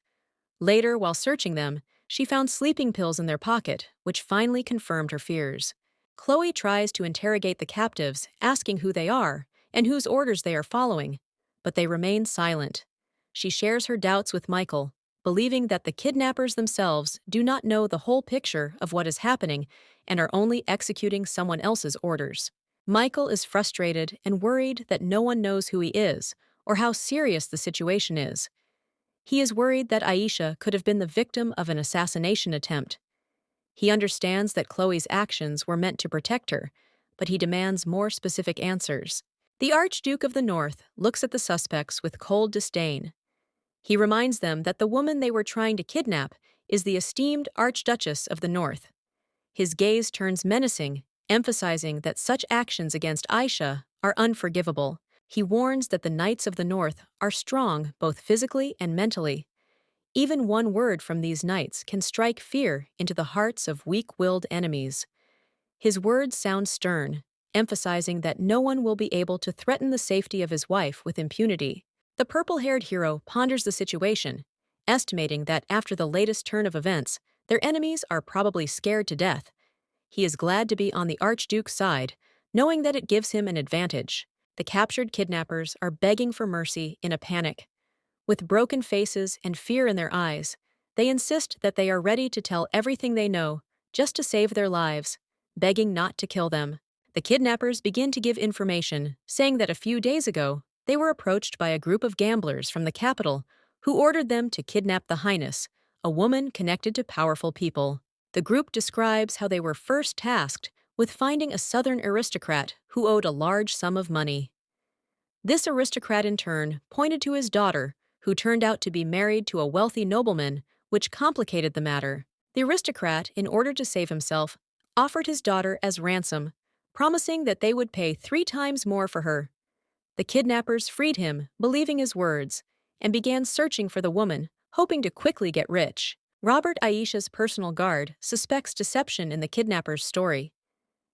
A: Later, while searching them, she found sleeping pills in their pocket, which finally confirmed her fears. Chloe tries to interrogate the captives, asking who they are and whose orders they are following, but they remain silent. She shares her doubts with Michael, believing that the kidnappers themselves do not know the whole picture of what is happening and are only executing someone else's orders. Michael is frustrated and worried that no one knows who he is or how serious the situation is. He is worried that Aisha could have been the victim of an assassination attempt. He understands that Chloe's actions were meant to protect her, but he demands more specific answers. The Archduke of the North looks at the suspects with cold disdain. He reminds them that the woman they were trying to kidnap is the esteemed Archduchess of the North. His gaze turns menacing, emphasizing that such actions against Aisha are unforgivable. He warns that the Knights of the North are strong both physically and mentally. Even one word from these knights can strike fear into the hearts of weak-willed enemies. His words sound stern, emphasizing that no one will be able to threaten the safety of his wife with impunity. The purple-haired hero ponders the situation, estimating that after the latest turn of events, their enemies are probably scared to death. He is glad to be on the Archduke's side, knowing that it gives him an advantage. The captured kidnappers are begging for mercy in a panic. With broken faces and fear in their eyes, they insist that they are ready to tell everything they know, just to save their lives, begging not to kill them. The kidnappers begin to give information, saying that a few days ago, they were approached by a group of gamblers from the capital who ordered them to kidnap the Highness, a woman connected to powerful people. The group describes how they were first tasked with finding a southern aristocrat who owed a large sum of money. This aristocrat in turn pointed to his daughter, who turned out to be married to a wealthy nobleman, which complicated the matter. The aristocrat, in order to save himself, offered his daughter as ransom, promising that they would pay 3 times more for her. The kidnappers freed him, believing his words, and began searching for the woman, hoping to quickly get rich. Robert Aisha's personal guard suspects deception in the kidnappers' story.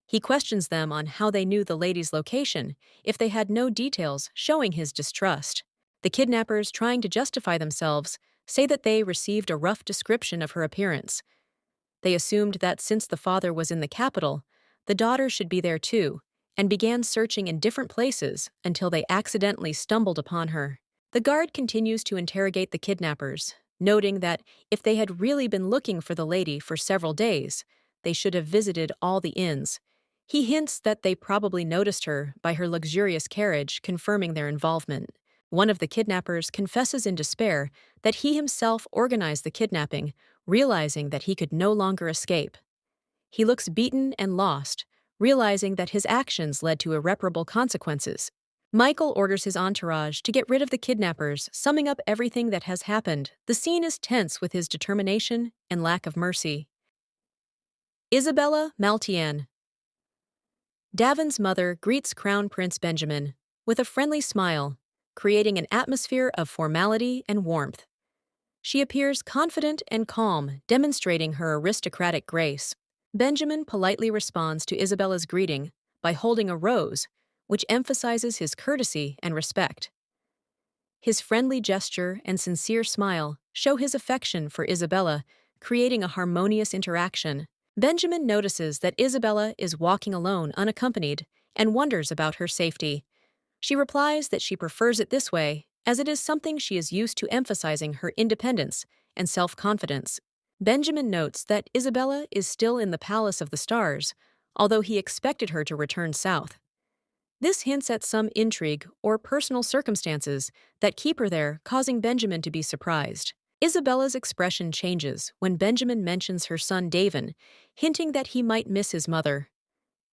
A: He questions them on how they knew the lady's location if they had no details, showing his distrust. The kidnappers, trying to justify themselves, say that they received a rough description of her appearance. They assumed that since the father was in the capital, the daughter should be there too, and began searching in different places until they accidentally stumbled upon her. The guard continues to interrogate the kidnappers, noting that if they had really been looking for the lady for several days, they should have visited all the inns. He hints that they probably noticed her by her luxurious carriage, confirming their involvement. One of the kidnappers confesses in despair that he himself organized the kidnapping, realizing that he could no longer escape. He looks beaten and lost, realizing that his actions led to irreparable consequences. Michael orders his entourage to get rid of the kidnappers, summing up everything that has happened. The scene is tense with his determination and lack of mercy. Isabella Maltian. Davin's mother greets Crown Prince Benjamin with a friendly smile, creating an atmosphere of formality and warmth. She appears confident and calm, demonstrating her aristocratic grace. Benjamin politely responds to Isabella's greeting by holding a rose, which emphasizes his courtesy and respect. His friendly gesture and sincere smile show his affection for Isabella, creating a harmonious interaction. Benjamin notices that Isabella is walking alone unaccompanied and wonders about her safety. She replies that she prefers it this way, as it is something she is used to, emphasizing her independence and self-confidence. Benjamin notes that Isabella is still in the Palace of the Stars, although he expected her to return south. This hints at some intrigue or personal circumstances that keep her there, causing Benjamin to be surprised. Isabella's expression changes when Benjamin mentions her son Davin, hinting that he might miss his mother.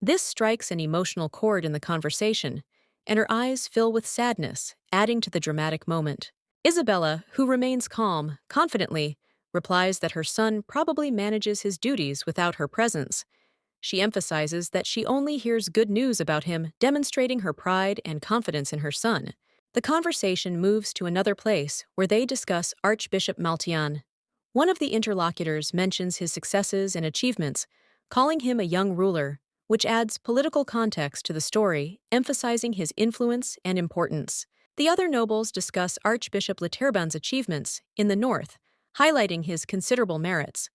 A: This strikes an emotional chord in the conversation, and her eyes fill with sadness, adding to the dramatic moment. Isabella, who remains calm, confidently replies that her son probably manages his duties without her presence. She emphasizes that she only hears good news about him, demonstrating her pride and confidence in her son. The conversation moves to another place where they discuss Archbishop Maltian. One of the interlocutors mentions his successes and achievements, calling him a young ruler, which adds political context to the story, emphasizing his influence and importance. The other nobles discuss Archbishop Literban's achievements in the north, highlighting his considerable merits.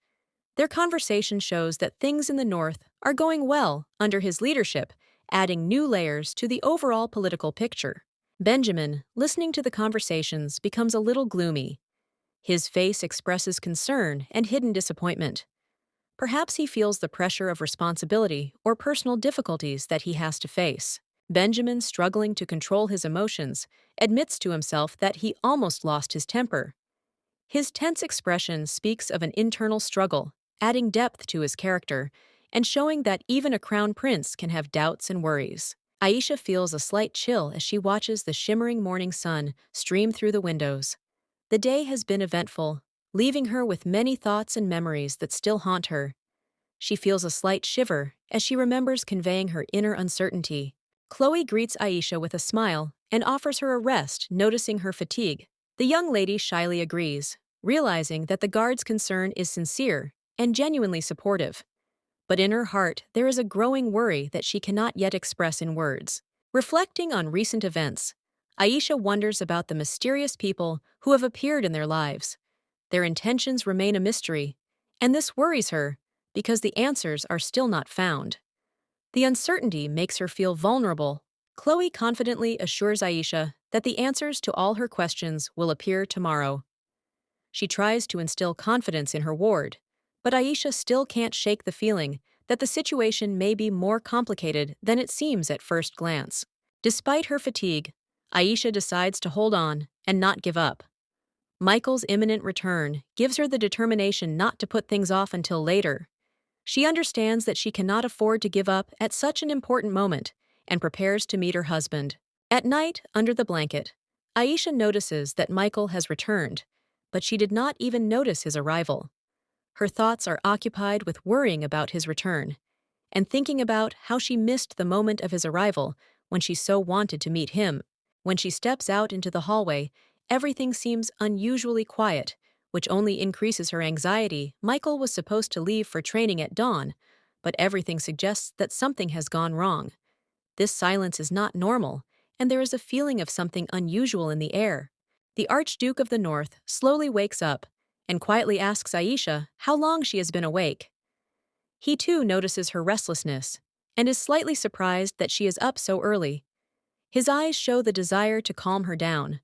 A: Their conversation shows that things in the north are going well under his leadership, adding new layers to the overall political picture. Benjamin, listening to the conversations, becomes a little gloomy. His face expresses concern and hidden disappointment. Perhaps he feels the pressure of responsibility or personal difficulties that he has to face. Benjamin, struggling to control his emotions, admits to himself that he almost lost his temper. His tense expression speaks of an internal struggle, adding depth to his character and showing that even a crown prince can have doubts and worries. Aisha feels a slight chill as she watches the shimmering morning sun stream through the windows. The day has been eventful, leaving her with many thoughts and memories that still haunt her. She feels a slight shiver as she remembers conveying her inner uncertainty. Chloe greets Aisha with a smile and offers her a rest, noticing her fatigue. The young lady shyly agrees, realizing that the guard's concern is sincere and genuinely supportive. But in her heart, there is a growing worry that she cannot yet express in words. Reflecting on recent events, Aisha wonders about the mysterious people who have appeared in their lives. Their intentions remain a mystery, and this worries her because the answers are still not found. The uncertainty makes her feel vulnerable. Chloe confidently assures Aisha that the answers to all her questions will appear tomorrow. She tries to instill confidence in her ward, but Aisha still can't shake the feeling that the situation may be more complicated than it seems at first glance. Despite her fatigue, Aisha decides to hold on and not give up. Michael's imminent return gives her the determination not to put things off until later. She understands that she cannot afford to give up at such an important moment and prepares to meet her husband. At night, under the blanket, Aisha notices that Michael has returned, but she did not even notice his arrival. Her thoughts are occupied with worrying about his return and thinking about how she missed the moment of his arrival when she so wanted to meet him. When she steps out into the hallway, everything seems unusually quiet, which only increases her anxiety. Michael was supposed to leave for training at dawn, but everything suggests that something has gone wrong. This silence is not normal, and there is a feeling of something unusual in the air. The Archduke of the North slowly wakes up and quietly asks Aisha how long she has been awake. He too notices her restlessness and is slightly surprised that she is up so early. His eyes show the desire to calm her down,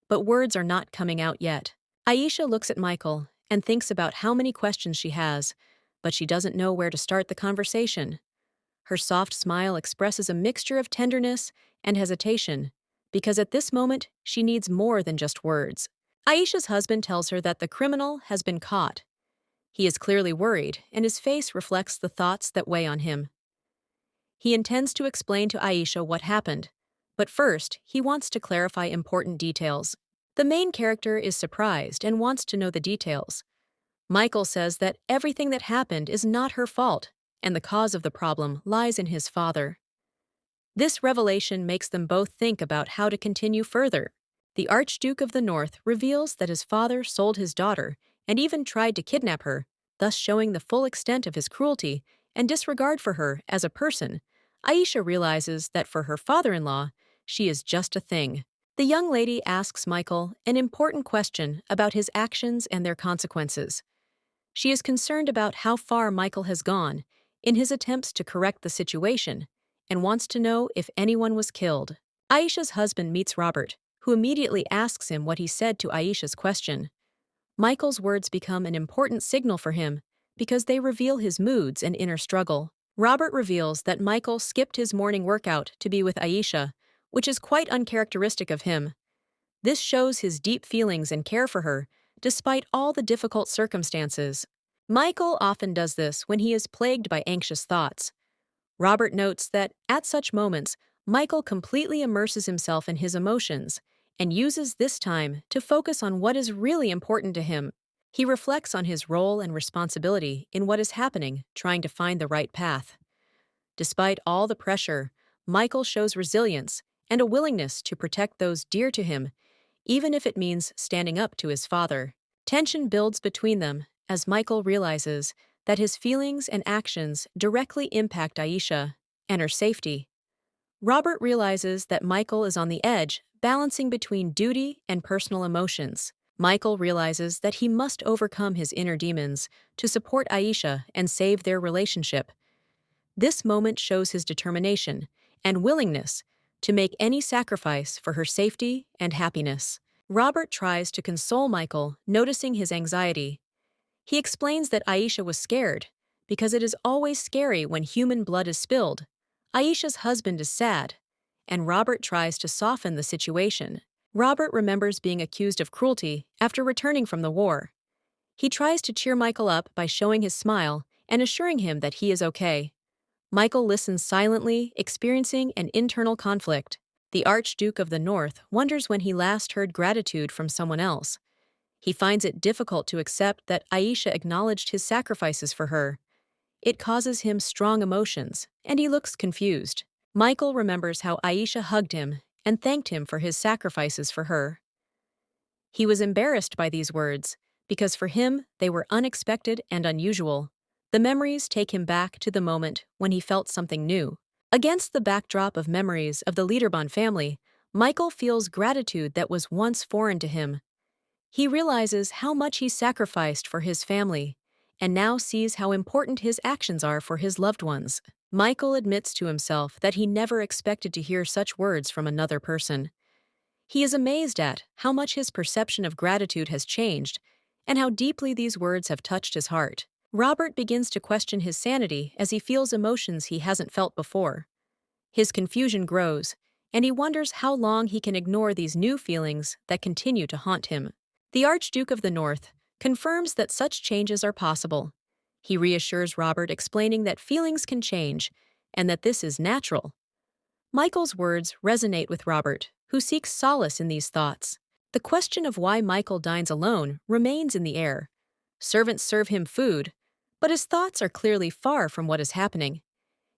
A: but words are not coming out yet. Aisha looks at Michael and thinks about how many questions she has, but she doesn't know where to start the conversation. Her soft smile expresses a mixture of tenderness and hesitation, because at this moment she needs more than just words. Aisha's husband tells her that the criminal has been caught. He is clearly worried, and his face reflects the thoughts that weigh on him. He intends to explain to Aisha what happened, but first he wants to clarify important details. The main character is surprised and wants to know the details. Michael says that everything that happened is not her fault, and the cause of the problem lies in his father. This revelation makes them both think about how to continue further. The Archduke of the North reveals that his father sold his daughter and even tried to kidnap her, thus showing the full extent of his cruelty and disregard for her as a person. Aisha realizes that for her father-in-law, she is just a thing. The young lady asks Michael an important question about his actions and their consequences. She is concerned about how far Michael has gone in his attempts to correct the situation and wants to know if anyone was killed. Aisha's husband meets Robert, who immediately asks him what he said to Aisha's question. Michael's words become an important signal for him because they reveal his moods and inner struggle. Robert reveals that Michael skipped his morning workout to be with Aisha, which is quite uncharacteristic of him. This shows his deep feelings and care for her, despite all the difficult circumstances. Michael often does this when he is plagued by anxious thoughts. Robert notes that, at such moments, Michael completely immerses himself in his emotions and uses this time to focus on what is really important to him. He reflects on his role and responsibility in what is happening, trying to find the right path. Despite all the pressure, Michael shows resilience and a willingness to protect those dear to him, even if it means standing up to his father. Tension builds between them as Michael realizes that his feelings and actions directly impact Aisha and her safety. Robert realizes that Michael is on the edge, balancing between duty and personal emotions. Michael realizes that he must overcome his inner demons to support Aisha and save their relationship. This moment shows his determination and willingness to make any sacrifice for her safety and happiness. Robert tries to console Michael, noticing his anxiety. He explains that Aisha was scared, because it is always scary when human blood is spilled. Aisha's husband is sad, and Robert tries to soften the situation. Robert remembers being accused of cruelty after returning from the war. He tries to cheer Michael up by showing his smile and assuring him that he is okay. Michael listens silently, experiencing an internal conflict. The Archduke of the North wonders when he last heard gratitude from someone else. He finds it difficult to accept that Aisha acknowledged his sacrifices for her. It causes him strong emotions, and he looks confused. Michael remembers how Aisha hugged him and thanked him for his sacrifices for her. He was embarrassed by these words, because for him they were unexpected and unusual. The memories take him back to the moment when he felt something new. Against the backdrop of memories of the Liederbahn family, Michael feels gratitude that was once foreign to him. He realizes how much he sacrificed for his family, and now sees how important his actions are for his loved ones. Michael admits to himself that he never expected to hear such words from another person. He is amazed at how much his perception of gratitude has changed and how deeply these words have touched his heart. Robert begins to question his sanity as he feels emotions he hasn't felt before. His confusion grows, and he wonders how long he can ignore these new feelings that continue to haunt him. The Archduke of the North confirms that such changes are possible. He reassures Robert, explaining that feelings can change and that this is natural. Michael's words resonate with Robert, who seeks solace in these thoughts. The question of why Michael dines alone remains in the air. Servants serve him food, but his thoughts are clearly far from what is happening.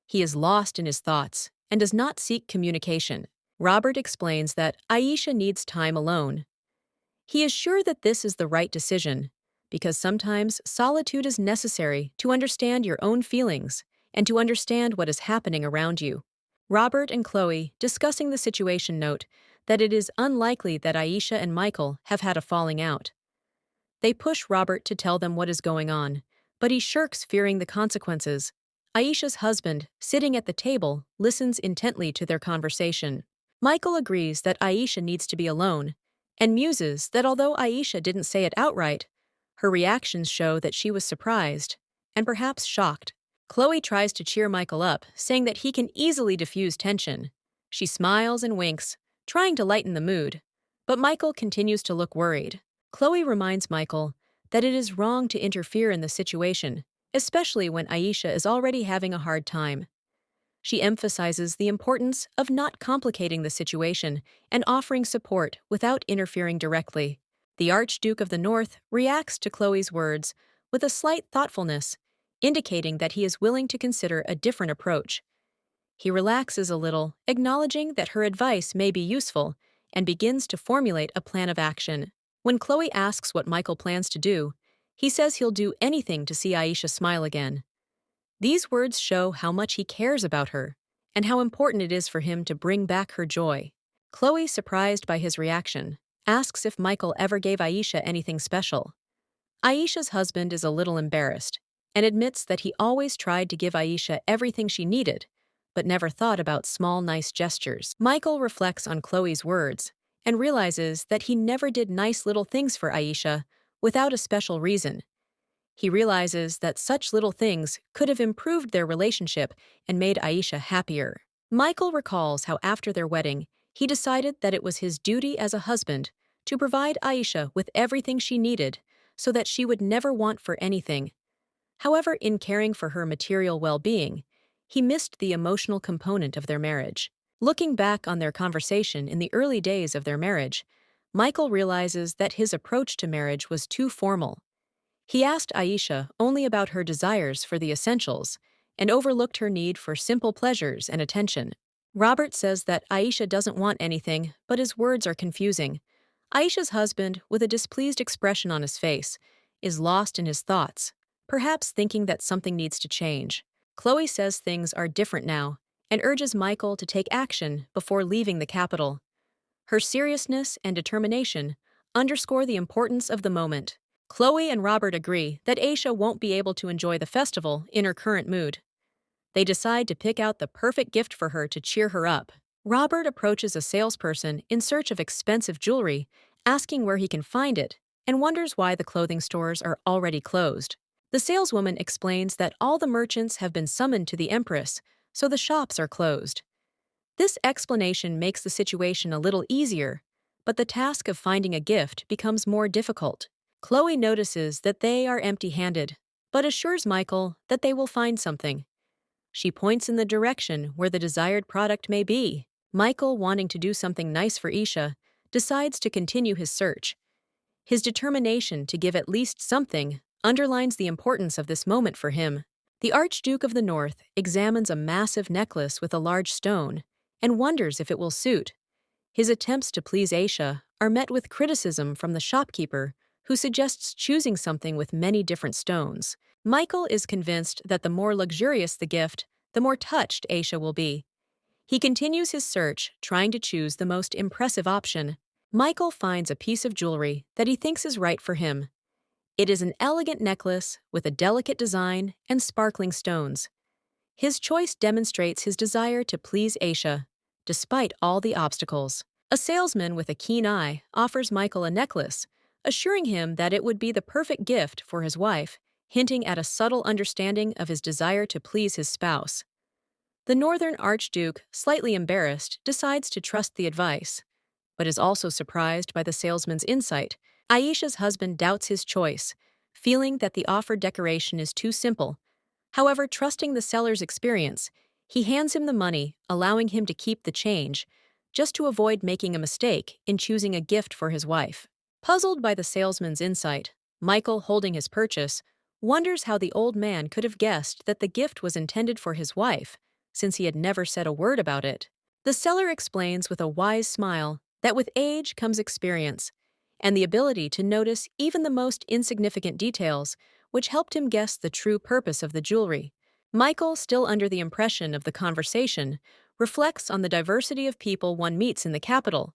A: He is lost in his thoughts and does not seek communication. Robert explains that Aisha needs time alone. He is sure that this is the right decision, because sometimes solitude is necessary to understand your own feelings and to understand what is happening around you. Robert and Chloe, discussing the situation, note that it is unlikely that Aisha and Michael have had a falling out. They push Robert to tell them what is going on, but he shirks, fearing the consequences. Aisha's husband, sitting at the table, listens intently to their conversation. Michael agrees that Aisha needs to be alone, and muses that although Aisha didn't say it outright, her reactions show that she was surprised, and perhaps shocked. Chloe tries to cheer Michael up, saying that he can easily diffuse tension. She smiles and winks, trying to lighten the mood, but Michael continues to look worried. Chloe reminds Michael that it is wrong to interfere in the situation, especially when Aisha is already having a hard time. She emphasizes the importance of not complicating the situation and offering support without interfering directly. The Archduke of the North reacts to Chloe's words with a slight thoughtfulness, indicating that he is willing to consider a different approach. He relaxes a little, acknowledging that her advice may be useful, and begins to formulate a plan of action. When Chloe asks what Michael plans to do, he says he'll do anything to see Aisha smile again. These words show how much he cares about her and how important it is for him to bring back her joy. Chloe, surprised by his reaction, asks if Michael ever gave Aisha anything special. Aisha's husband is a little embarrassed and admits that he always tried to give Aisha everything she needed, but never thought about small, nice gestures. Michael reflects on Chloe's words and realizes that he never did nice little things for Aisha without a special reason. He realizes that such little things could have improved their relationship and made Aisha happier. Michael recalls how after their wedding, he decided that it was his duty as a husband to provide Aisha with everything she needed so that she would never want for anything. However, in caring for her material well-being, he missed the emotional component of their marriage. Looking back on their conversation in the early days of their marriage, Michael realizes that his approach to marriage was too formal. He asked Aisha only about her desires for the essentials and overlooked her need for simple pleasures and attention. Robert says that Aisha doesn't want anything, but his words are confusing. Aisha's husband, with a displeased expression on his face, is lost in his thoughts, perhaps thinking that something needs to change. Chloe says things are different now and urges Michael to take action before leaving the capital. Her seriousness and determination underscore the importance of the moment. Chloe and Robert agree that Aisha won't be able to enjoy the festival in her current mood. They decide to pick out the perfect gift for her to cheer her up. Robert approaches a salesperson in search of expensive jewelry, asking where he can find it, and wonders why the clothing stores are already closed. The saleswoman explains that all the merchants have been summoned to the Empress, so the shops are closed. This explanation makes the situation a little easier, but the task of finding a gift becomes more difficult. Chloe notices that they are empty-handed, but assures Michael that they will find something. She points in the direction where the desired product may be. Michael, wanting to do something nice for Aisha, decides to continue his search. His determination to give at least something underlines the importance of this moment for him. The Archduke of the North examines a massive necklace with a large stone and wonders if it will suit. His attempts to please Aisha are met with criticism from the shopkeeper, who suggests choosing something with many different stones. Michael is convinced that the more luxurious the gift, the more touched Aisha will be. He continues his search, trying to choose the most impressive option. Michael finds a piece of jewelry that he thinks is right for him. It is an elegant necklace with a delicate design and sparkling stones. His choice demonstrates his desire to please Aisha, despite all the obstacles. A salesman with a keen eye offers Michael a necklace, assuring him that it would be the perfect gift for his wife, hinting at a subtle understanding of his desire to please his spouse. The Northern Archduke, slightly embarrassed, decides to trust the advice, but is also surprised by the salesman's insight. Aisha's husband doubts his choice, feeling that the offered decoration is too simple. However, trusting the seller's experience, he hands him the money, allowing him to keep the change, just to avoid making a mistake in choosing a gift for his wife. Puzzled by the salesman's insight, Michael, holding his purchase, wonders how the old man could have guessed that the gift was intended for his wife, since he had never said a word about it. The seller explains with a wise smile that with age comes experience, and the ability to notice even the most insignificant details, which helped him guess the true purpose of the jewelry. Michael, still under the impression of the conversation, reflects on the diversity of people one meets in the capital.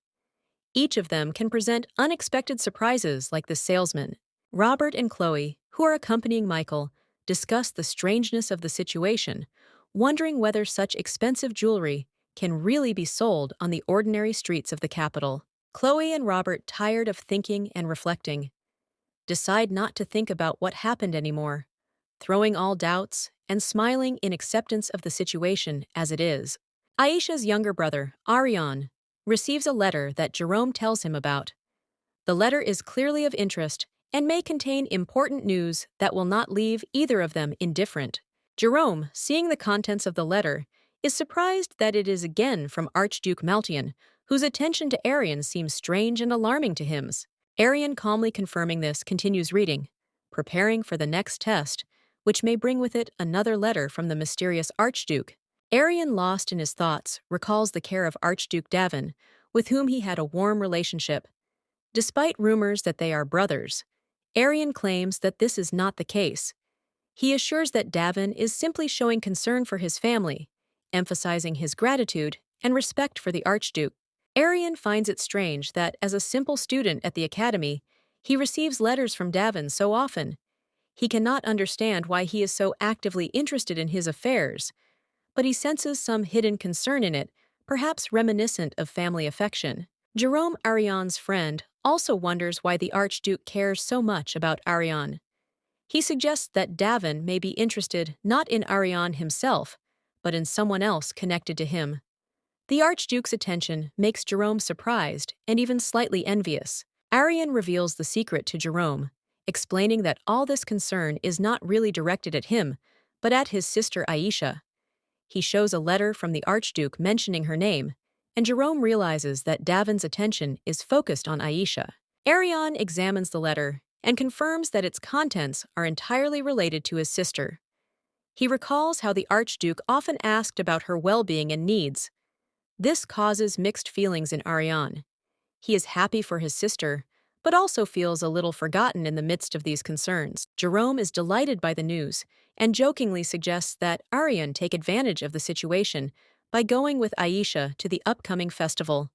A: Each of them can present unexpected surprises like the salesman. Robert and Chloe, who are accompanying Michael, discuss the strangeness of the situation, wondering whether such expensive jewelry can really be sold on the ordinary streets of the capital. Chloe and Robert, tired of thinking and reflecting, decide not to think about what happened anymore, throwing all doubts and smiling in acceptance of the situation as it is. Aisha's younger brother, Ariane, receives a letter that Jerome tells him about. The letter is clearly of interest and may contain important news that will not leave either of them indifferent. Jerome, seeing the contents of the letter, is surprised that it is again from Archduke Maltian, whose attention to Ariane seems strange and alarming to him. Ariane, calmly confirming this, continues reading, preparing for the next test, which may bring with it another letter from the mysterious Archduke. Ariane, lost in his thoughts, recalls the care of Archduke Davin, with whom he had a warm relationship. Despite rumors that they are brothers, Ariane claims that this is not the case. He assures that Davin is simply showing concern for his family, emphasizing his gratitude and respect for the Archduke. Ariane finds it strange that, as a simple student at the academy, he receives letters from Davin so often. He cannot understand why he is so actively interested in his affairs, but he senses some hidden concern in it, perhaps reminiscent of family affection. Jerome, Ariane's friend, also wonders why the Archduke cares so much about Ariane. He suggests that Davin may be interested not in Ariane himself, but in someone else connected to him. The Archduke's attention makes Jerome surprised and even slightly envious. Ariane reveals the secret to Jerome, explaining that all this concern is not really directed at him, but at his sister Aisha. He shows a letter from the Archduke mentioning her name, and Jerome realizes that Davin's attention is focused on Aisha. Ariane examines the letter and confirms that its contents are entirely related to his sister. He recalls how the Archduke often asked about her well-being and needs. This causes mixed feelings in Ariane. He is happy for his sister, but also feels a little forgotten in the midst of these concerns. Jerome is delighted by the news and jokingly suggests that Ariane take advantage of the situation by going with Aisha to the upcoming festival.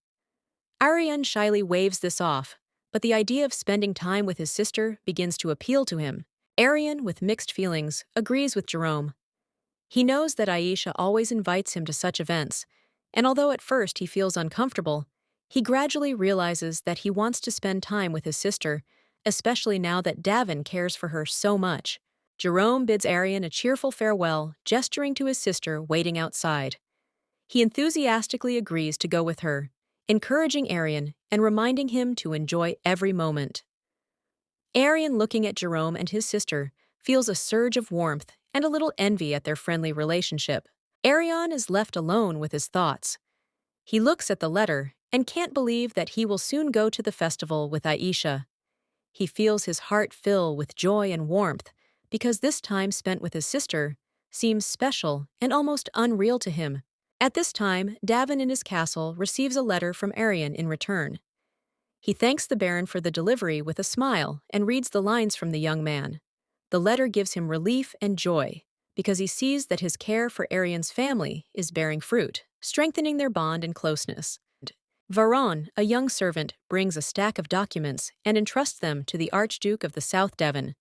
A: Ariane shyly waves this off, but the idea of spending time with his sister begins to appeal to him. Ariane, with mixed feelings, agrees with Jerome. He knows that Aisha always invites him to such events, and although at first he feels uncomfortable, he gradually realizes that he wants to spend time with his sister, especially now that Davin cares for her so much. Jerome bids Ariane a cheerful farewell, gesturing to his sister waiting outside. He enthusiastically agrees to go with her, encouraging Ariane and reminding him to enjoy every moment. Ariane, looking at Jerome and his sister, feels a surge of warmth and a little envy at their friendly relationship. Ariane is left alone with his thoughts. He looks at the letter and can't believe that he will soon go to the festival with Aisha. He feels his heart fill with joy and warmth because this time spent with his sister seems special and almost unreal to him. At this time, Davin in his castle receives a letter from Arion in return. He thanks the Baron for the delivery with a smile and reads the lines from the young man. The letter gives him relief and joy, because he sees that his care for Arion's family is bearing fruit, strengthening their bond and closeness. Varon, a young servant, brings a stack of documents and entrusts them to the Archduke of the South Devon.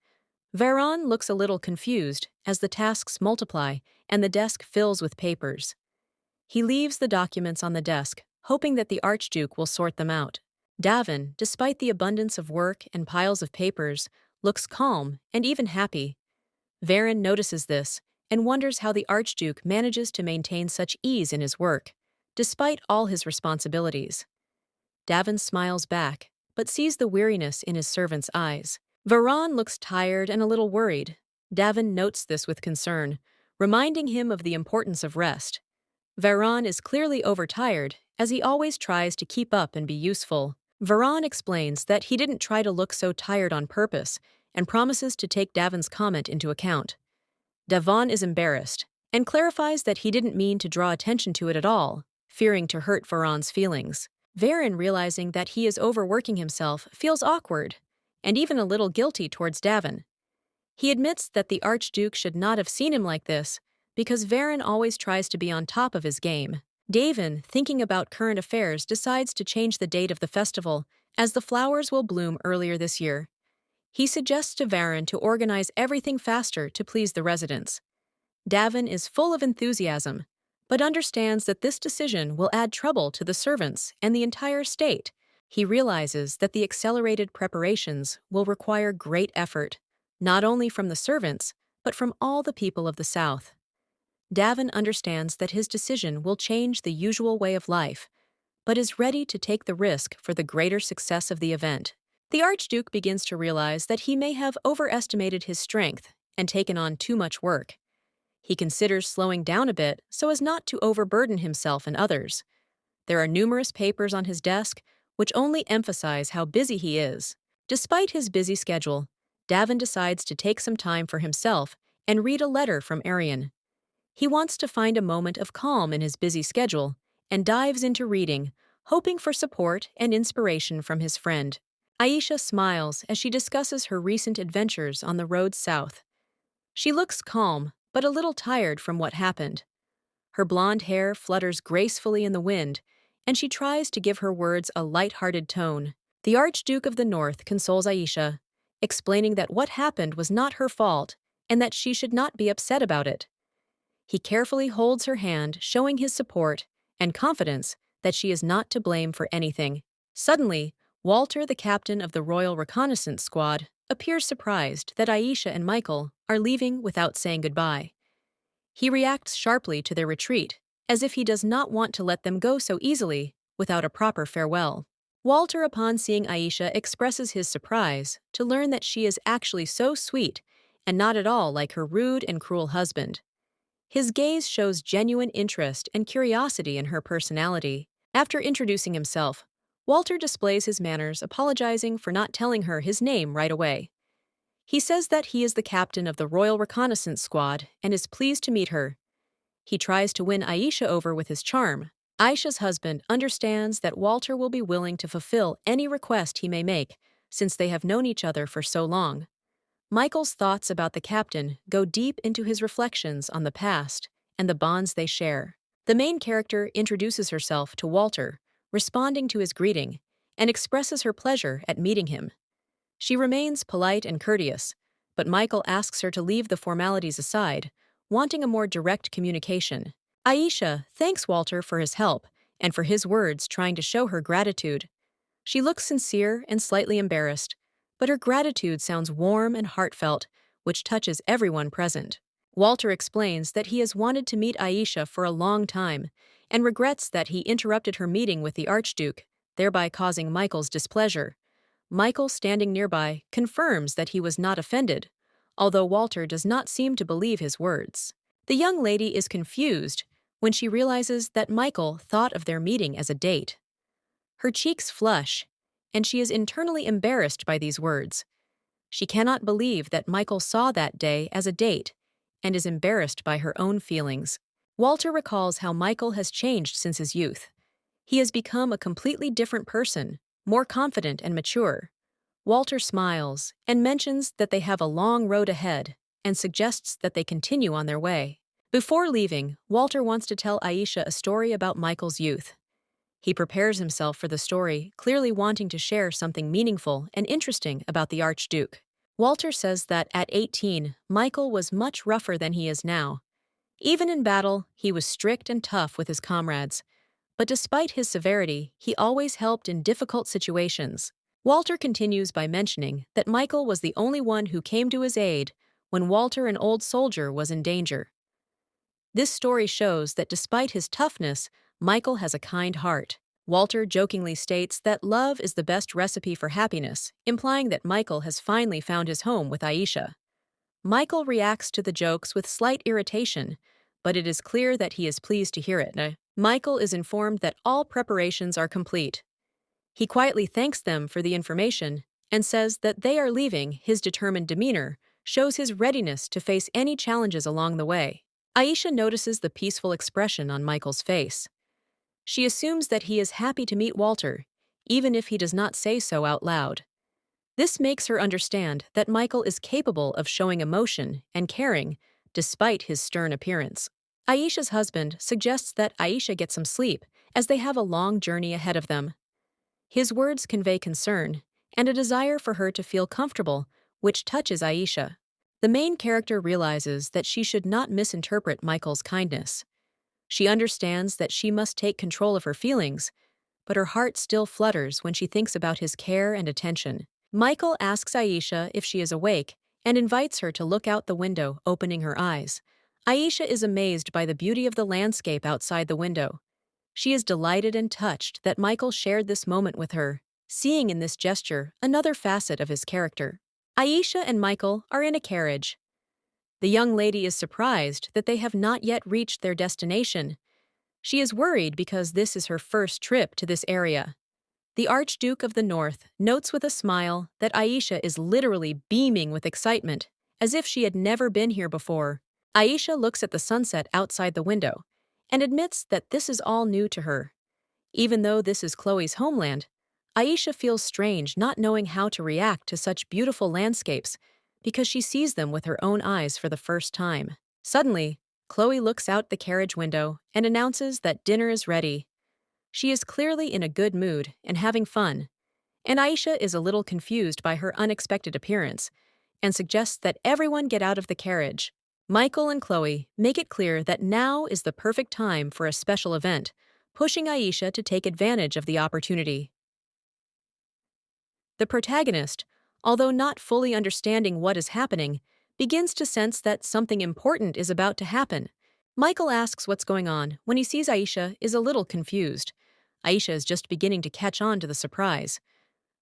A: Varon looks a little confused as the tasks multiply and the desk fills with papers. He leaves the documents on the desk, hoping that the Archduke will sort them out. Davin, despite the abundance of work and piles of papers, looks calm and even happy. Varon notices this and wonders how the Archduke manages to maintain such ease in his work, despite all his responsibilities. Davin smiles back, but sees the weariness in his servant's eyes. Varon looks tired and a little worried. Davin notes this with concern, reminding him of the importance of rest. Varon is clearly overtired, as he always tries to keep up and be useful. Varon explains that he didn't try to look so tired on purpose and promises to take Davin's comment into account. Davon is embarrassed and clarifies that he didn't mean to draw attention to it at all, fearing to hurt Varon's feelings. Varon, realizing that he is overworking himself, feels awkward and even a little guilty towards Davin. He admits that the Archduke should not have seen him like this because Varon always tries to be on top of his game. Davin, thinking about current affairs, decides to change the date of the festival, as the flowers will bloom earlier this year. He suggests to Varon to organize everything faster to please the residents. Davin is full of enthusiasm, but understands that this decision will add trouble to the servants and the entire state. He realizes that the accelerated preparations will require great effort, not only from the servants, but from all the people of the South. Davin understands that his decision will change the usual way of life, but is ready to take the risk for the greater success of the event. The Archduke begins to realize that he may have overestimated his strength and taken on too much work. He considers slowing down a bit so as not to overburden himself and others. There are numerous papers on his desk, which only emphasize how busy he is. Despite his busy schedule, Davin decides to take some time for himself and read a letter from Arion. He wants to find a moment of calm in his busy schedule and dives into reading, hoping for support and inspiration from his friend. Aisha smiles as she discusses her recent adventures on the road south. She looks calm, but a little tired from what happened. Her blonde hair flutters gracefully in the wind, and she tries to give her words a light-hearted tone. The Archduke of the North consoles Aisha, explaining that what happened was not her fault and that she should not be upset about it. He carefully holds her hand, showing his support and confidence that she is not to blame for anything. Suddenly, Walter, the captain of the Royal Reconnaissance Squad, appears surprised that Aisha and Michael are leaving without saying goodbye. He reacts sharply to their retreat, as if he does not want to let them go so easily without a proper farewell. Walter, upon seeing Aisha, expresses his surprise to learn that she is actually so sweet and not at all like her rude and cruel husband. His gaze shows genuine interest and curiosity in her personality. After introducing himself, Walter displays his manners, apologizing for not telling her his name right away. He says that he is the captain of the Royal Reconnaissance Squad and is pleased to meet her. He tries to win Aisha over with his charm. Aisha's husband understands that Walter will be willing to fulfill any request he may make, since they have known each other for so long. Michael's thoughts about the captain go deep into his reflections on the past and the bonds they share. The main character introduces herself to Walter, responding to his greeting, and expresses her pleasure at meeting him. She remains polite and courteous, but Michael asks her to leave the formalities aside, wanting a more direct communication. Aisha thanks Walter for his help and for his words, trying to show her gratitude. She looks sincere and slightly embarrassed, but her gratitude sounds warm and heartfelt, which touches everyone present. Walter explains that he has wanted to meet Aisha for a long time and regrets that he interrupted her meeting with the Archduke, thereby causing Michael's displeasure. Michael, standing nearby, confirms that he was not offended, although Walter does not seem to believe his words. The young lady is confused when she realizes that Michael thought of their meeting as a date. Her cheeks flush, and she is internally embarrassed by these words. She cannot believe that Michael saw that day as a date and is embarrassed by her own feelings. Walter recalls how Michael has changed since his youth. He has become a completely different person, more confident and mature. Walter smiles and mentions that they have a long road ahead and suggests that they continue on their way. Before leaving, Walter wants to tell Aisha a story about Michael's youth. He prepares himself for the story, clearly wanting to share something meaningful and interesting about the Archduke. Walter says that at 18, Michael was much rougher than he is now. Even in battle, he was strict and tough with his comrades. But despite his severity, he always helped in difficult situations. Walter continues by mentioning that Michael was the only one who came to his aid when Walter, an old soldier, was in danger. This story shows that despite his toughness, Michael has a kind heart. Walter jokingly states that love is the best recipe for happiness, implying that Michael has finally found his home with Aisha. Michael reacts to the jokes with slight irritation, but it is clear that he is pleased to hear it. Michael is informed that all preparations are complete. He quietly thanks them for the information and says that they are leaving. His determined demeanor shows his readiness to face any challenges along the way. Aisha notices the peaceful expression on Michael's face. She assumes that he is happy to meet Walter, even if he does not say so out loud. This makes her understand that Michael is capable of showing emotion and caring despite his stern appearance. Aisha's husband suggests that Aisha get some sleep as they have a long journey ahead of them. His words convey concern and a desire for her to feel comfortable, which touches Aisha. The main character realizes that she should not misinterpret Michael's kindness. She understands that she must take control of her feelings, but her heart still flutters when she thinks about his care and attention. Michael asks Aisha if she is awake and invites her to look out the window, opening her eyes. Aisha is amazed by the beauty of the landscape outside the window. She is delighted and touched that Michael shared this moment with her, seeing in this gesture another facet of his character. Aisha and Michael are in a carriage. The young lady is surprised that they have not yet reached their destination. She is worried because this is her first trip to this area. The Archduke of the North notes with a smile that Aisha is literally beaming with excitement, as if she had never been here before. Aisha looks at the sunset outside the window and admits that this is all new to her. Even though this is Chloe's homeland, Aisha feels strange not knowing how to react to such beautiful landscapes because she sees them with her own eyes for the first time. Suddenly, Chloe looks out the carriage window and announces that dinner is ready. She is clearly in a good mood and having fun, and Aisha is a little confused by her unexpected appearance and suggests that everyone get out of the carriage. Michael and Chloe make it clear that now is the perfect time for a special event, pushing Aisha to take advantage of the opportunity. The protagonist, although not fully understanding what is happening, begins to sense that something important is about to happen. Michael asks what's going on when he sees Aisha is a little confused. Aisha is just beginning to catch on to the surprise,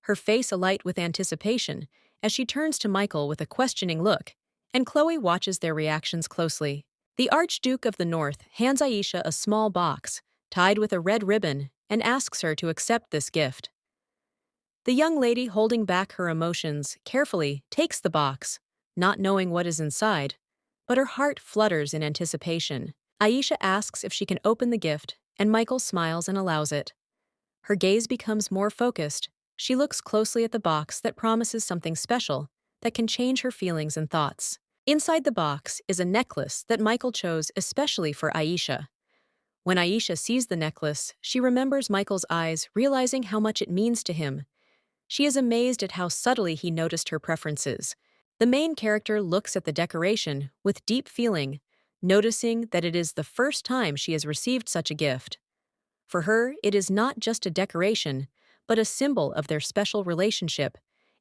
A: her face alight with anticipation as she turns to Michael with a questioning look, and Chloe watches their reactions closely. The Archduke of the North hands Aisha a small box, tied with a red ribbon, and asks her to accept this gift. The young lady, holding back her emotions, carefully takes the box, not knowing what is inside, but her heart flutters in anticipation. Aisha asks if she can open the gift, and Michael smiles and allows it. Her gaze becomes more focused. She looks closely at the box that promises something special that can change her feelings and thoughts. Inside the box is a necklace that Michael chose especially for Aisha. When Aisha sees the necklace, she remembers Michael's eyes, realizing how much it means to him. She is amazed at how subtly he noticed her preferences. The main character looks at the decoration with deep feeling, noticing that it is the first time she has received such a gift. For her, it is not just a decoration, but a symbol of their special relationship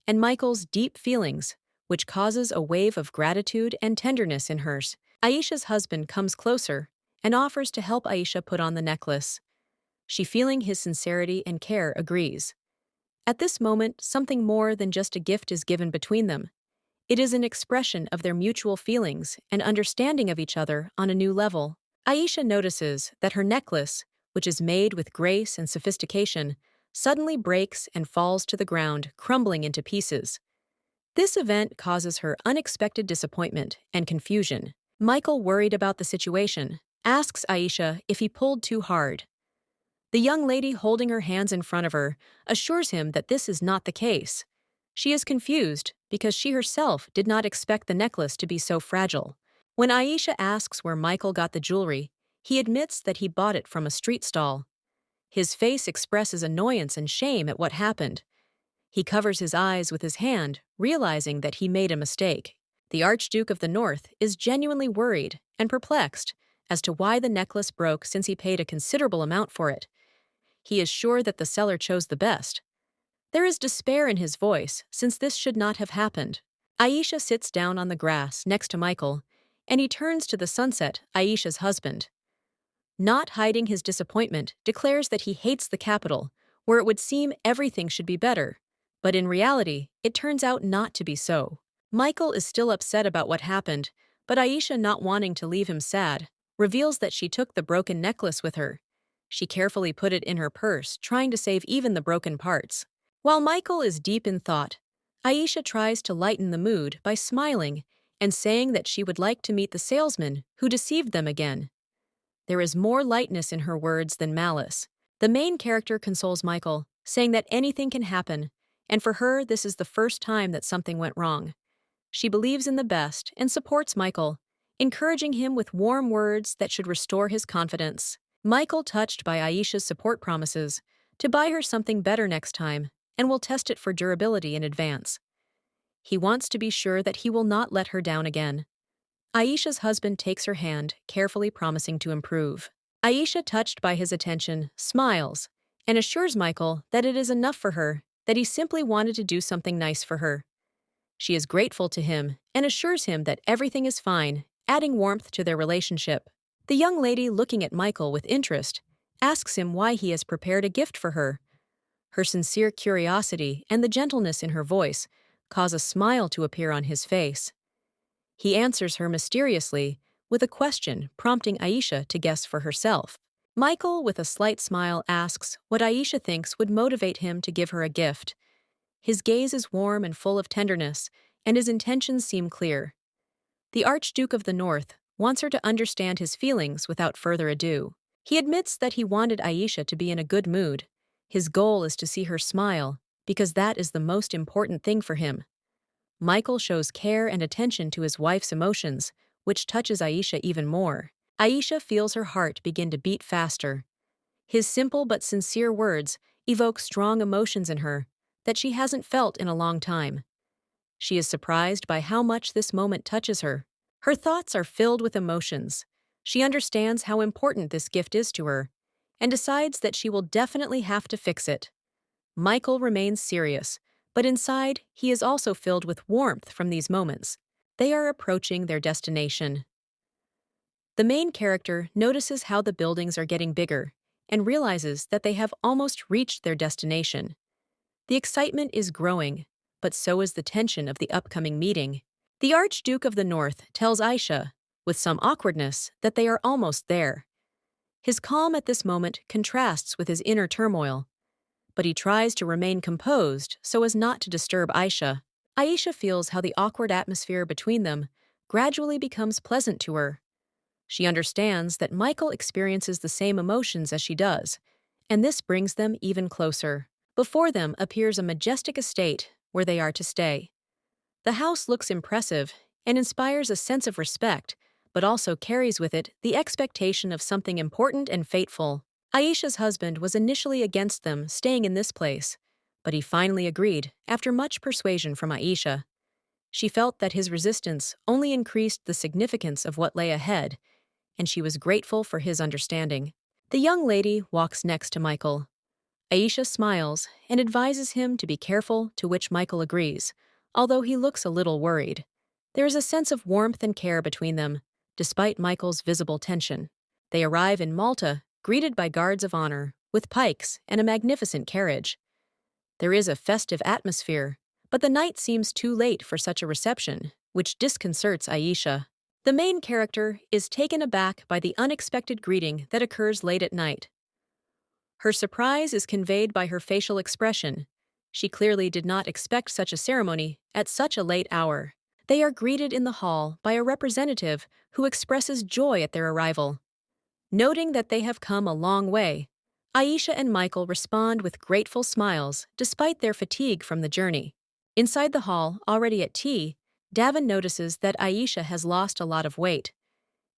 A: and Michael's deep feelings, which causes a wave of gratitude and tenderness in hers. Aisha's husband comes closer and offers to help Aisha put on the necklace. She, feeling his sincerity and care, agrees. At this moment, something more than just a gift is given between them. It is an expression of their mutual feelings and understanding of each other on a new level. Aisha notices that her necklace, which is made with grace and sophistication, suddenly breaks and falls to the ground, crumbling into pieces. This event causes her unexpected disappointment and confusion. Michael, worried about the situation, asks Aisha if he pulled too hard. The young lady holding her hands in front of her assures him that this is not the case. She is confused because she herself did not expect the necklace to be so fragile. When Aisha asks where Michael got the jewelry, he admits that he bought it from a street stall. His face expresses annoyance and shame at what happened. He covers his eyes with his hand, realizing that he made a mistake. The Archduke of the North is genuinely worried and perplexed as to why the necklace broke since he paid a considerable amount for it. He is sure that the seller chose the best. There is despair in his voice, since this should not have happened. Aisha sits down on the grass next to Michael, and he turns to the sunset, Aisha's husband. Not hiding his disappointment, declares that he hates the capital, where it would seem everything should be better. But in reality, it turns out not to be so. Michael is still upset about what happened, but Aisha, not wanting to leave him sad, reveals that she took the broken necklace with her. She carefully put it in her purse, trying to save even the broken parts. While Michael is deep in thought, Aisha tries to lighten the mood by smiling and saying that she would like to meet the salesman who deceived them again. There is more lightness in her words than malice. The main character consoles Michael, saying that anything can happen, and for her this is the first time that something went wrong. She believes in the best and supports Michael, encouraging him with warm words that should restore his confidence. Michael, touched by Aisha's support, promises to buy her something better next time and will test it for durability in advance. He wants to be sure that he will not let her down again. Aisha's husband takes her hand, carefully promising to improve. Aisha, touched by his attention, smiles and assures Michael that it is enough for her, that he simply wanted to do something nice for her. She is grateful to him and assures him that everything is fine, adding warmth to their relationship. The young lady, looking at Michael with interest, asks him why he has prepared a gift for her. Her sincere curiosity and the gentleness in her voice cause a smile to appear on his face. He answers her mysteriously with a question, prompting Aisha to guess for herself. Michael, with a slight smile, asks what Aisha thinks would motivate him to give her a gift. His gaze is warm and full of tenderness, and his intentions seem clear. The Archduke of the North wants her to understand his feelings without further ado. He admits that he wanted Aisha to be in a good mood. His goal is to see her smile, because that is the most important thing for him. Michael shows care and attention to his wife's emotions, which touches Aisha even more. Aisha feels her heart begin to beat faster. His simple but sincere words evoke strong emotions in her that she hasn't felt in a long time. She is surprised by how much this moment touches her. Her thoughts are filled with emotions. She understands how important this gift is to her, and decides that she will definitely have to fix it. Michael remains serious, but inside he is also filled with warmth from these moments. They are approaching their destination. The main character notices how the buildings are getting bigger and realizes that they have almost reached their destination. The excitement is growing, but so is the tension of the upcoming meeting. The Archduke of the North tells Aisha, with some awkwardness, that they are almost there. His calm at this moment contrasts with his inner turmoil, but he tries to remain composed so as not to disturb Aisha. Aisha feels how the awkward atmosphere between them gradually becomes pleasant to her. She understands that Michael experiences the same emotions as she does, and this brings them even closer. Before them appears a majestic estate where they are to stay. The house looks impressive and inspires a sense of respect, but also carries with it the expectation of something important and fateful. Aisha's husband was initially against them staying in this place, but he finally agreed after much persuasion from Aisha. She felt that his resistance only increased the significance of what lay ahead, and she was grateful for his understanding. The young lady walks next to Michael. Aisha smiles and advises him to be careful, to which Michael agrees, although he looks a little worried. There is a sense of warmth and care between them, despite Michael's visible tension. They arrive in Malta, greeted by guards of honor, with pikes and a magnificent carriage. There is a festive atmosphere, but the night seems too late for such a reception, which disconcerts Aisha. The main character is taken aback by the unexpected greeting that occurs late at night. Her surprise is conveyed by her facial expression. She clearly did not expect such a ceremony at such a late hour. They are greeted in the hall by a representative who expresses joy at their arrival. Noting that they have come a long way, Aisha and Michael respond with grateful smiles despite their fatigue from the journey. Inside the hall, already at tea, Davin notices that Aisha has lost a lot of weight.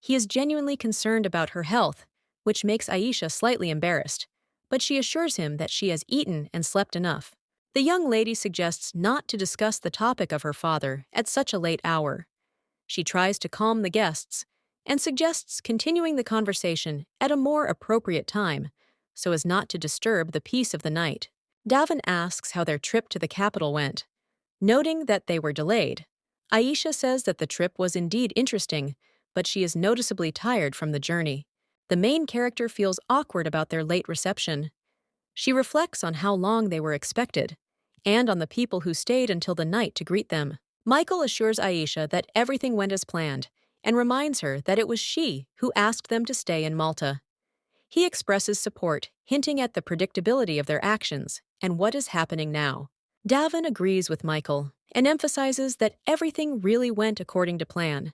A: He is genuinely concerned about her health, which makes Aisha slightly embarrassed, but she assures him that she has eaten and slept enough. The young lady suggests not to discuss the topic of her father at such a late hour. She tries to calm the guests and suggests continuing the conversation at a more appropriate time so as not to disturb the peace of the night. Davin asks how their trip to the capital went. Noting that they were delayed, Aisha says that the trip was indeed interesting, but she is noticeably tired from the journey. The main character feels awkward about their late reception. She reflects on how long they were expected, and on the people who stayed until the night to greet them. Michael assures Aisha that everything went as planned, and reminds her that it was she who asked them to stay in Malta. He expresses support, hinting at the predictability of their actions and what is happening now. Davin agrees with Michael and emphasizes that everything really went according to plan.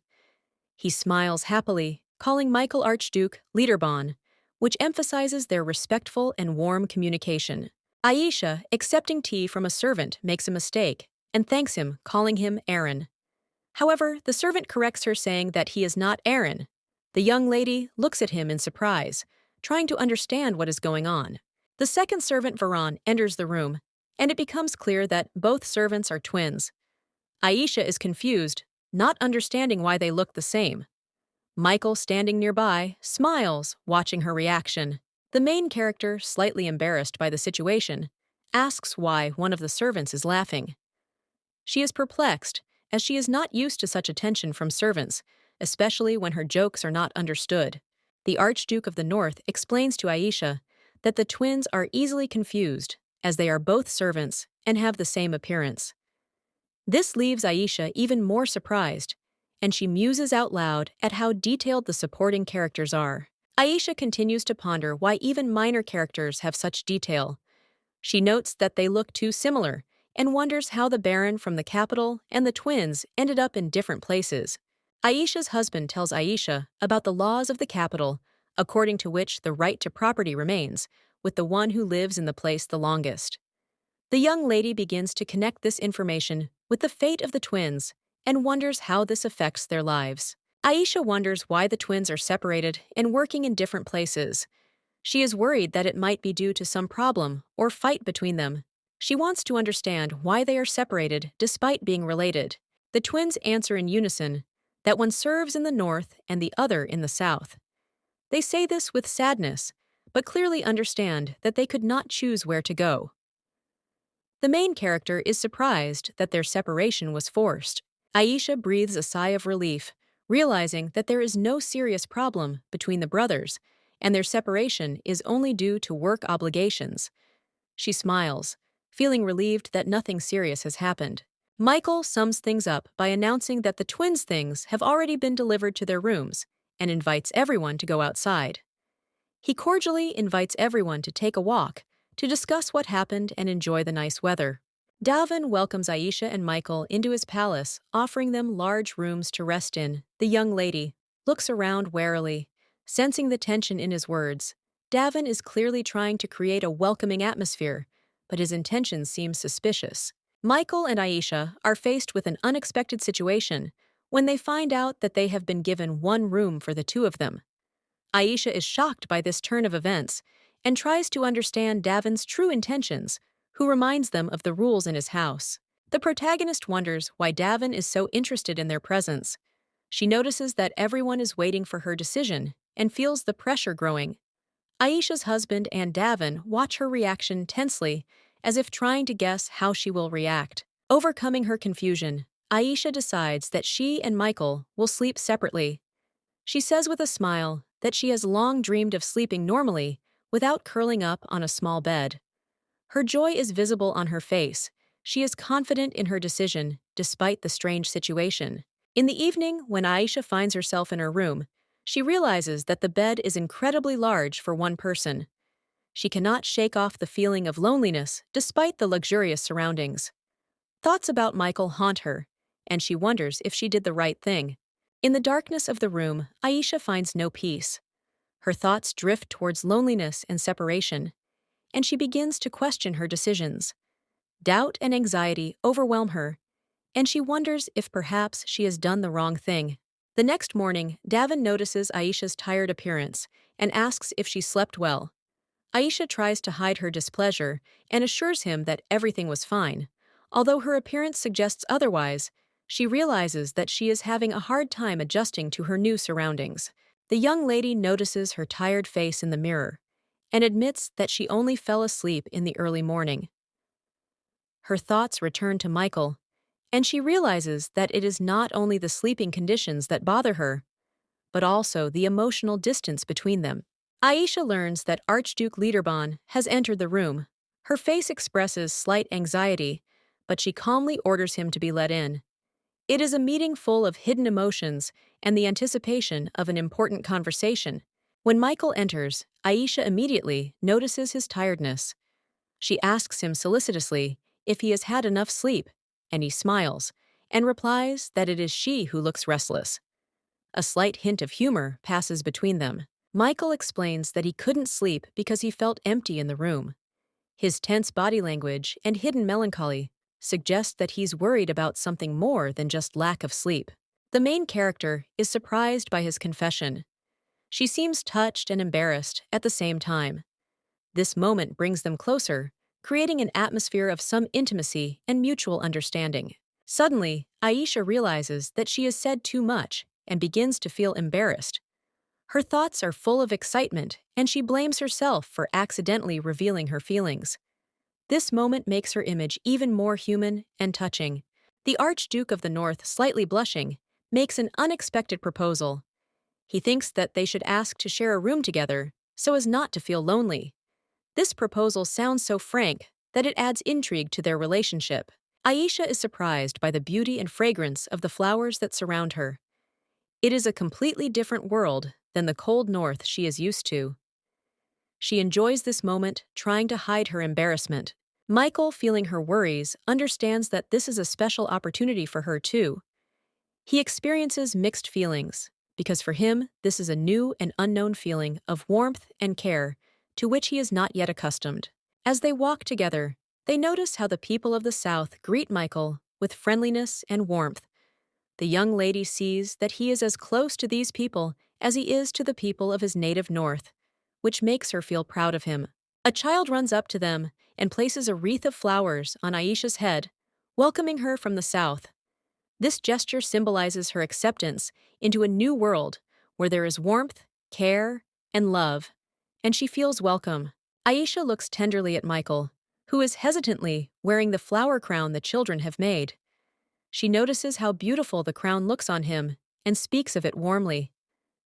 A: He smiles happily, calling Michael Archduke Leaderbon, which emphasizes their respectful and warm communication. Aisha, accepting tea from a servant, makes a mistake and thanks him, calling him Aaron. However, the servant corrects her, saying that he is not Aaron. The young lady looks at him in surprise, trying to understand what is going on. The second servant, Veron, enters the room, and it becomes clear that both servants are twins. Aisha is confused, not understanding why they look the same. Michael, standing nearby, smiles, watching her reaction. The main character, slightly embarrassed by the situation, asks why one of the servants is laughing. She is perplexed, as she is not used to such attention from servants, especially when her jokes are not understood. The Archduke of the North explains to Aisha that the twins are easily confused, as they are both servants and have the same appearance. This leaves Aisha even more surprised, and she muses out loud at how detailed the supporting characters are. Aisha continues to ponder why even minor characters have such detail. She notes that they look too similar, and wonders how the Baron from the capital and the twins ended up in different places. Aisha's husband tells Aisha about the laws of the capital, according to which the right to property remains with the one who lives in the place the longest. The young lady begins to connect this information with the fate of the twins and wonders how this affects their lives. Aisha wonders why the twins are separated and working in different places. She is worried that it might be due to some problem or fight between them. She wants to understand why they are separated despite being related. The twins answer in unison that one serves in the north and the other in the south. They say this with sadness, but clearly understand that they could not choose where to go. The main character is surprised that their separation was forced. Aisha breathes a sigh of relief, realizing that there is no serious problem between the brothers, and their separation is only due to work obligations. She smiles, feeling relieved that nothing serious has happened. Michael sums things up by announcing that the twins' things have already been delivered to their rooms and invites everyone to go outside. He cordially invites everyone to take a walk, to discuss what happened and enjoy the nice weather. Davin welcomes Aisha and Michael into his palace, offering them large rooms to rest in. The young lady looks around warily, sensing the tension in his words. Davin is clearly trying to create a welcoming atmosphere, but his intentions seem suspicious. Michael and Aisha are faced with an unexpected situation when they find out that they have been given one room for the two of them. Aisha is shocked by this turn of events and tries to understand Davin's true intentions, who reminds them of the rules in his house. The protagonist wonders why Davin is so interested in their presence. She notices that everyone is waiting for her decision and feels the pressure growing. Aisha's husband and Davin watch her reaction tensely, as if trying to guess how she will react. Overcoming her confusion, Aisha decides that she and Michael will sleep separately. She says with a smile that she has long dreamed of sleeping normally without curling up on a small bed. Her joy is visible on her face. She is confident in her decision, despite the strange situation. In the evening, when Aisha finds herself in her room, she realizes that the bed is incredibly large for one person. She cannot shake off the feeling of loneliness despite the luxurious surroundings. Thoughts about Michael haunt her, and she wonders if she did the right thing. In the darkness of the room, Aisha finds no peace. Her thoughts drift towards loneliness and separation, and she begins to question her decisions. Doubt and anxiety overwhelm her, and she wonders if perhaps she has done the wrong thing. The next morning, Davin notices Aisha's tired appearance and asks if she slept well. Aisha tries to hide her displeasure and assures him that everything was fine. Although her appearance suggests otherwise, she realizes that she is having a hard time adjusting to her new surroundings. The young lady notices her tired face in the mirror and admits that she only fell asleep in the early morning. Her thoughts return to Michael, and she realizes that it is not only the sleeping conditions that bother her, but also the emotional distance between them. Aisha learns that Archduke Liederbahn has entered the room. Her face expresses slight anxiety, but she calmly orders him to be let in. It is a meeting full of hidden emotions and the anticipation of an important conversation. When Michael enters, Aisha immediately notices his tiredness. She asks him solicitously if he has had enough sleep, and he smiles and replies that it is she who looks restless. A slight hint of humor passes between them. Michael explains that he couldn't sleep because he felt empty in the room. His tense body language and hidden melancholy suggest that he's worried about something more than just lack of sleep. The main character is surprised by his confession. She seems touched and embarrassed at the same time. This moment brings them closer, creating an atmosphere of some intimacy and mutual understanding. Suddenly, Aisha realizes that she has said too much and begins to feel embarrassed. Her thoughts are full of excitement, and she blames herself for accidentally revealing her feelings. This moment makes her image even more human and touching. The Archduke of the North, slightly blushing, makes an unexpected proposal. He thinks that they should ask to share a room together so as not to feel lonely. This proposal sounds so frank that it adds intrigue to their relationship. Aisha is surprised by the beauty and fragrance of the flowers that surround her. It is a completely different world than the cold north she is used to. She enjoys this moment, trying to hide her embarrassment. Michael, feeling her worries, understands that this is a special opportunity for her too. He experiences mixed feelings, because for him, this is a new and unknown feeling of warmth and care to which he is not yet accustomed. As they walk together, they notice how the people of the South greet Michael with friendliness and warmth. The young lady sees that he is as close to these people as he is to the people of his native North, which makes her feel proud of him. A child runs up to them and places a wreath of flowers on Aisha's head, welcoming her from the South. This gesture symbolizes her acceptance into a new world where there is warmth, care, and love, and she feels welcome. Aisha looks tenderly at Michael, who is hesitantly wearing the flower crown the children have made. She notices how beautiful the crown looks on him and speaks of it warmly,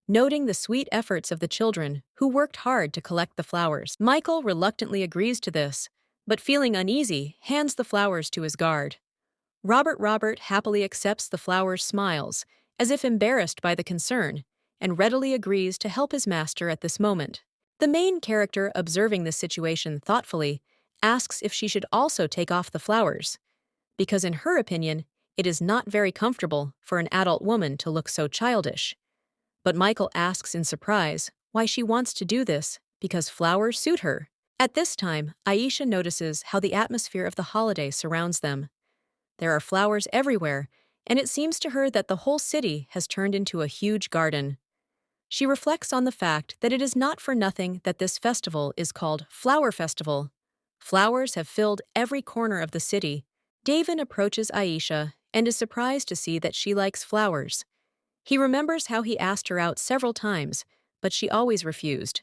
A: noting the sweet efforts of the children who worked hard to collect the flowers. Michael reluctantly agrees to this, but feeling uneasy, hands the flowers to his guard. Robert happily accepts the flowers, smiles, as if embarrassed by the concern, and readily agrees to help his master at this moment. The main character, observing this situation thoughtfully, asks if she should also take off the flowers, because in her opinion, it is not very comfortable for an adult woman to look so childish. But Michael asks in surprise why she wants to do this, because flowers suit her. At this time, Aisha notices how the atmosphere of the holiday surrounds them. There are flowers everywhere, and it seems to her that the whole city has turned into a huge garden. She reflects on the fact that it is not for nothing that this festival is called Flower Festival. Flowers have filled every corner of the city. Davin approaches Aisha and is surprised to see that she likes flowers. He remembers how he asked her out several times, but she always refused.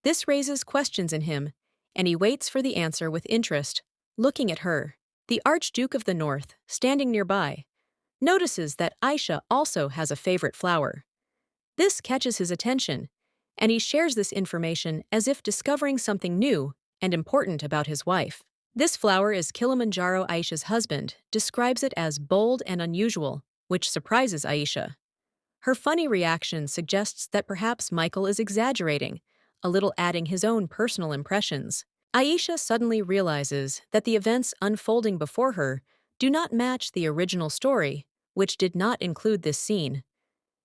A: This raises questions in him, and he waits for the answer with interest, looking at her. The Archduke of the North, standing nearby, notices that Aisha also has a favorite flower. This catches his attention, and he shares this information as if discovering something new and important about his wife. This flower is Kilimanjaro. Aisha's husband describes it as bold and unusual, which surprises Aisha. Her funny reaction suggests that perhaps Michael is exaggerating, a little adding his own personal impressions. Aisha suddenly realizes that the events unfolding before her do not match the original story, which did not include this scene.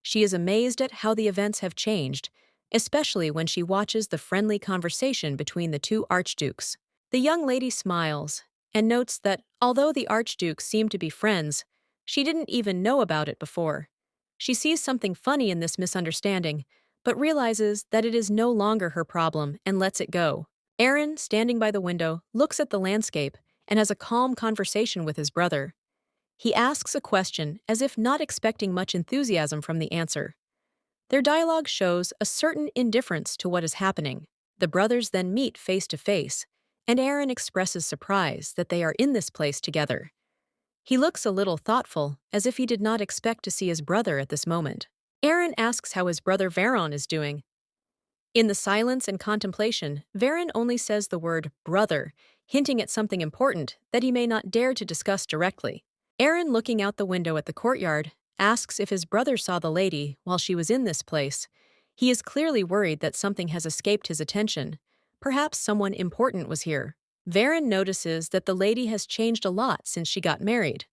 A: She is amazed at how the events have changed, especially when she watches the friendly conversation between the two archdukes. The young lady smiles and notes that although the archdukes seem to be friends, she didn't even know about it before. She sees something funny in this misunderstanding, but realizes that it is no longer her problem and lets it go. Aaron, standing by the window, looks at the landscape and has a calm conversation with his brother. He asks a question as if not expecting much enthusiasm from the answer. Their dialogue shows a certain indifference to what is happening. The brothers then meet face to face, and Aaron expresses surprise that they are in this place together. He looks a little thoughtful, as if he did not expect to see his brother at this moment. Aaron asks how his brother Varon is doing. In the silence and contemplation, Varon only says the word brother, hinting at something important that he may not dare to discuss directly. Aaron, looking out the window at the courtyard, asks if his brother saw the lady while she was in this place. He is clearly worried that something has escaped his attention. Perhaps someone important was here. Varon notices that the lady has changed a lot since she got married.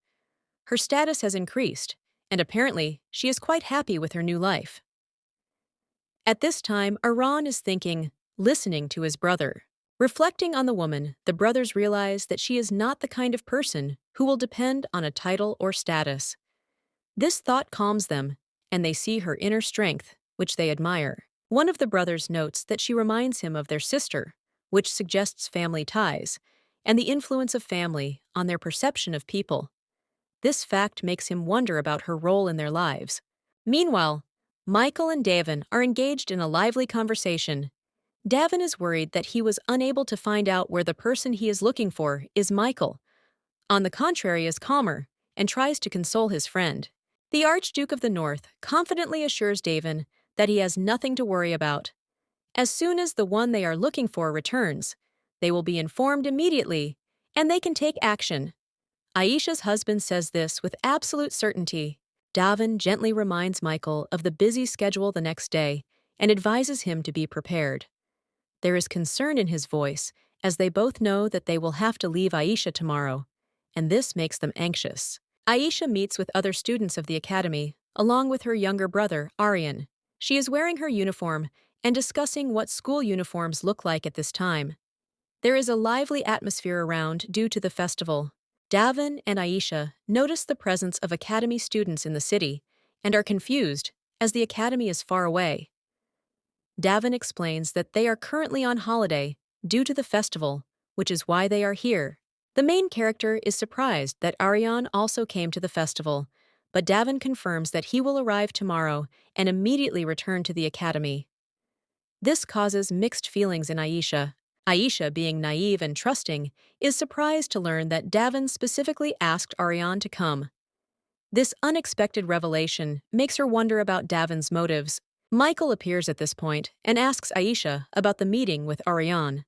A: Her status has increased, and apparently she is quite happy with her new life. At this time, Aran is thinking, listening to his brother. Reflecting on the woman, the brothers realize that she is not the kind of person who will depend on a title or status. This thought calms them, and they see her inner strength, which they admire. One of the brothers notes that she reminds him of their sister, which suggests family ties, and the influence of family on their perception of people. This fact makes him wonder about her role in their lives. Meanwhile, Michael and Davin are engaged in a lively conversation. Davin is worried that he was unable to find out where the person he is looking for is Michael. On the contrary, is calmer and tries to console his friend. The Archduke of the North confidently assures Davin that he has nothing to worry about. As soon as the one they are looking for returns, they will be informed immediately, and they can take action. Aisha's husband says this with absolute certainty. Davin gently reminds Michael of the busy schedule the next day and advises him to be prepared. There is concern in his voice, as they both know that they will have to leave Aisha tomorrow, and this makes them anxious. Aisha meets with other students of the academy, along with her younger brother, Aryan. She is wearing her uniform and discussing what school uniforms look like at this time. There is a lively atmosphere around due to the festival. Davin and Aisha notice the presence of academy students in the city and are confused, as the academy is far away. Davin explains that they are currently on holiday due to the festival, which is why they are here. The main character is surprised that Aryan also came to the festival, but Davin confirms that he will arrive tomorrow and immediately return to the academy. This causes mixed feelings in Aisha. Aisha, being naive and trusting, is surprised to learn that Davin specifically asked Aryan to come. This unexpected revelation makes her wonder about Davin's motives. Michael appears at this point and asks Aisha about the meeting with Aryan.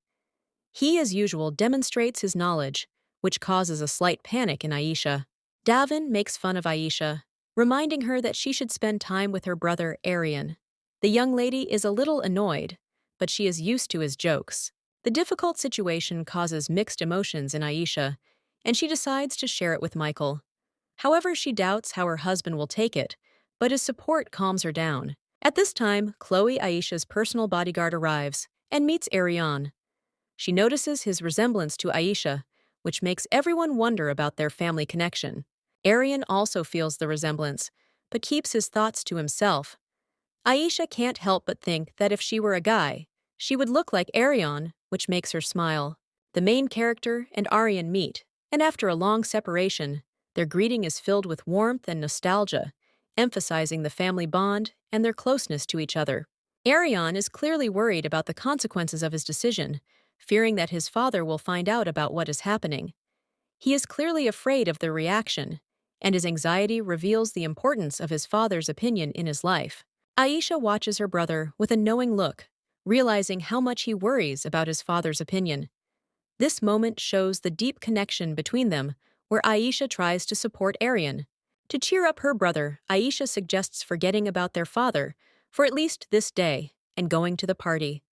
A: He, as usual, demonstrates his knowledge, which causes a slight panic in Aisha. Davin makes fun of Aisha, reminding her that she should spend time with her brother Aryan. The young lady is a little annoyed, but she is used to his jokes. The difficult situation causes mixed emotions in Aisha, and she decides to share it with Michael. However, she doubts how her husband will take it, but his support calms her down. At this time, Chloe, Aisha's personal bodyguard, arrives and meets Aryan. She notices his resemblance to Aisha, which makes everyone wonder about their family connection. Aryan also feels the resemblance, but keeps his thoughts to himself. Aisha can't help but think that if she were a guy, she would look like Aryan, which makes her smile. The main character and Aryan meet, and after a long separation, their greeting is filled with warmth and nostalgia, emphasizing the family bond and their closeness to each other. Aryan is clearly worried about the consequences of his decision, fearing that his father will find out about what is happening. He is clearly afraid of the reaction, and his anxiety reveals the importance of his father's opinion in his life. Aisha watches her brother with a knowing look, realizing how much he worries about his father's opinion. This moment shows the deep connection between them, where Aisha tries to support Aryan. To cheer up her brother, Aisha suggests forgetting about their father, for at least this day, and going to the party.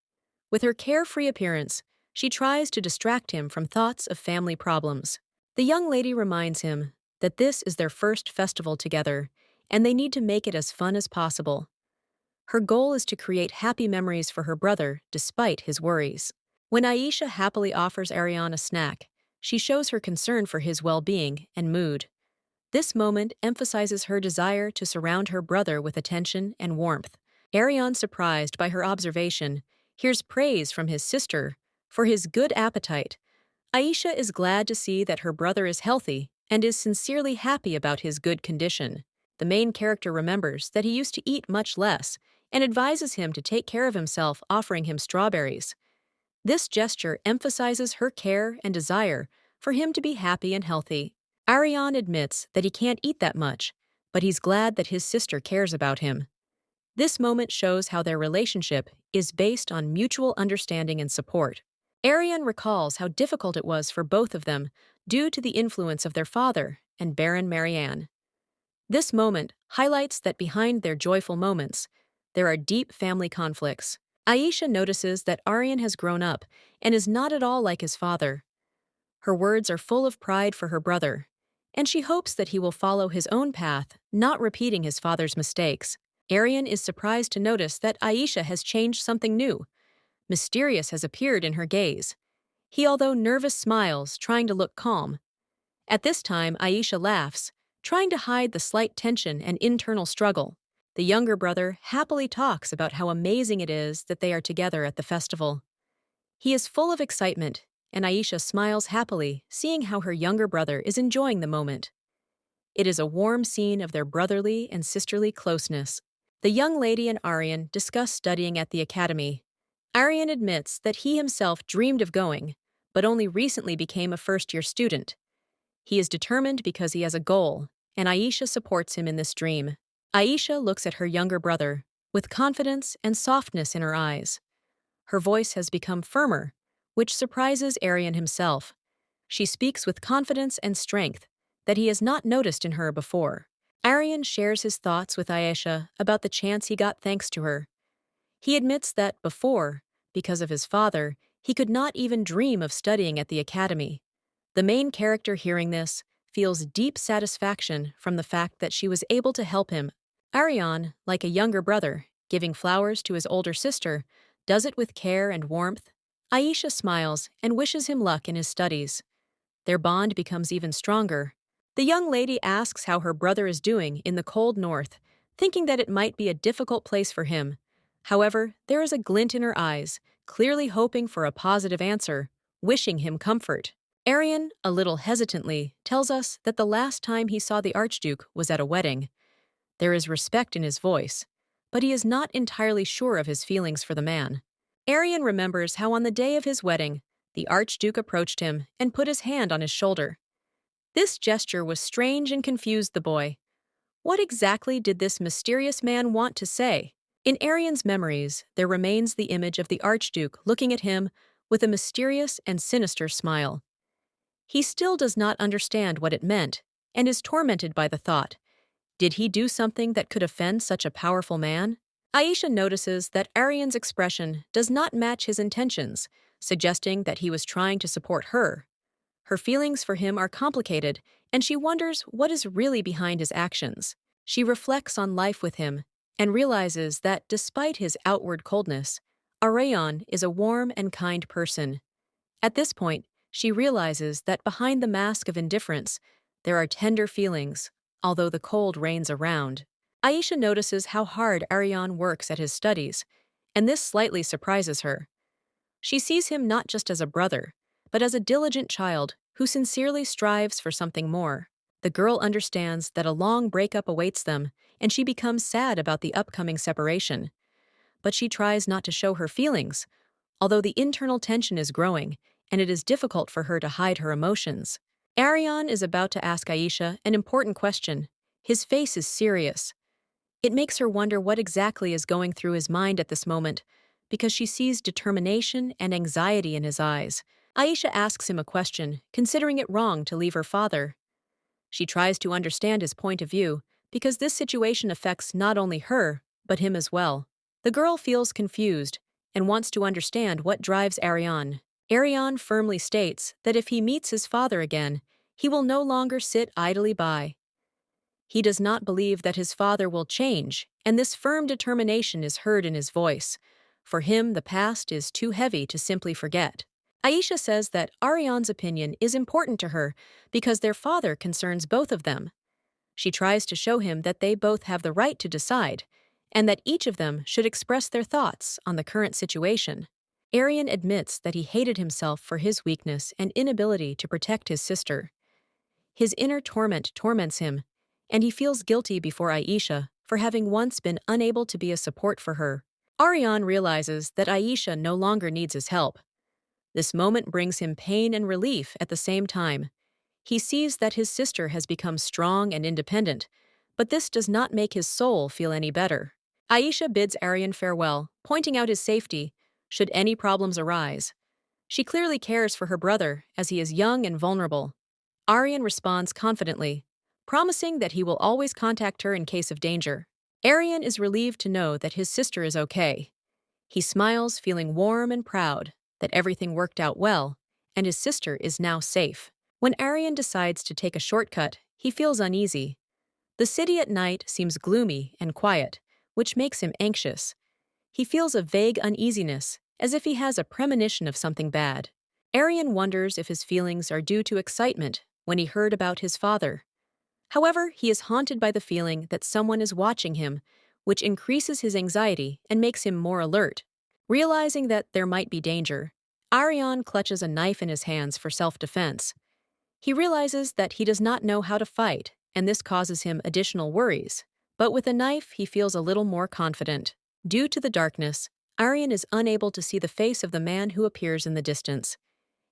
A: With her carefree appearance, she tries to distract him from thoughts of family problems. The young lady reminds him that this is their first festival together, and they need to make it as fun as possible. Her goal is to create happy memories for her brother despite his worries. When Aisha happily offers Ariane a snack, she shows her concern for his well-being and mood. This moment emphasizes her desire to surround her brother with attention and warmth. Ariane, surprised by her observation, hears praise from his sister for his good appetite. Aisha is glad to see that her brother is healthy and is sincerely happy about his good condition. The main character remembers that he used to eat much less and advises him to take care of himself, offering him strawberries. This gesture emphasizes her care and desire for him to be happy and healthy. Ariane admits that he can't eat that much, but he's glad that his sister cares about him. This moment shows how their relationship is based on mutual understanding and support. Ariane recalls how difficult it was for both of them due to the influence of their father and Baron Marianne. This moment highlights that behind their joyful moments, there are deep family conflicts. Aisha notices that Ariane has grown up and is not at all like his father. Her words are full of pride for her brother, and she hopes that he will follow his own path, not repeating his father's mistakes. Ariane is surprised to notice that Aisha has changed something new. Mysterious has appeared in her gaze. He, although nervous, smiles, trying to look calm. At this time, Aisha laughs, trying to hide the slight tension and internal struggle. The younger brother happily talks about how amazing it is that they are together at the festival. He is full of excitement, and Aisha smiles happily, seeing how her younger brother is enjoying the moment. It is a warm scene of their brotherly and sisterly closeness. The young lady and Ariane discuss studying at the academy. Ariane admits that he himself dreamed of going, but only recently became a first-year student. He is determined because he has a goal, and Aisha supports him in this dream. Aisha looks at her younger brother with confidence and softness in her eyes. Her voice has become firmer, which surprises Ariane himself. She speaks with confidence and strength that he has not noticed in her before. Ariane shares his thoughts with Aisha about the chance he got thanks to her. He admits that before, because of his father, he could not even dream of studying at the academy. The main character, hearing this, feels deep satisfaction from the fact that she was able to help him. Ariane, like a younger brother, giving flowers to his older sister, does it with care and warmth. Aisha smiles and wishes him luck in his studies. Their bond becomes even stronger. The young lady asks how her brother is doing in the cold north, thinking that it might be a difficult place for him. However, there is a glint in her eyes, clearly hoping for a positive answer, wishing him comfort. Ariane, a little hesitantly, tells us that the last time he saw the Archduke was at a wedding. There is respect in his voice, but he is not entirely sure of his feelings for the man. Ariane remembers how on the day of his wedding, the Archduke approached him and put his hand on his shoulder. This gesture was strange and confused the boy. What exactly did this mysterious man want to say? In Ariane's memories, there remains the image of the Archduke looking at him with a mysterious and sinister smile. He still does not understand what it meant and is tormented by the thought. Did he do something that could offend such a powerful man? Aisha notices that Ariane's expression does not match his intentions, suggesting that he was trying to support her. Her feelings for him are complicated, and she wonders what is really behind his actions. She reflects on life with him and realizes that despite his outward coldness, Ariane is a warm and kind person. At this point, she realizes that behind the mask of indifference, there are tender feelings, although the cold reigns around. Aisha notices how hard Ariane works at his studies, and this slightly surprises her. She sees him not just as a brother, but as a diligent child who sincerely strives for something more. The girl understands that a long breakup awaits them, and she becomes sad about the upcoming separation. But she tries not to show her feelings, although the internal tension is growing, and it is difficult for her to hide her emotions. Ariane is about to ask Aisha an important question. His face is serious. It makes her wonder what exactly is going through his mind at this moment, because she sees determination and anxiety in his eyes. Aisha asks him a question, considering it wrong to leave her father. She tries to understand his point of view, because this situation affects not only her, but him as well. The girl feels confused and wants to understand what drives Ariane. Ariane firmly states that if he meets his father again, he will no longer sit idly by. He does not believe that his father will change, and this firm determination is heard in his voice. For him, the past is too heavy to simply forget. Aisha says that Ariane's opinion is important to her because their father concerns both of them. She tries to show him that they both have the right to decide, and that each of them should express their thoughts on the current situation. Arian admits that he hated himself for his weakness and inability to protect his sister. His inner torment torments him, and he feels guilty before Aisha for having once been unable to be a support for her. Ariane realizes that Aisha no longer needs his help. This moment brings him pain and relief at the same time. He sees that his sister has become strong and independent, but this does not make his soul feel any better. Aisha bids Arian farewell, pointing out his safety should any problems arise. She clearly cares for her brother as he is young and vulnerable. Arian responds confidently, promising that he will always contact her in case of danger. Arian is relieved to know that his sister is okay. He smiles, feeling warm and proud that everything worked out well, and his sister is now safe. When Arian decides to take a shortcut, he feels uneasy. The city at night seems gloomy and quiet, which makes him anxious. He feels a vague uneasiness, as if he has a premonition of something bad. Arian wonders if his feelings are due to excitement when he heard about his father. However, he is haunted by the feeling that someone is watching him, which increases his anxiety and makes him more alert. Realizing that there might be danger, Arian clutches a knife in his hands for self-defense. He realizes that he does not know how to fight, and this causes him additional worries. But with a knife, he feels a little more confident. Due to the darkness, Arian is unable to see the face of the man who appears in the distance.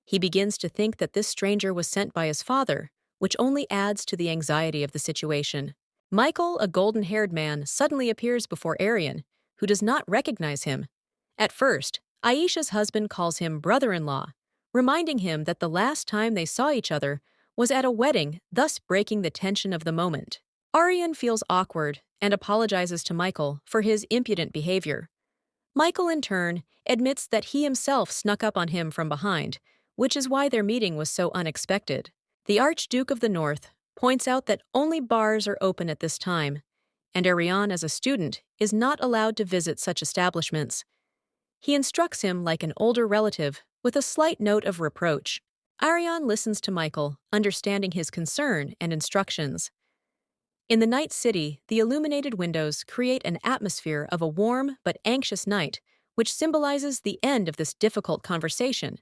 A: He begins to think that this stranger was sent by his father, which only adds to the anxiety of the situation. Michael, a golden-haired man, suddenly appears before Arian, who does not recognize him. At first, Aisha's husband calls him brother-in-law, reminding him that the last time they saw each other was at a wedding, thus breaking the tension of the moment. Arian feels awkward and apologizes to Michael for his impudent behavior. Michael, in turn, admits that he himself snuck up on him from behind, which is why their meeting was so unexpected. The Archduke of the North points out that only bars are open at this time, and Ariane, as a student, is not allowed to visit such establishments. He instructs him like an older relative, with a slight note of reproach. Ariane listens to Michael, understanding his concern and instructions. In the night city, the illuminated windows create an atmosphere of a warm but anxious night, which symbolizes the end of this difficult conversation